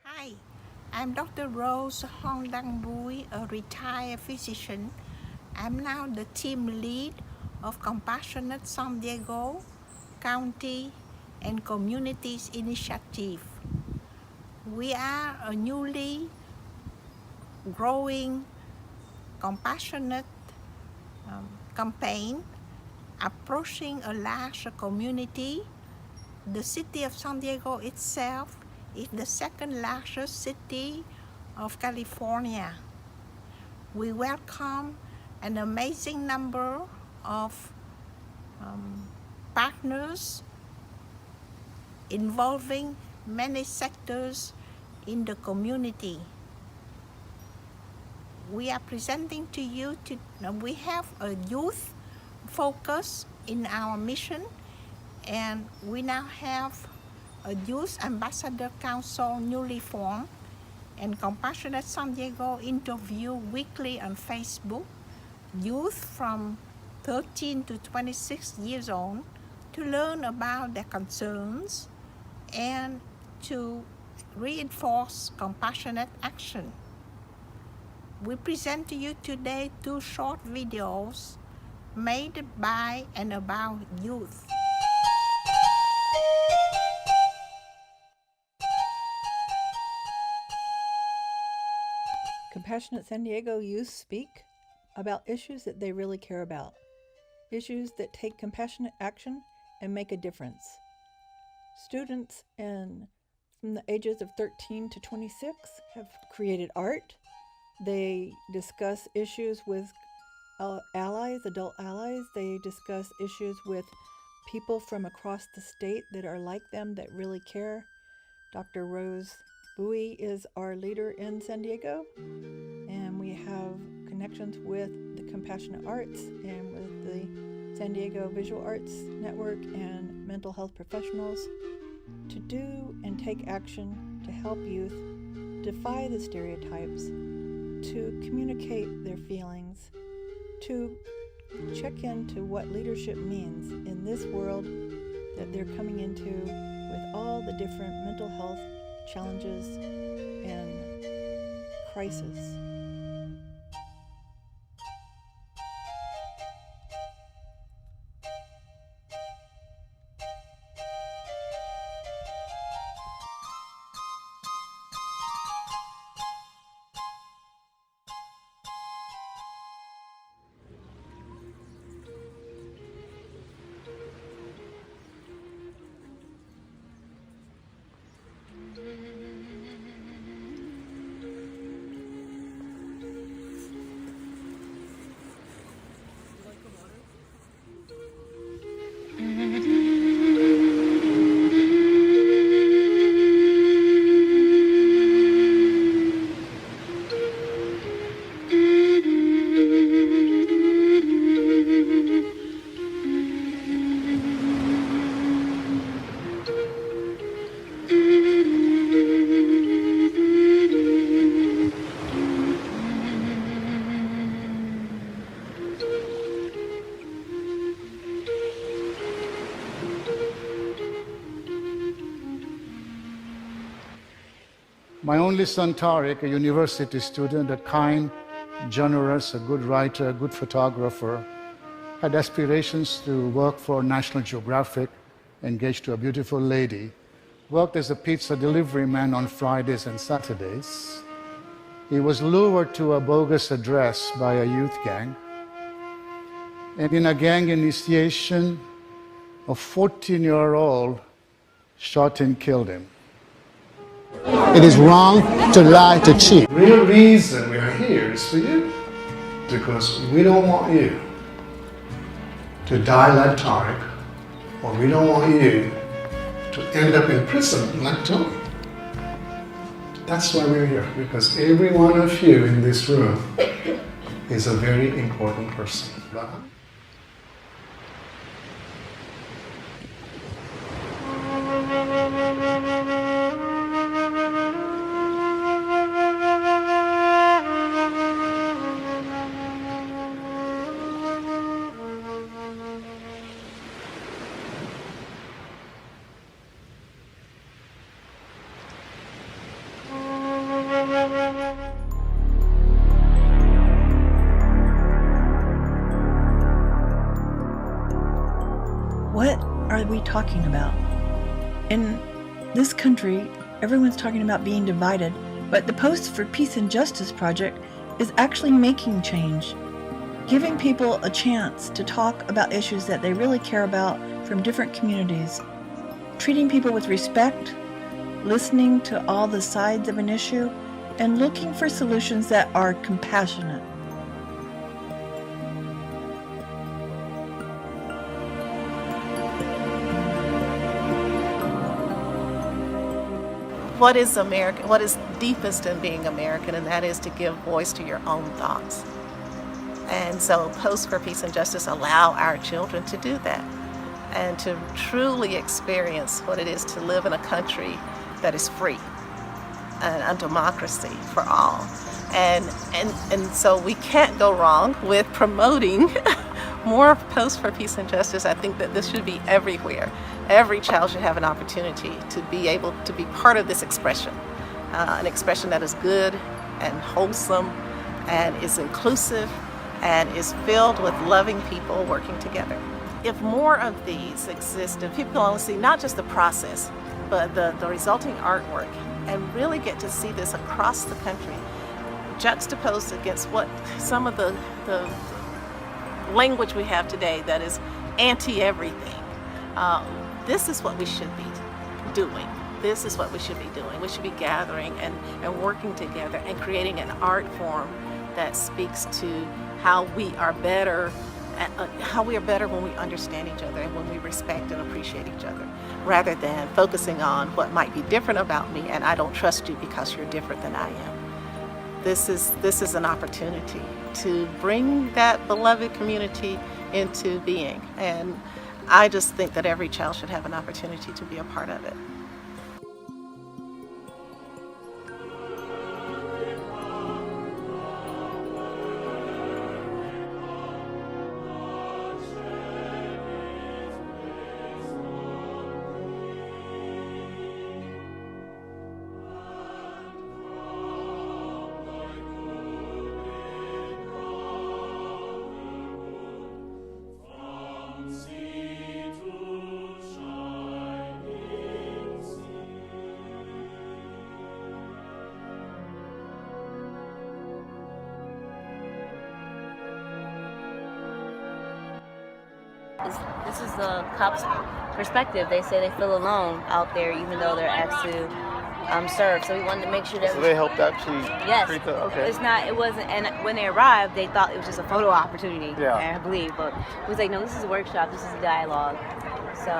Hi, I'm Dr. Rose Hong Dang Bui, a retired physician. I'm now the team lead of Compassionate San Diego County and Communities Initiative. We are a newly growing compassionate campaign approaching a larger community. The city of San Diego itself is the second largest city of California. We welcome an amazing number of partners involving many sectors in the community. We are presenting to you, we have a youth focus in our mission, and we now have a Youth Ambassador Council newly formed, and Compassionate San Diego interview weekly on Facebook youth from 13 to 26 years old to learn about their concerns and to reinforce compassionate action. We present to you today 2 short videos made by and about youth. Compassionate San Diego youth speak about issues that they really care about, issues that take compassionate action and make a difference. Students from the ages of 13 to 26 have created art. They discuss issues with allies, adult allies. They discuss issues with people from across the state that are like them, that really care. Dr. Rose Bowie is our leader in San Diego, and we have connections with the Compassionate Arts and with the San Diego Visual Arts Network and mental health professionals to do and take action to help youth defy the stereotypes, to communicate their feelings, to check into what leadership means in this world that they're coming into with all the different mental health challenges and crises. My only son, Tariq, a university student, a kind, generous, a good writer, a good photographer, had aspirations to work for National Geographic, engaged to a beautiful lady, worked as a pizza delivery man on Fridays and Saturdays. He was lured to a bogus address by a youth gang, and in a gang initiation, a 14-year-old shot and killed him. It is wrong to lie, to cheat. The real reason we are here is for you, because we don't want you to die like Tariq, or we don't want you to end up in prison like Tony. That's why we're here, because every one of you in this room is a very important person. What are we talking about? In this country, everyone's talking about being divided, but the Post for Peace and Justice Project is actually making change, giving people a chance to talk about issues that they really care about from different communities, treating people with respect, listening to all the sides of an issue, and looking for solutions that are compassionate. What is American? What is deepest in being American, and that is to give voice to your own thoughts. And so Post for Peace and Justice allow our children to do that and to truly experience what it is to live in a country that is free and a democracy for all. And so we can't go wrong with promoting more Post for Peace and Justice. I think that this should be everywhere. Every child should have an opportunity to be able to be part of this expression, an expression that is good and wholesome and is inclusive and is filled with loving people working together. If more of these exist and people only see not just the process, but the resulting artwork, and really get to see this across the country, juxtaposed against what some of the language we have today that is anti-everything, This is what we should be doing. This is what we should be doing. We should be gathering and working together and creating an art form that speaks to how we are better when we understand each other and when we respect and appreciate each other, rather than focusing on what might be different about me and I don't trust you because you're different than I am. This is an opportunity to bring that beloved community into being, and I just think that every child should have an opportunity to be a part of it. This is the cops' perspective. They say they feel alone out there, even though they're asked to serve. So we wanted to make sure that. So they helped actually create the. Okay. It's not. It wasn't. And when they arrived, they thought it was just a photo opportunity. Yeah. I believe, but it was like, no, this is a workshop. This is a dialogue. So.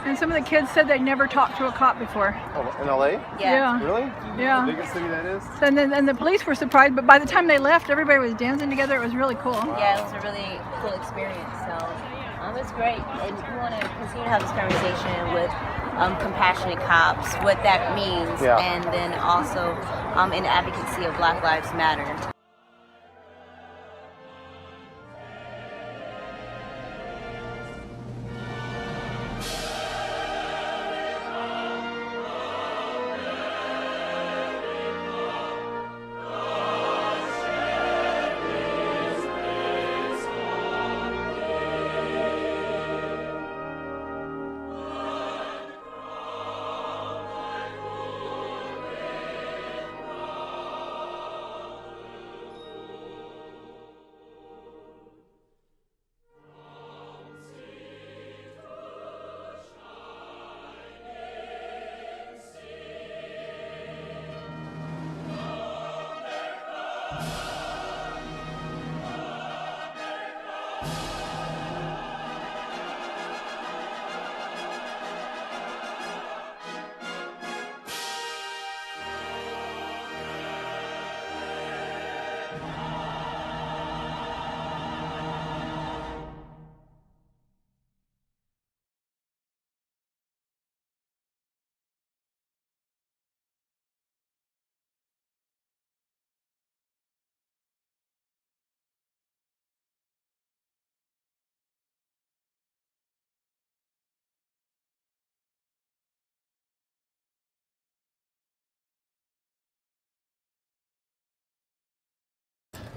And some of the kids said they never talked to a cop before. Oh, in LA? Yeah. Really? Yeah. The biggest city that is? And the police were surprised, but by the time they left, everybody was dancing together. It was really cool. Wow. Yeah, it was a really cool experience. So. It's great, and we want to continue to have this conversation with compassionate cops, what that means, and then also in advocacy of Black Lives Matter.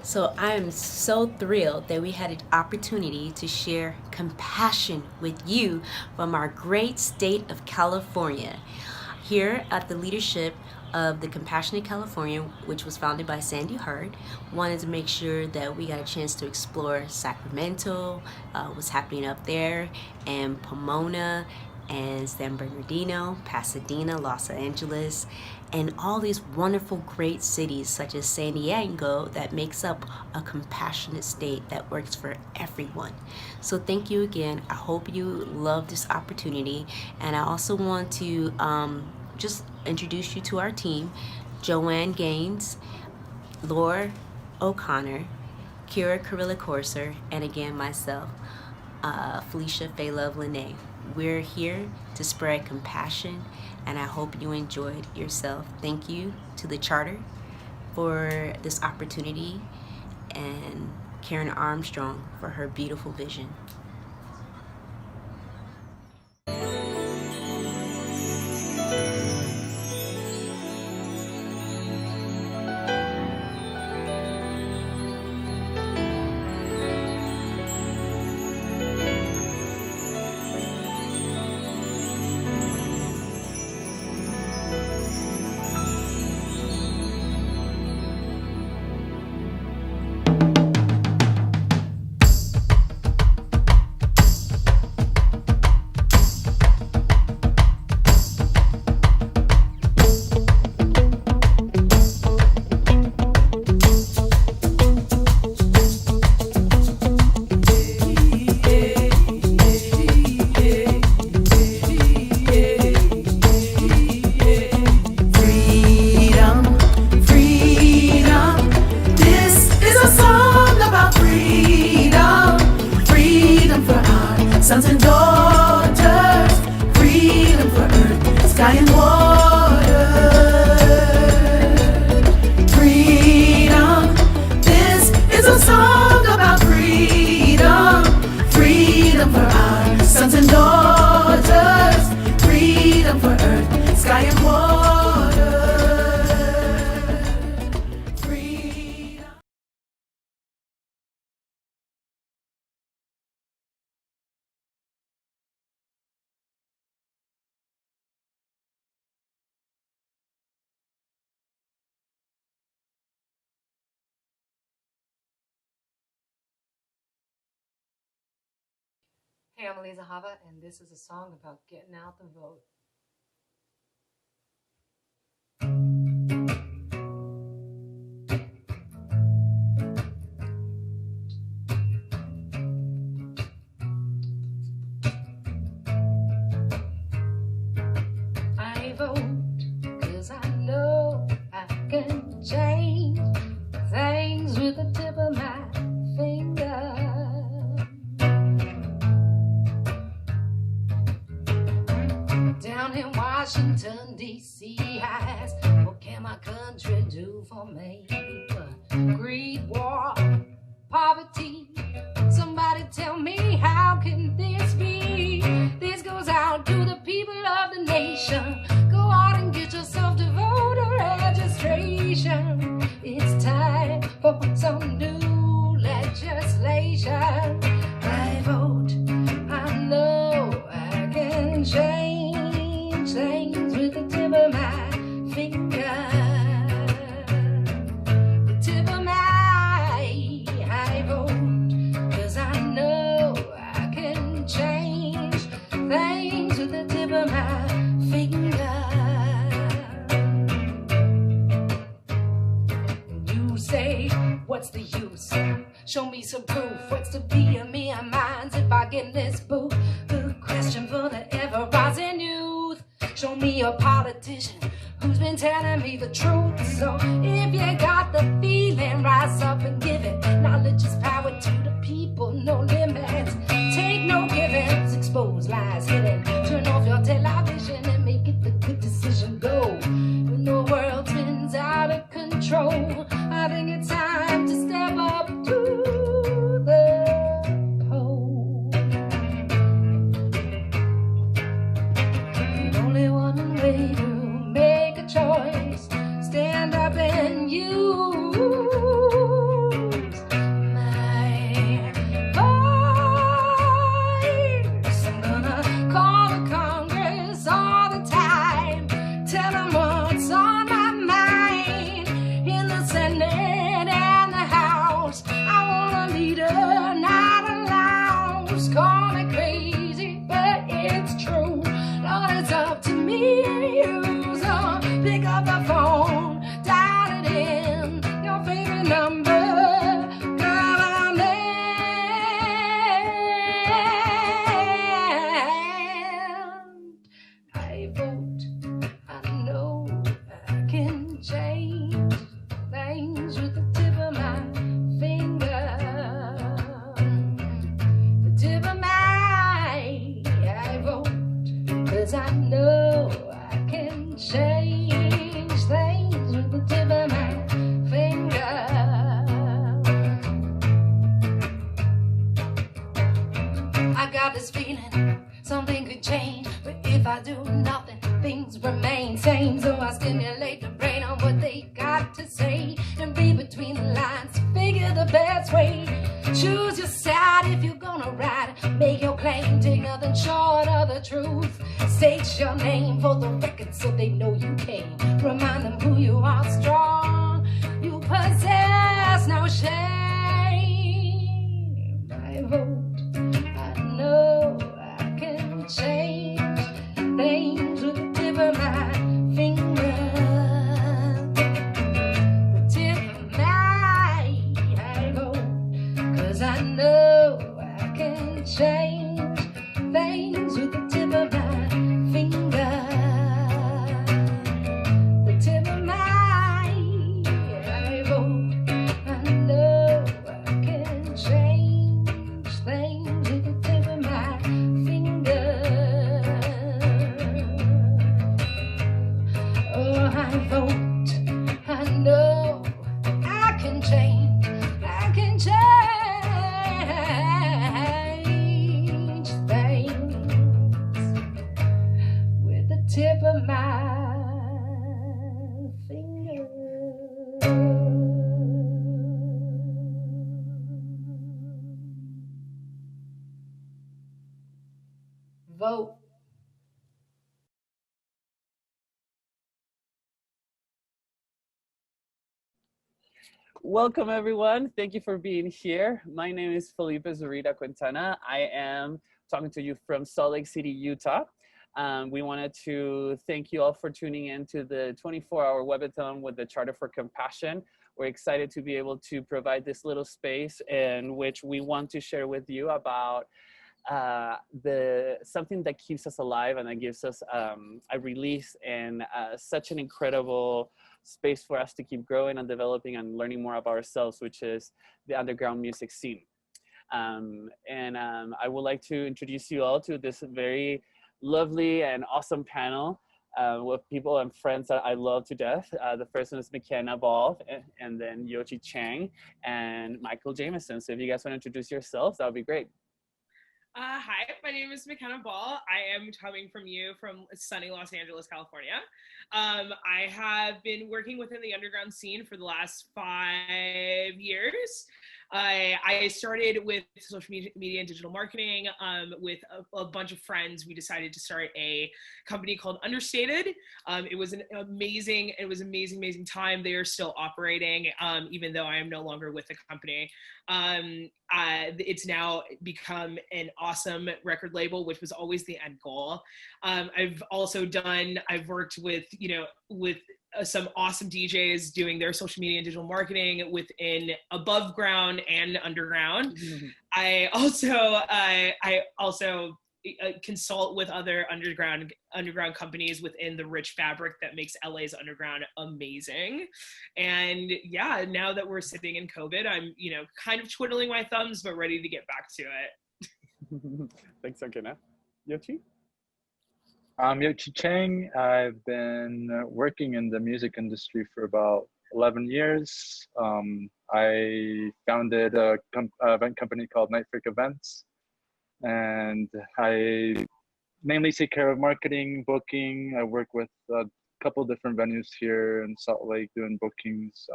So I am so thrilled that we had an opportunity to share compassion with you from our great state of California. Here at the leadership of the Compassionate California, which was founded by Sandy Hart, wanted to make sure that we got a chance to explore Sacramento, what's happening up there, and Pomona, and San Bernardino, Pasadena, Los Angeles, and all these wonderful great cities such as San Diego that makes up a compassionate state that works for everyone. So thank you again. I hope you love this opportunity, and I also want to just introduce you to our team: Joanne Gaines, Laura O'Connor, Kira Carilla-Corser, and again myself, Felicia Faylove Lene. We're here to spread compassion, and I hope you enjoyed yourself. Thank you to the Charter for this opportunity, and Karen Armstrong for her beautiful vision. sons and daughters, freedom for earth, sky and water. Freedom, this is a song about freedom. Freedom for our sons and daughters, freedom for earth, sky and water. Freedom. Hey, I'm Eliza Hava, and this is a song about getting out the vote. I vote 'cause I know I can change things with the tip of my finger. Down in Washington, D.C., I ask, what can my country do for me? Greed, war, poverty. Somebody tell me, how can this be? This goes out to the people of the nation. Go out and get yourself to voter registration. It's time for some new legislation. I vote, I know I can change things with the tip of my finger. The tip of my I vote, 'cause I know I can change things with the tip of my finger. You say, what's the use? Show me some proof. What's to be of me and mine if I get in this booth? The question for the ever-rising youth. Show me a politician who's been telling me the truth. So if you got the feeling, rise up and give it. Knowledge is power to the people, no limits. Take no givens, expose lies hidden. Turn off your television and make it the good decision. Go. When the world spins out of control, I think it's time to step up to the pole. There's only one way to make a choice. Stand up and use my voice. I'm gonna call the Congress all the time. Tell them what's on my mind. In the Senate and the House, I want a leader, not a louse. Call me crazy, but it's true. Lord, it's up to me and you. So pick up the phone, dial it in, your favorite number. Girl, I'm in. I vote, I know I can change things with the tip of my finger. The tip of my I vote, 'cause I know I can change things with the tip of my finger. I got this feeling something could change, but if I do nothing, things remain same. So I stimulate the brain on what they got to say and read between the lines to figure the best way. Choose your side if you're gonna ride. Make your claim, take nothing short of the truth. State your name for the record so they know you came. Remind them who you are, strong. You possess no shame. I vote, I know I can change things with the tip of my finger. The tip of my I vote, 'cause I know I can change things with the tip of my finger. The tip of my I vote, I know Welcome everyone. Thank you for being here. My name is Felipe Zurita Quintana. I am talking to you from Salt Lake City, Utah. We wanted to thank you all for tuning in to the 24-hour Webithon with the Charter for Compassion. We're excited to be able to provide this little space in which we want to share with you about something that keeps us alive and that gives us a release and such an incredible space for us to keep growing and developing and learning more about ourselves, which is the underground music scene. I would like to introduce you all to this very lovely and awesome panel with people and friends that I love to death. The first one is McKenna Ball, and then Yochi Chang and Michael Jameson. So if you guys want to introduce yourselves, that would be great. Hi, my name is McKenna Ball. I am coming from sunny Los Angeles, California. I have been working within the underground scene for the last 5 years. I started with social media and digital marketing with a bunch of friends. We decided to start a company called Understated. It was an amazing time. They are still operating, even though I am no longer with the company. It's now become an awesome record label, which was always the end goal. I've worked with some awesome DJs doing their social media and digital marketing within above ground and underground. Mm-hmm. I also consult with other underground companies within the rich fabric that makes LA's underground amazing. And yeah, now that we're sitting in COVID, I'm kind of twiddling my thumbs, but ready to get back to it. Thanks, Akina. Yochi? I'm Yochi Chang. I've been working in the music industry for about 11 years. I founded an event company called Night Freak Events, and I mainly take care of marketing, booking. I work with a couple different venues here in Salt Lake doing bookings.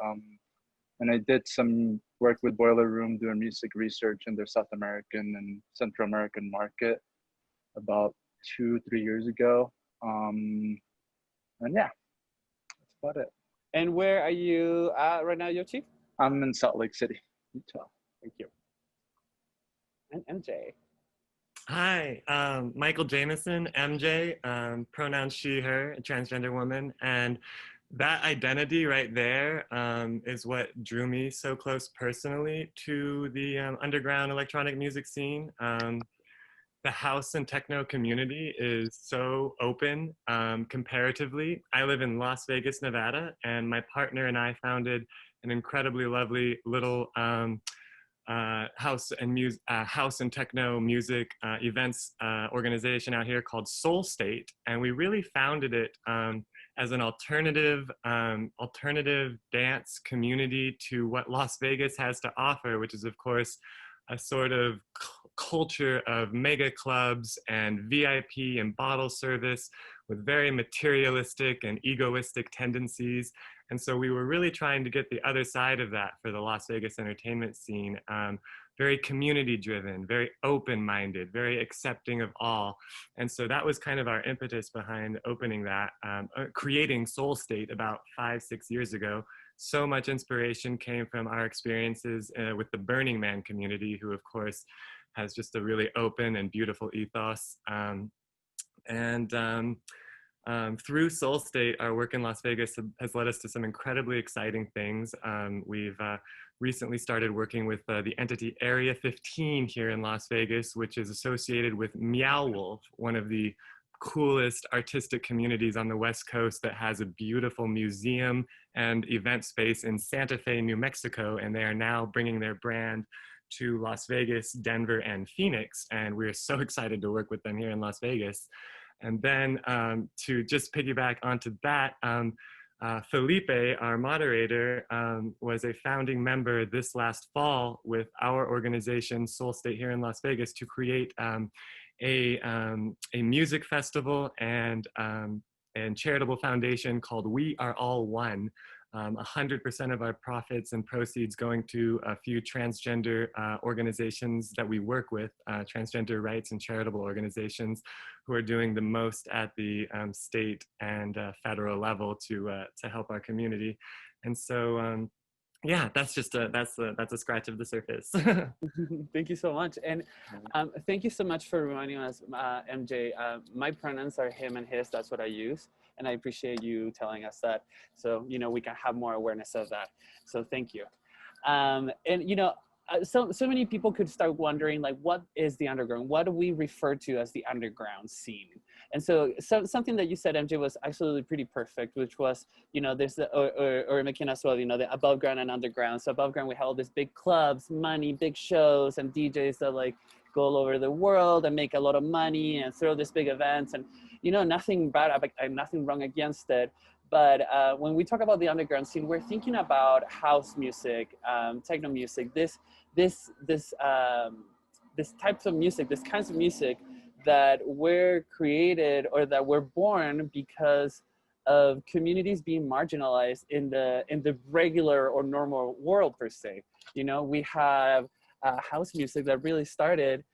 And I did some work with Boiler Room doing music research in their South American and Central American market about 2-3 years ago. And yeah, that's about it. And where are you at right now, Yochi? I'm in Salt Lake City, Utah. Thank you. And MJ. Hi, Michael Jameson, MJ, pronouns she, her, a transgender woman. And that identity right there is what drew me so close personally to the underground electronic music scene. The house and techno community is so open comparatively. I live in Las Vegas, Nevada, and my partner and I founded an incredibly lovely little house and techno music events organization out here called Soul State, and we really founded it as an alternative dance community to what Las Vegas has to offer, which is of course a sort of culture of mega clubs and VIP and bottle service with very materialistic and egoistic tendencies. And so we were really trying to get the other side of that for the Las Vegas entertainment scene. Very community driven, very open-minded, very accepting of all. And so that was kind of our impetus behind opening that, creating Soul State about 5-6 years ago. So much inspiration came from our experiences with the Burning Man community, who of course has just a really open and beautiful ethos. Through Soul State, our work in Las Vegas has led us to some incredibly exciting things. We've recently started working with the entity Area 15 here in Las Vegas, which is associated with Meow Wolf, one of the coolest artistic communities on the West Coast that has a beautiful museum and event space in Santa Fe, New Mexico, and they are now bringing their brand to Las Vegas, Denver, and Phoenix, and we're so excited to work with them here in Las Vegas. And then to just piggyback onto that, Felipe, our moderator, was a founding member this last fall with our organization, Soul State, here in Las Vegas, to create a music festival and charitable foundation called We Are All One. 100% of our profits and proceeds going to a few transgender organizations that we work with, transgender rights and charitable organizations who are doing the most at the state and federal level to help our community. And so yeah, that's just that's a scratch of the surface. Thank you so much. And thank you so much for reminding us, MJ. My pronouns are him and his. That's what I use. And I appreciate you telling us that. So, you know, we can have more awareness of that. So thank you. And, you know, so many people could start wondering, like, what is the underground? What do we refer to as the underground scene? And so something that you said, MJ, was absolutely pretty perfect, which was, you know, there's the, or McKenna as well, you know, the above ground and underground. So above ground, we have all these big clubs, money, big shows, and DJs that like go all over the world and make a lot of money and throw these big events. And, you know, nothing bad, nothing wrong against it. But when we talk about the underground scene, we're thinking about house music, techno music, this types of music, this kinds of music that were created or that were born because of communities being marginalized in the regular or normal world per se. You know, we have house music that really started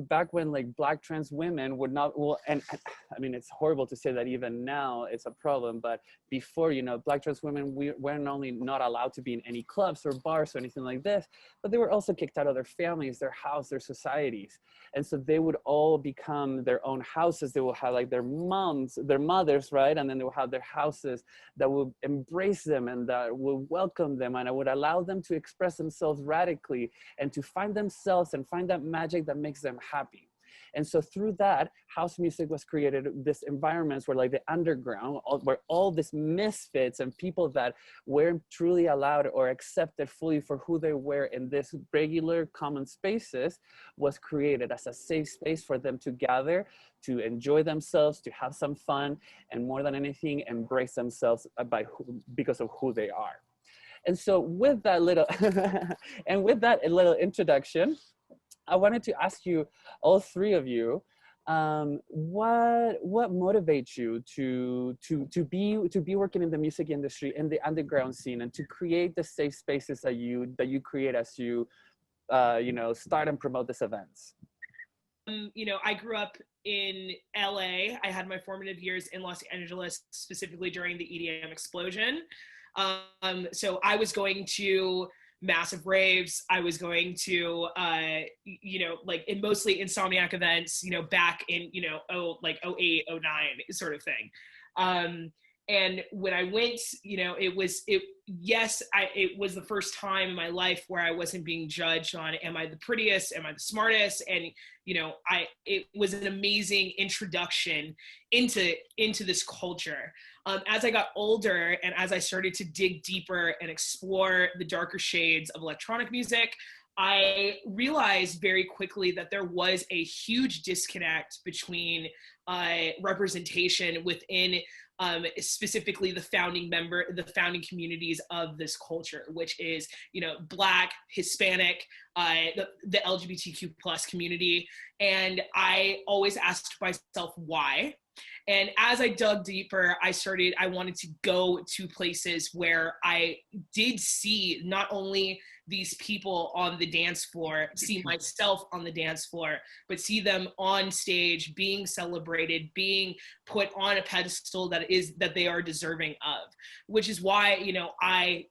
back when like Black trans women would not, well, and I mean, it's horrible to say that even now it's a problem, but before, you know, Black trans women weren't only not allowed to be in any clubs or bars or anything like this, but they were also kicked out of their families, their house, their societies. And so they would all become their own houses. They will have like their moms, their mothers, right? And then they will have their houses that will embrace them and that will welcome them and would allow them to express themselves radically and to find themselves and find that magic that makes them happy. And so through that, house music was created, this environments where like the underground, where all these misfits and people that weren't truly allowed or accepted fully for who they were in this regular common spaces was created as a safe space for them to gather, to enjoy themselves, to have some fun, and more than anything, embrace themselves because of who they are. And so with that little, and with that little introduction, I wanted to ask you, all three of you, what motivates you to be working in the music industry, in the underground scene, and to create the safe spaces that you create as you you know, start and promote these events? You know, I grew up in LA. I had my formative years in Los Angeles, specifically during the EDM explosion. So I was going to massive raves. I was going to, you know, like in mostly Insomniac events, you know, back in, you know, like 08, 09 sort of thing. And when I went, you know, it was the first time in my life where I wasn't being judged on, am I the prettiest? Am I the smartest? And, you know, it was an amazing introduction into this culture. As I got older and as I started to dig deeper and explore the darker shades of electronic music, I realized very quickly that there was a huge disconnect between representation within specifically the founding communities of this culture, which is, you know, Black, Hispanic, the LGBTQ plus community. And I always asked myself why. And as I dug deeper, I wanted to go to places where I did see not only these people on the dance floor, see myself on the dance floor, but see them on stage being celebrated, being put on a pedestal that they are deserving of, which is why, you know, I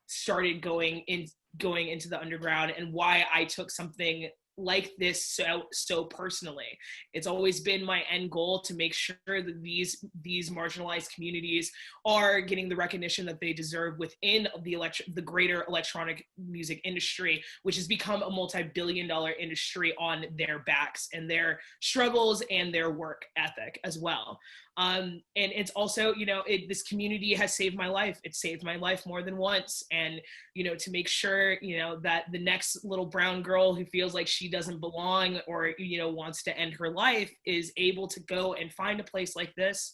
started going into the underground and why I took something like this so personally. It's always been my end goal to make sure that these marginalized communities are getting the recognition that they deserve within the greater electronic music industry, which has become a multi-billion-dollar industry on their backs and their struggles and their work ethic as well. And it's also, you know, this community has saved my life. It saved my life more than once. And, you know, to make sure, you know, that the next little brown girl who feels like she doesn't belong or, you know, wants to end her life is able to go and find a place like this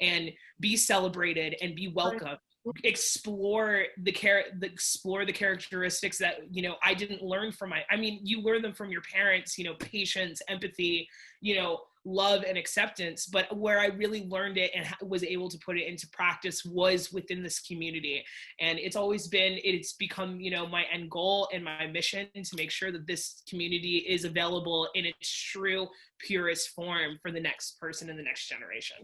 and be celebrated and be welcomed. Explore the characteristics that, you know, I didn't learn from you learn them from your parents, you know, patience, empathy, you know, love and acceptance, but where I really learned it and was able to put it into practice was within this community. And it's become, you know, my end goal and my mission to make sure that this community is available in its true, purest form for the next person in the next generation.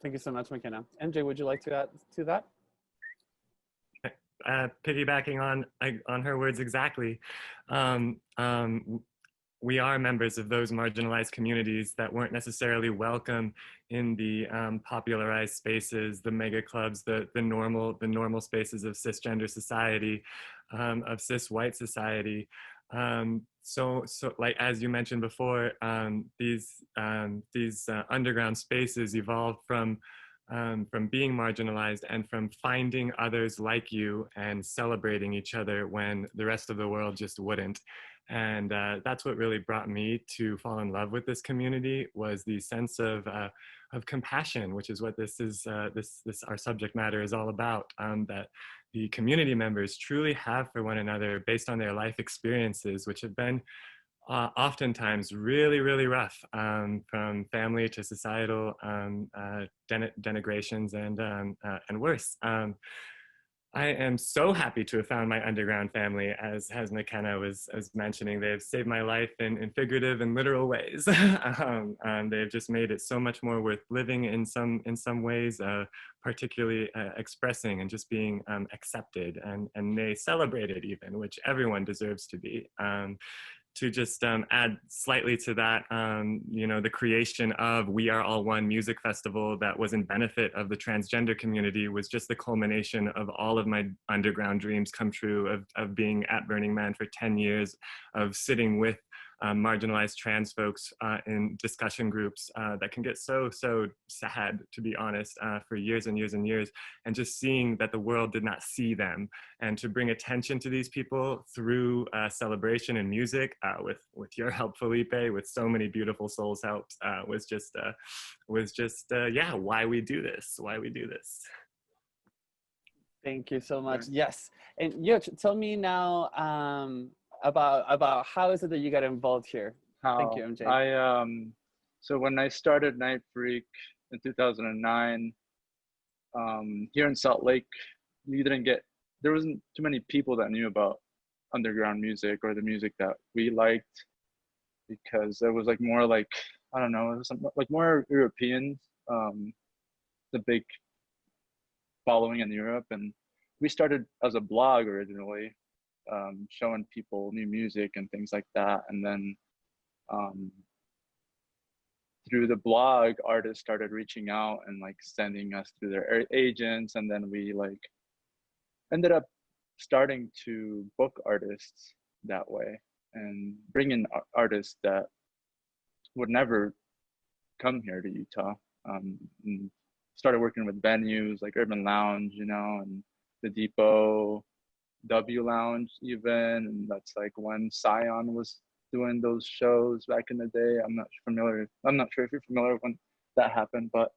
Thank you so much, McKenna. MJ, would you like to add to that? piggybacking on her words exactly, we are members of those marginalized communities that weren't necessarily welcome in the popularized spaces, the mega clubs, the normal spaces of cisgender society, of cis white society. So like as you mentioned before, these underground spaces evolved from being marginalized and from finding others like you and celebrating each other when the rest of the world just wouldn't. And that's what really brought me to fall in love with this community, was the sense of compassion, which is what this is, our subject matter is all about, that the community members truly have for one another based on their life experiences, which have been oftentimes really, really rough, from family to societal denigrations and worse. I am so happy to have found my underground family, as McKenna was mentioning. They've saved my life in figurative and literal ways. They've just made it so much more worth living in some ways, particularly expressing and just being accepted and they celebrated even, which everyone deserves to be. To just add slightly to that, the creation of We Are All One Music Festival that was in benefit of the transgender community was just the culmination of all of my underground dreams come true, of being at Burning Man for 10 years, of sitting with marginalized trans folks in discussion groups that can get so sad, to be honest, for years and years and years, and just seeing that the world did not see them, and to bring attention to these people through celebration and music, with your help, Felipe, with so many beautiful souls helps, was just yeah, why we do this. Thank you so much. Yes, and Yoch, tell me now about how is it that you got involved here? Thank you, MJ. So when I started Night Freak in 2009, here in Salt Lake, there wasn't too many people that knew about underground music or the music that we liked, because it was like more like, I don't know, it was like more European, the big following in Europe. And we started as a blog originally, showing people new music and things like that. And then through the blog, artists started reaching out and like sending us through their agents. And then we like ended up starting to book artists that way and bring in artists that would never come here to Utah. And started working with venues like Urban Lounge, and the Depot, W Lounge even, and that's like when Scion was doing those shows back in the day. I'm not sure if you're familiar when that happened, but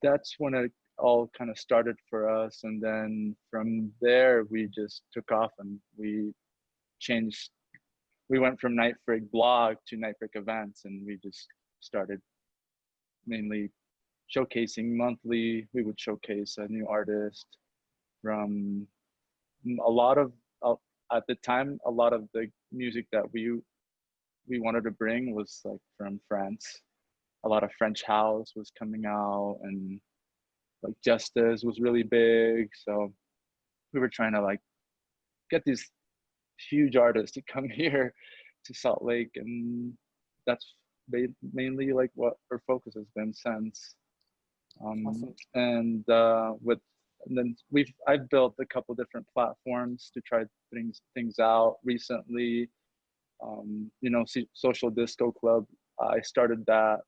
that's when it all kind of started for us. And then from there we just took off, and we went from Night Freak blog to Night Freak events, and we just started mainly showcasing monthly. We would showcase a new artist from at the time, a lot of the music that we wanted to bring was like from France. A lot of French house was coming out, and like Justice was really big. So we were trying to like get these huge artists to come here to Salt Lake, and that's mainly like what our focus has been since. Awesome. And then I've built a couple different platforms to try things out recently. Social Disco Club, I started that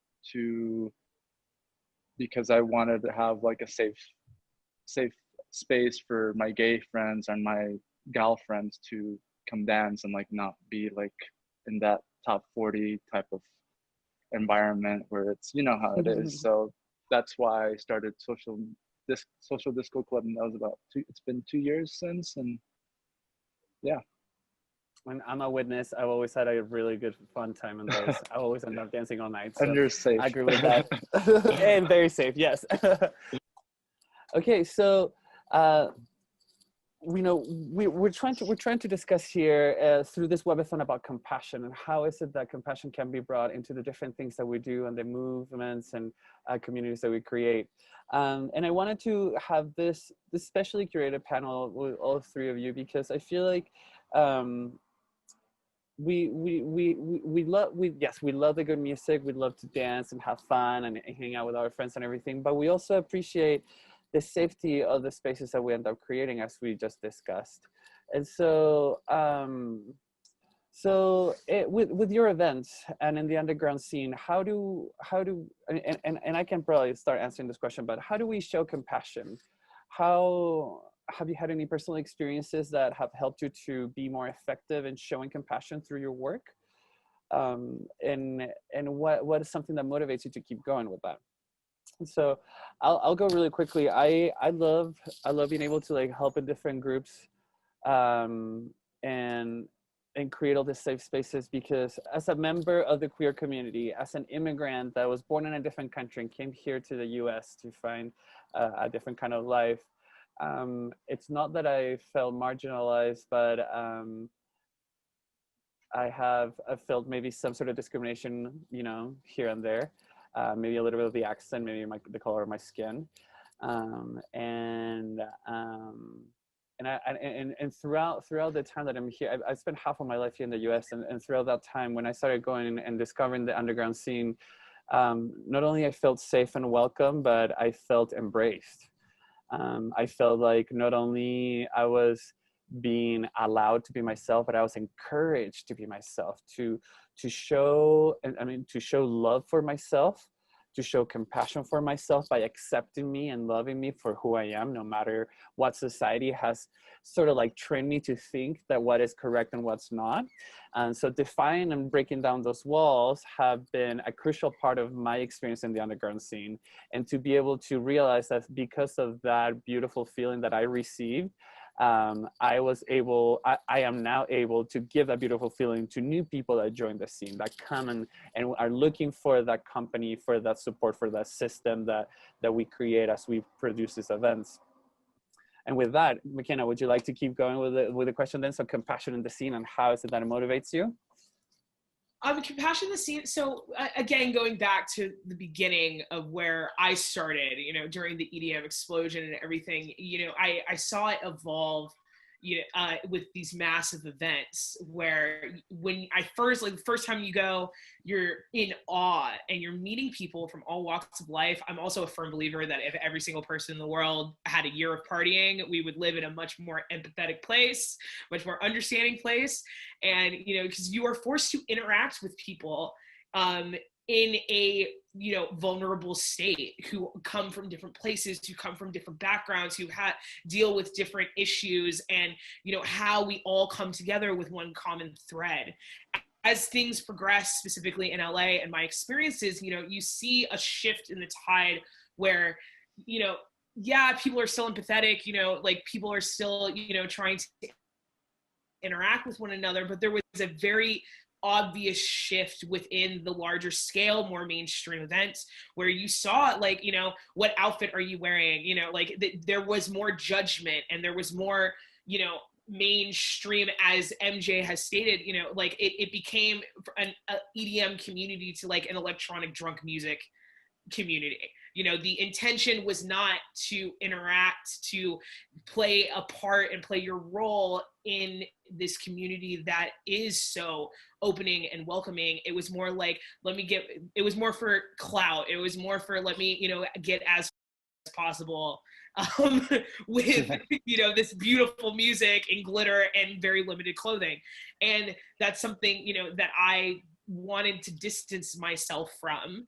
because I wanted to have like a safe space for my gay friends and my gal friends to come dance and like not be like in that top 40 type of environment where it's how it is. So that's why I started Social Disco Club, and that was it's been 2 years since. And yeah. And I'm a witness. I've always had a really good fun time in those. I always end up dancing all night. So and you're safe. I agree with that. And very safe, yes. Okay, so we're trying to discuss here through this webathon about compassion, and how is it that compassion can be brought into the different things that we do and the movements and communities that we create. And I wanted to have this specially curated panel with all three of you, because I feel like we love the good music. We love to dance and have fun and hang out with our friends and everything, but we also appreciate the safety of the spaces that we end up creating, as we just discussed. And so with your events and in the underground scene, how do and I can probably start answering this question, but how do we show compassion? How have you had any personal experiences that have helped you to be more effective in showing compassion through your work? And what is something that motivates you to keep going with that? So I'll go really quickly. I love being able to like help in different groups and create all these safe spaces, because as a member of the queer community, as an immigrant that was born in a different country and came here to the US to find a different kind of life, it's not that I felt marginalized, but I've felt maybe some sort of discrimination, here and there. Maybe a little bit of the accent, maybe the color of my skin, and throughout the time that I'm here, I spent half of my life here in the U.S. and throughout that time, when I started going and discovering the underground scene, not only I felt safe and welcome, but I felt embraced. I felt like not only I was being allowed to be myself, but I was encouraged to be myself, to show love for myself, to show compassion for myself by accepting me and loving me for who I am, no matter what society has sort of like trained me to think that what is correct and what's not. And so defying and breaking down those walls have been a crucial part of my experience in the underground scene. And to be able to realize that because of that beautiful feeling that I received, I am now able to give that beautiful feeling to new people that join the scene, that come and are looking for that company, for that support, for that system that we create as we produce these events. And with that, McKenna, would you like to keep going with the question then? So compassion in the scene, and how is it that it motivates you? Compassion in the scene. So again, going back to the beginning of where I started, during the EDM explosion and everything, I saw it evolve, with these massive events where when the first time you go, you're in awe and you're meeting people from all walks of life. I'm also a firm believer that if every single person in the world had a year of partying, we would live in a much more empathetic place, much more understanding place. And, because you are forced to interact with people in a vulnerable state, who come from different places, who come from different backgrounds, who deal with different issues, and how we all come together with one common thread. As things progress, specifically in LA and my experiences, you see a shift in the tide where people are still empathetic, like people are still trying to interact with one another, but there was a very obvious shift within the larger scale, more mainstream events, where you saw what outfit are you wearing, there was more judgment, and there was more mainstream, as MJ has stated, it became an EDM community to like an electronic drunk music community. The intention was not to interact, to play a part and play your role in this community that is so opening and welcoming. It was more like, it was more for clout. It was more for, let me, get as possible with this beautiful music and glitter and very limited clothing. And that's something that I wanted to distance myself from.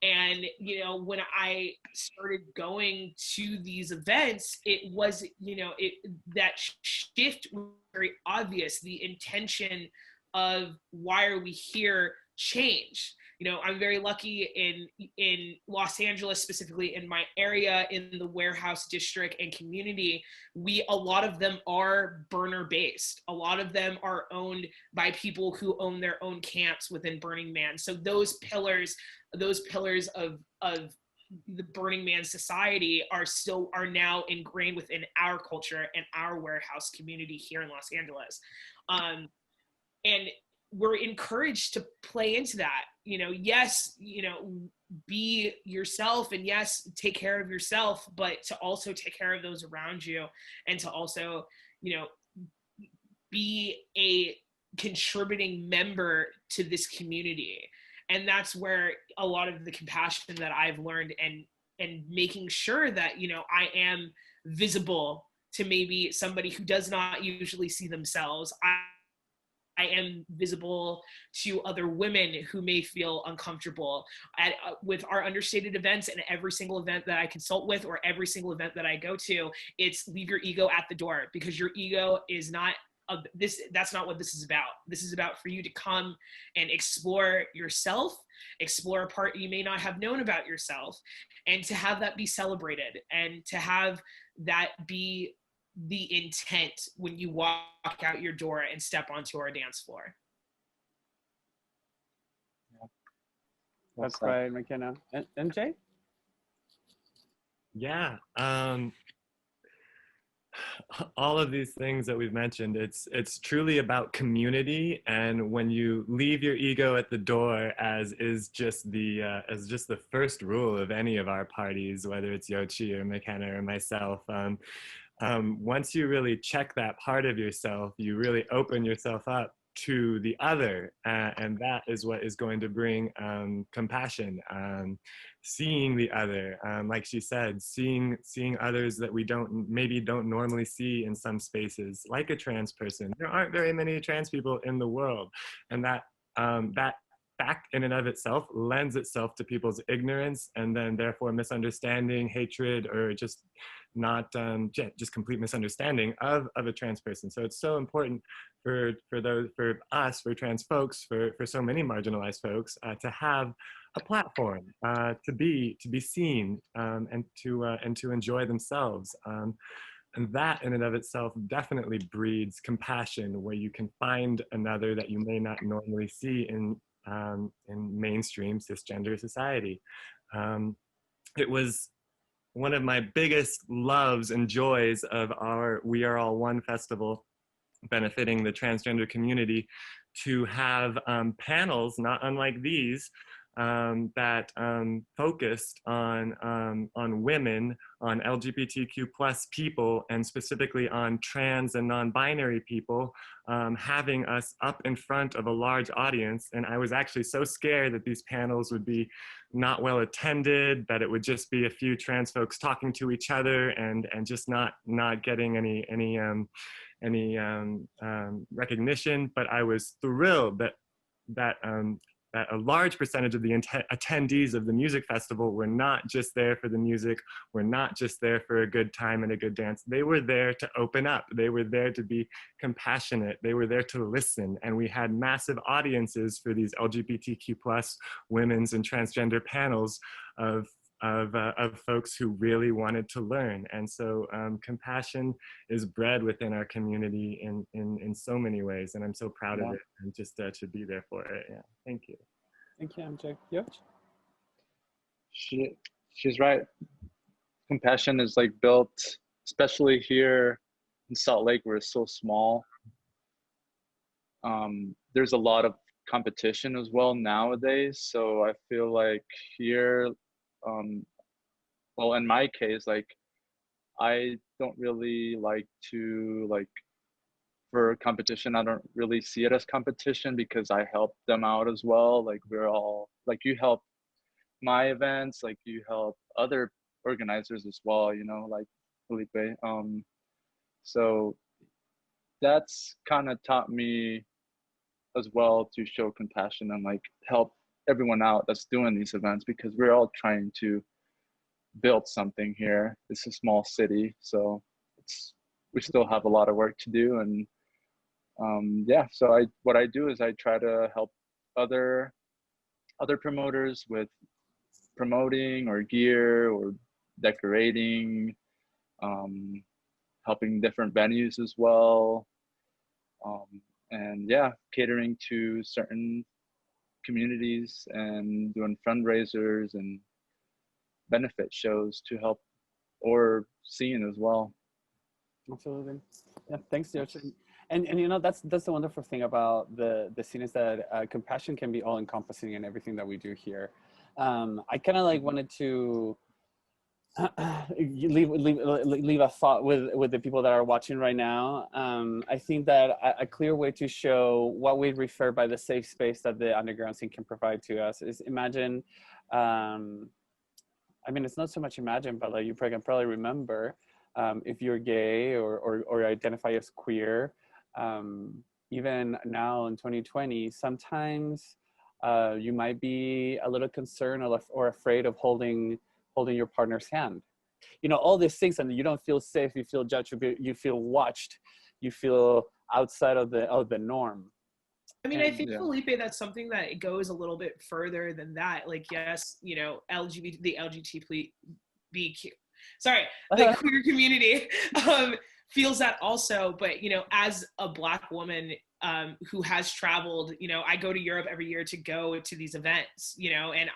And when I started going to these events, it was that shift was very obvious. The intention of why are we here changed. I'm very lucky in Los Angeles, specifically in my area, in the warehouse district and community, a lot of them are burner based. A lot of them are owned by people who own their own camps within Burning Man. So those pillars of the Burning Man society are now ingrained within our culture and our warehouse community here in Los Angeles. And we're encouraged to play into that. Yes, be yourself, and yes, take care of yourself, but to also take care of those around you, and to also, be a contributing member to this community. And that's where a lot of the compassion that I've learned, and making sure that, I am visible to maybe somebody who does not usually see themselves. I am visible to other women who may feel uncomfortable with our understated events. And every single event that I consult with, or every single event that I go to, it's leave your ego at the door, because your ego is not that's not what this is about. This is about for you to come and explore yourself, explore a part you may not have known about yourself, and to have that be celebrated, and to have that be the intent when you walk out your door and step onto our dance floor. That's right, McKenna. And Jay? Yeah. All of these things that we've mentioned, it's truly about community. And when you leave your ego at the door, as just the first rule of any of our parties, whether it's Yochi or McKenna or myself, once you really check that part of yourself, you really open yourself up to the other, and that is what is going to bring compassion. Seeing the other, like she said, seeing others that we maybe don't normally see in some spaces, like a trans person. There aren't very many trans people in the world, and that fact in and of itself lends itself to people's ignorance, and then therefore misunderstanding, hatred, or just not just complete misunderstanding of a trans person. So it's so important for us, for trans folks, for so many marginalized folks, to have a platform, to be seen, and to enjoy themselves. And that in and of itself definitely breeds compassion, where you can find another that you may not normally see in mainstream cisgender society. It was one of my biggest loves and joys of our We Are All One festival, benefiting the transgender community, to have panels not unlike these, that focused on women, on LGBTQ plus people, and specifically on trans and non-binary people, having us up in front of a large audience. And I was actually so scared that these panels would be not well attended, that it would just be a few trans folks talking to each other and just not getting any recognition. But I was thrilled that a large percentage of the attendees of the music festival were not just there for the music, were not just there for a good time and a good dance. They were there to open up. They were there to be compassionate. They were there to listen. And we had massive audiences for these LGBTQ plus women's and transgender panels of folks who really wanted to learn. And so compassion is bred within our community in so many ways, and I'm so proud of it, and just to be there for it. Yeah, thank you. Thank you, MJ. Yoch? She's right. Compassion is like built, especially here in Salt Lake, where it's so small. There's a lot of competition as well nowadays. So I feel like here, well, in my case, like, I don't really like to, for competition, I don't really see it as competition, because I help them out as well. Like, we're all, like, you help my events, like you help other organizers as well, like Felipe. So that's kind of taught me as well to show compassion and like help everyone out that's doing these events, because we're all trying to build something here. It's a small city, so we still have a lot of work to do. And yeah, so what I do is I try to help other promoters with promoting or gear or decorating, helping different venues as well, and yeah, catering to certain communities and doing fundraisers. And benefit shows to help or scene as well. Absolutely. Yeah, thanks, Josh. And you know, that's the wonderful thing about the scene is that compassion can be all encompassing in everything that we do here. I kind of like wanted to leave a thought with the people that are watching right now. I think that a clear way to show what we refer by the safe space that the underground scene can provide to us is imagine, I mean, it's not so much imagine, but like you can probably remember if you're gay or identify as queer, even now in 2020, sometimes you might be a little concerned or afraid of holding your partner's hand. You know, all these things, and you don't feel safe, you feel judged, you feel watched, you feel outside of the norm. I mean, I think, Felipe, that's something that it goes a little bit further than that. Like, yes, you know, the queer community feels that also, but, you know, as a Black woman who has traveled, you know, I go to Europe every year to go to these events, you know, and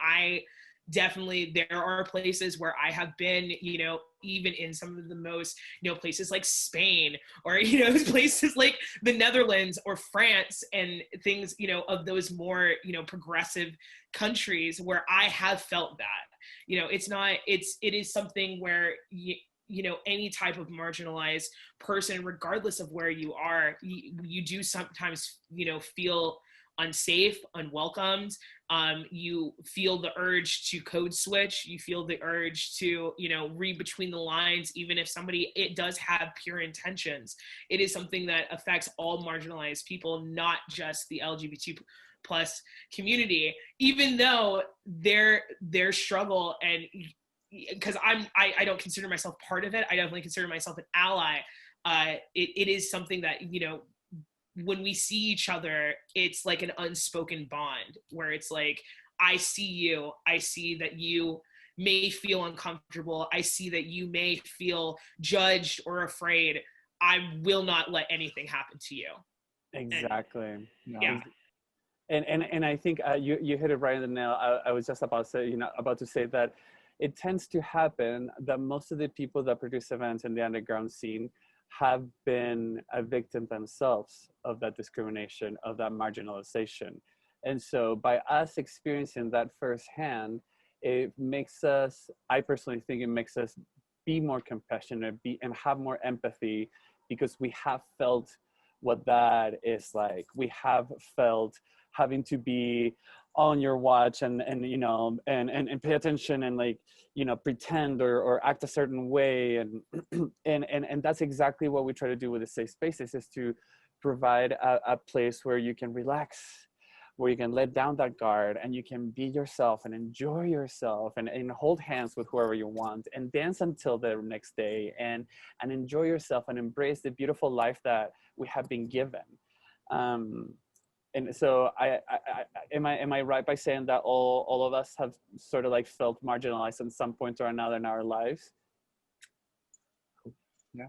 there are places where I have been, you know, even in some of the most, you know, places like Spain or, you know, places like the Netherlands or France and things, you know, of those more, you know, progressive countries where I have felt that, you know, it is something where you know, any type of marginalized person, regardless of where you are, you do sometimes, you know, feel unsafe, unwelcomed. You feel the urge to code switch. You feel the urge to, you know, read between the lines, even if it does have pure intentions. It is something that affects all marginalized people, not just the LGBT plus community, even though their struggle, and because I don't consider myself part of it, I definitely consider myself an ally. It is something that, you know, when we see each other, it's like an unspoken bond where it's like, I see you, I see that you may feel uncomfortable, I see that you may feel judged or afraid. I will not let anything happen to you. Exactly. Yeah. And I think you hit it right on the nail. I was just about to say that it tends to happen that most of the people that produce events in the underground scene have been a victim themselves of that discrimination, of that marginalization. And so by us experiencing that firsthand, it makes us, I personally think it makes us be more compassionate, and have more empathy, because we have felt what that is like. We have felt having to be on your watch and you know and pay attention and, like, you know, pretend or act a certain way, and and that's exactly what we try to do with the safe spaces, is to provide a place where you can relax, where you can let down that guard and you can be yourself and enjoy yourself and hold hands with whoever you want and dance until the next day and enjoy yourself and embrace the beautiful life that we have been given. And so am I right by saying that all of us have sort of like felt marginalized at some point or another in our lives? Yeah.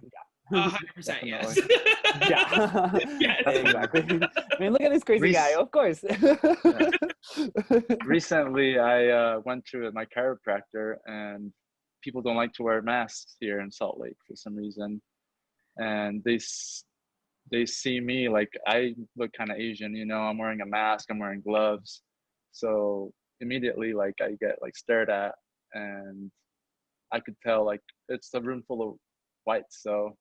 100%, yes. Yeah. Yes. Exactly. I mean, look at this crazy guy, of course. Recently, I went to my chiropractor, and people don't like to wear masks here in Salt Lake for some reason. And they see me, like, I look kind of Asian, you know, I'm wearing a mask, I'm wearing gloves. So immediately, like, I get like stared at, and I could tell, like, it's a room full of whites. So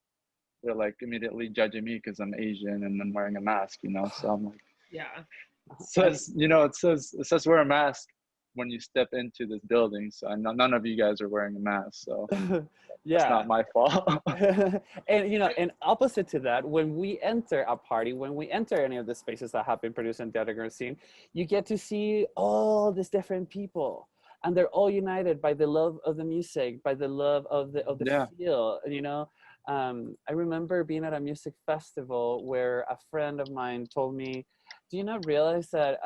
they're like immediately judging me because I'm Asian and I'm wearing a mask, you know? So I'm like, yeah. it says, you know, it says wear a mask when you step into this building. So none of you guys are wearing a mask. So yeah, it's not my fault. And you know, and opposite to that, when we enter a party, when we enter any of the spaces that have been produced in the underground scene, you get to see all these different people, and they're all united by the love of the music, by the love of the Yeah. feel, you know. I remember being at a music festival where a friend of mine told me, do you not realize that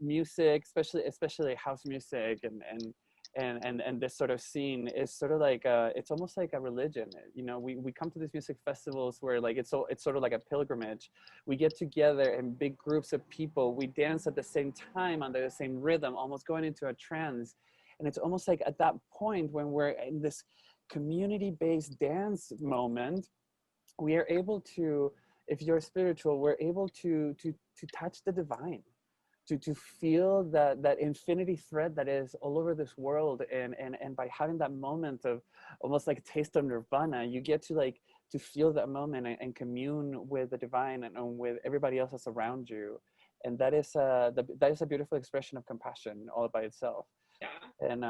music, especially house music and this sort of scene, is sort of like it's almost like a religion. You know, we come to these music festivals where, like, it's sort of like a pilgrimage. We get together in big groups of people, we dance at the same time under the same rhythm, almost going into a trance. And it's almost like at that point when we're in this community-based dance moment, we are able to, if you're spiritual, we're able to touch the divine, to feel that infinity thread that is all over this world. And by having that moment of almost like a taste of nirvana, you get to feel that moment and commune with the divine and with everybody else that's around you. And that is a beautiful expression of compassion all by itself. Yeah. And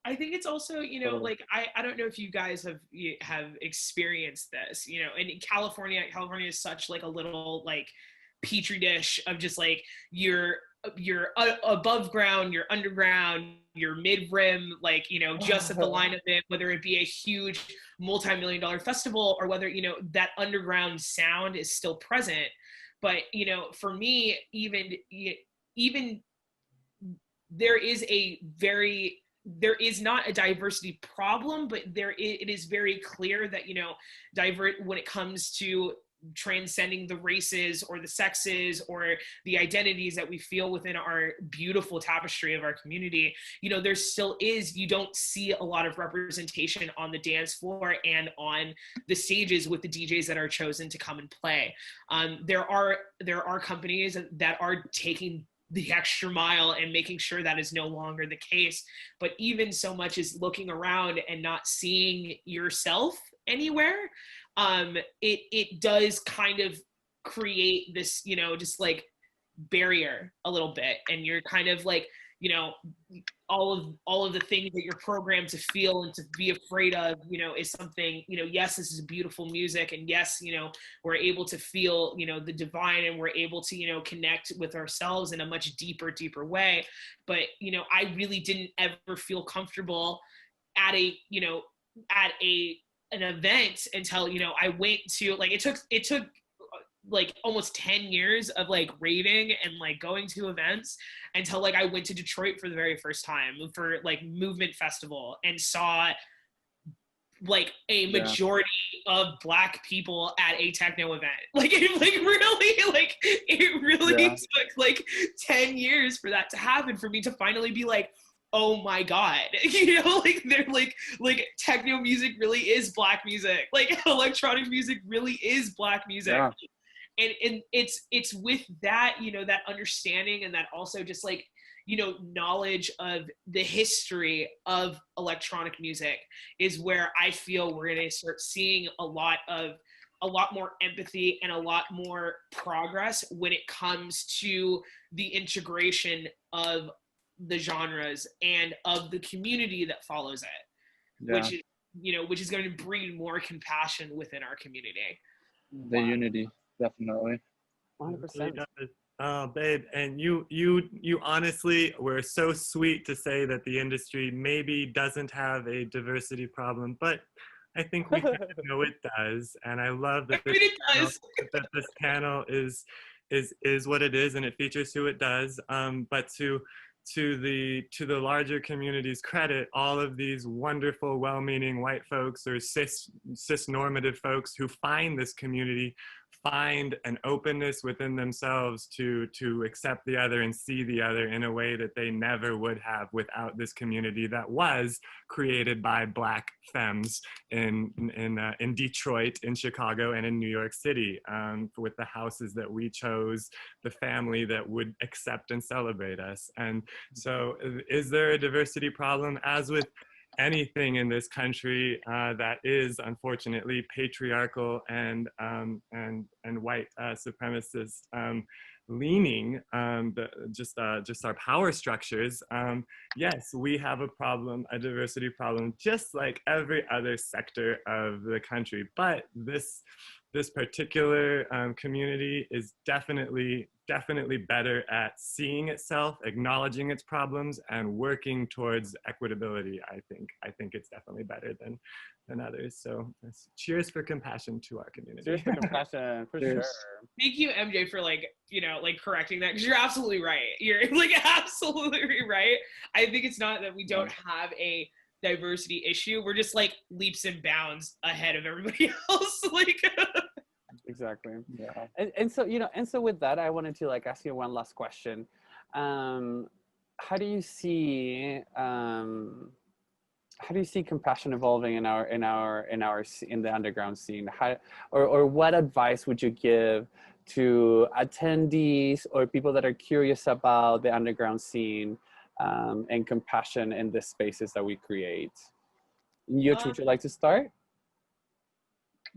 I think it's also, you know, like I don't know if you guys have experienced this, you know, in California is such like a little like petri dish of just like you're above ground, you're underground, you're mid rim, like, you know, just at the line of it, whether it be a huge multi-million-dollar festival or whether, you know, that underground sound is still present. But, you know, for me, even there is not a diversity problem, but it is very clear that, you know, when it comes to transcending the races or the sexes or the identities that we feel within our beautiful tapestry of our community, you know, there still is, you don't see a lot of representation on the dance floor and on the stages with the DJs that are chosen to come and play. There are companies that are taking the extra mile and making sure that is no longer the case. But even so much as looking around and not seeing yourself anywhere, it does kind of create this, you know, just like barrier a little bit. And you're kind of like, you know, all of the things that you're programmed to feel and to be afraid of, you know, is something, you know, yes, this is beautiful music, and yes, you know, we're able to feel, you know, the divine, and we're able to, you know, connect with ourselves in a much deeper way. But, you know, I really didn't ever feel comfortable at an event until, you know, I went to, like, it took like almost 10 years of like raving and like going to events until like I went to Detroit for the very first time for like Movement Festival and saw like a majority of Black people at a techno event. Like it really took like 10 years for that to happen, for me to finally be like, oh my God, you know, like they're like techno music really is Black music. Like electronic music really is Black music. Yeah. And it's with that, you know, that understanding and that also just like, you know, knowledge of the history of electronic music is where I feel we're going to start seeing a lot more empathy and a lot more progress when it comes to the integration of the genres and of the community that follows it, which is going to breed more compassion within our community. The unity, definitely. 100%. Oh, babe, and you honestly were so sweet to say that the industry maybe doesn't have a diversity problem, but I think we kind of know it does, and I love that this panel is what it is, and it features who it does. But to the larger community's credit, all of these wonderful, well-meaning white folks or cis-normative folks who find this community find an openness within themselves to accept the other and see the other in a way that they never would have without this community that was created by Black femmes in Detroit, in Chicago, and in New York City, with the houses that we chose, the family that would accept and celebrate us. And so is there a diversity problem? As with anything in this country that is unfortunately patriarchal and white supremacist leaning, just our power structures. Yes, we have a problem, a diversity problem, just like every other sector of the country. But this particular community is definitely better at seeing itself, acknowledging its problems, and working towards equitability. I think it's definitely better than others. So cheers for compassion to our community. Cheers for compassion, for sure. Thank you, MJ, for like, you know, like correcting that, because you're absolutely right. You're like absolutely right. I think it's not that we don't have a diversity issue. We're just like leaps and bounds ahead of everybody else. Like exactly. Yeah. And so, you know, and so with that, I wanted to like ask you one last question. how do you see compassion evolving in the underground scene? Or what advice would you give to attendees or people that are curious about the underground scene and compassion in the spaces that we create? Yoch, would you like to start?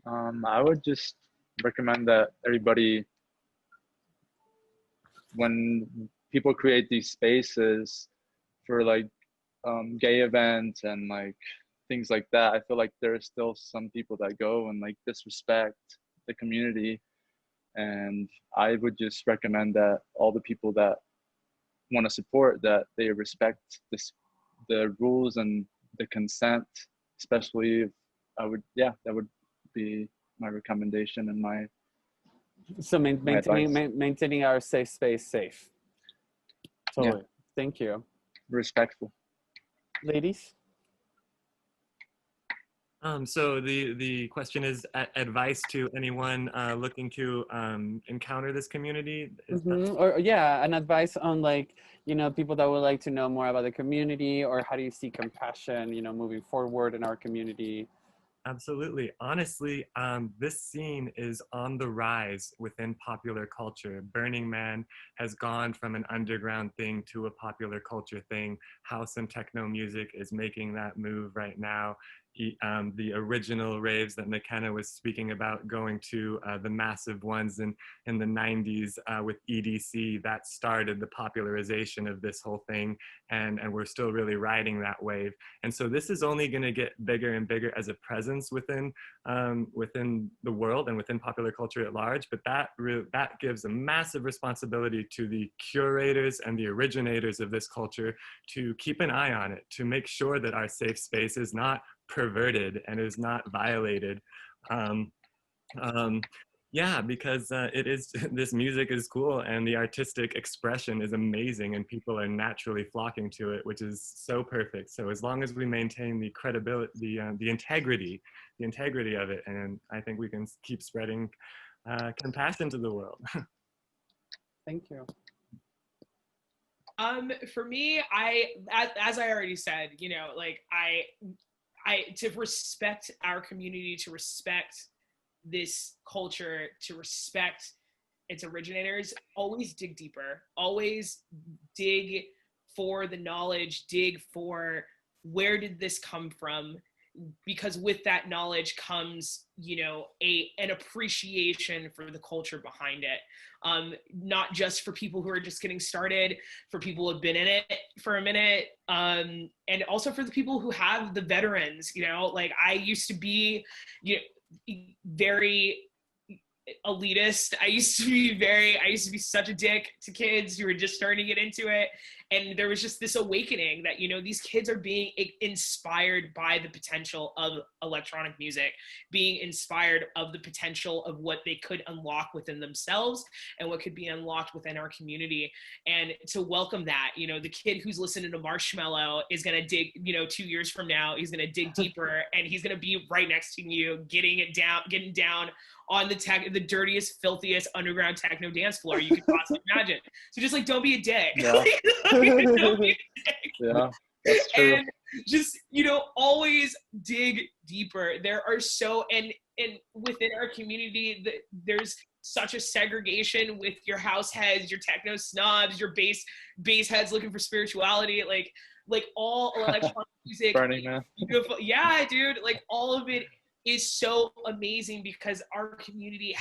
I would just recommend that everybody, when people create these spaces for like gay events and like things like that, I feel like there are still some people that go and like disrespect the community. And I would just recommend that all the people that want to support, that they respect the rules and the consent, especially if that would be my recommendation and my maintaining our safe space safe. Totally. Yeah. Thank you. Respectful. Ladies? So the question is advice to anyone looking to encounter this community? Or yeah, an advice on like, people that would like to know more about the community, or how do you see compassion, moving forward in our community? Absolutely. Honestly, this scene is on the rise within popular culture. Burning Man has gone from an underground thing to a popular culture thing. House and techno music is making that move right now. The original raves that McKenna was speaking about, going to the massive ones in the 90s with EDC, that started the popularization of this whole thing, and we're still really riding that wave. And so this is only going to get bigger and bigger as a presence within the world and within popular culture at large, but that gives a massive responsibility to the curators and the originators of this culture to keep an eye on it, to make sure that our safe space is not perverted and is not violated. Yeah, because this music is cool and the artistic expression is amazing and people are naturally flocking to it, which is so perfect. So as long as we maintain the credibility, the integrity of it, and I think we can keep spreading compassion to the world. Thank you. For me, as I already said, to respect our community, to respect this culture, to respect its originators, always dig deeper, always dig for the knowledge, dig for where did this come from, because with that knowledge comes, an appreciation for the culture behind it. Not just for people who are just getting started, for people who have been in it for a minute, and also for the people who have the veterans. Like I used to be, very elitist. I used to be such a dick to kids who were just starting to get into it. And there was just this awakening that, these kids are being inspired by the potential of electronic music, being inspired of the potential of what they could unlock within themselves and what could be unlocked within our community. And to welcome that, the kid who's listening to Marshmello is going to dig, 2 years from now, he's going to dig deeper and he's going to be right next to you, getting down on the dirtiest, filthiest underground techno dance floor you could possibly imagine. So just don't be a dick. Yeah. Don't be a dick. Yeah, that's true. And just, always dig deeper. There are and within our community, there's such a segregation with your house heads, your techno snobs, your bass heads looking for spirituality, like all electronic music. Burning Man. Beautiful. Yeah, dude. All of it is so amazing because our community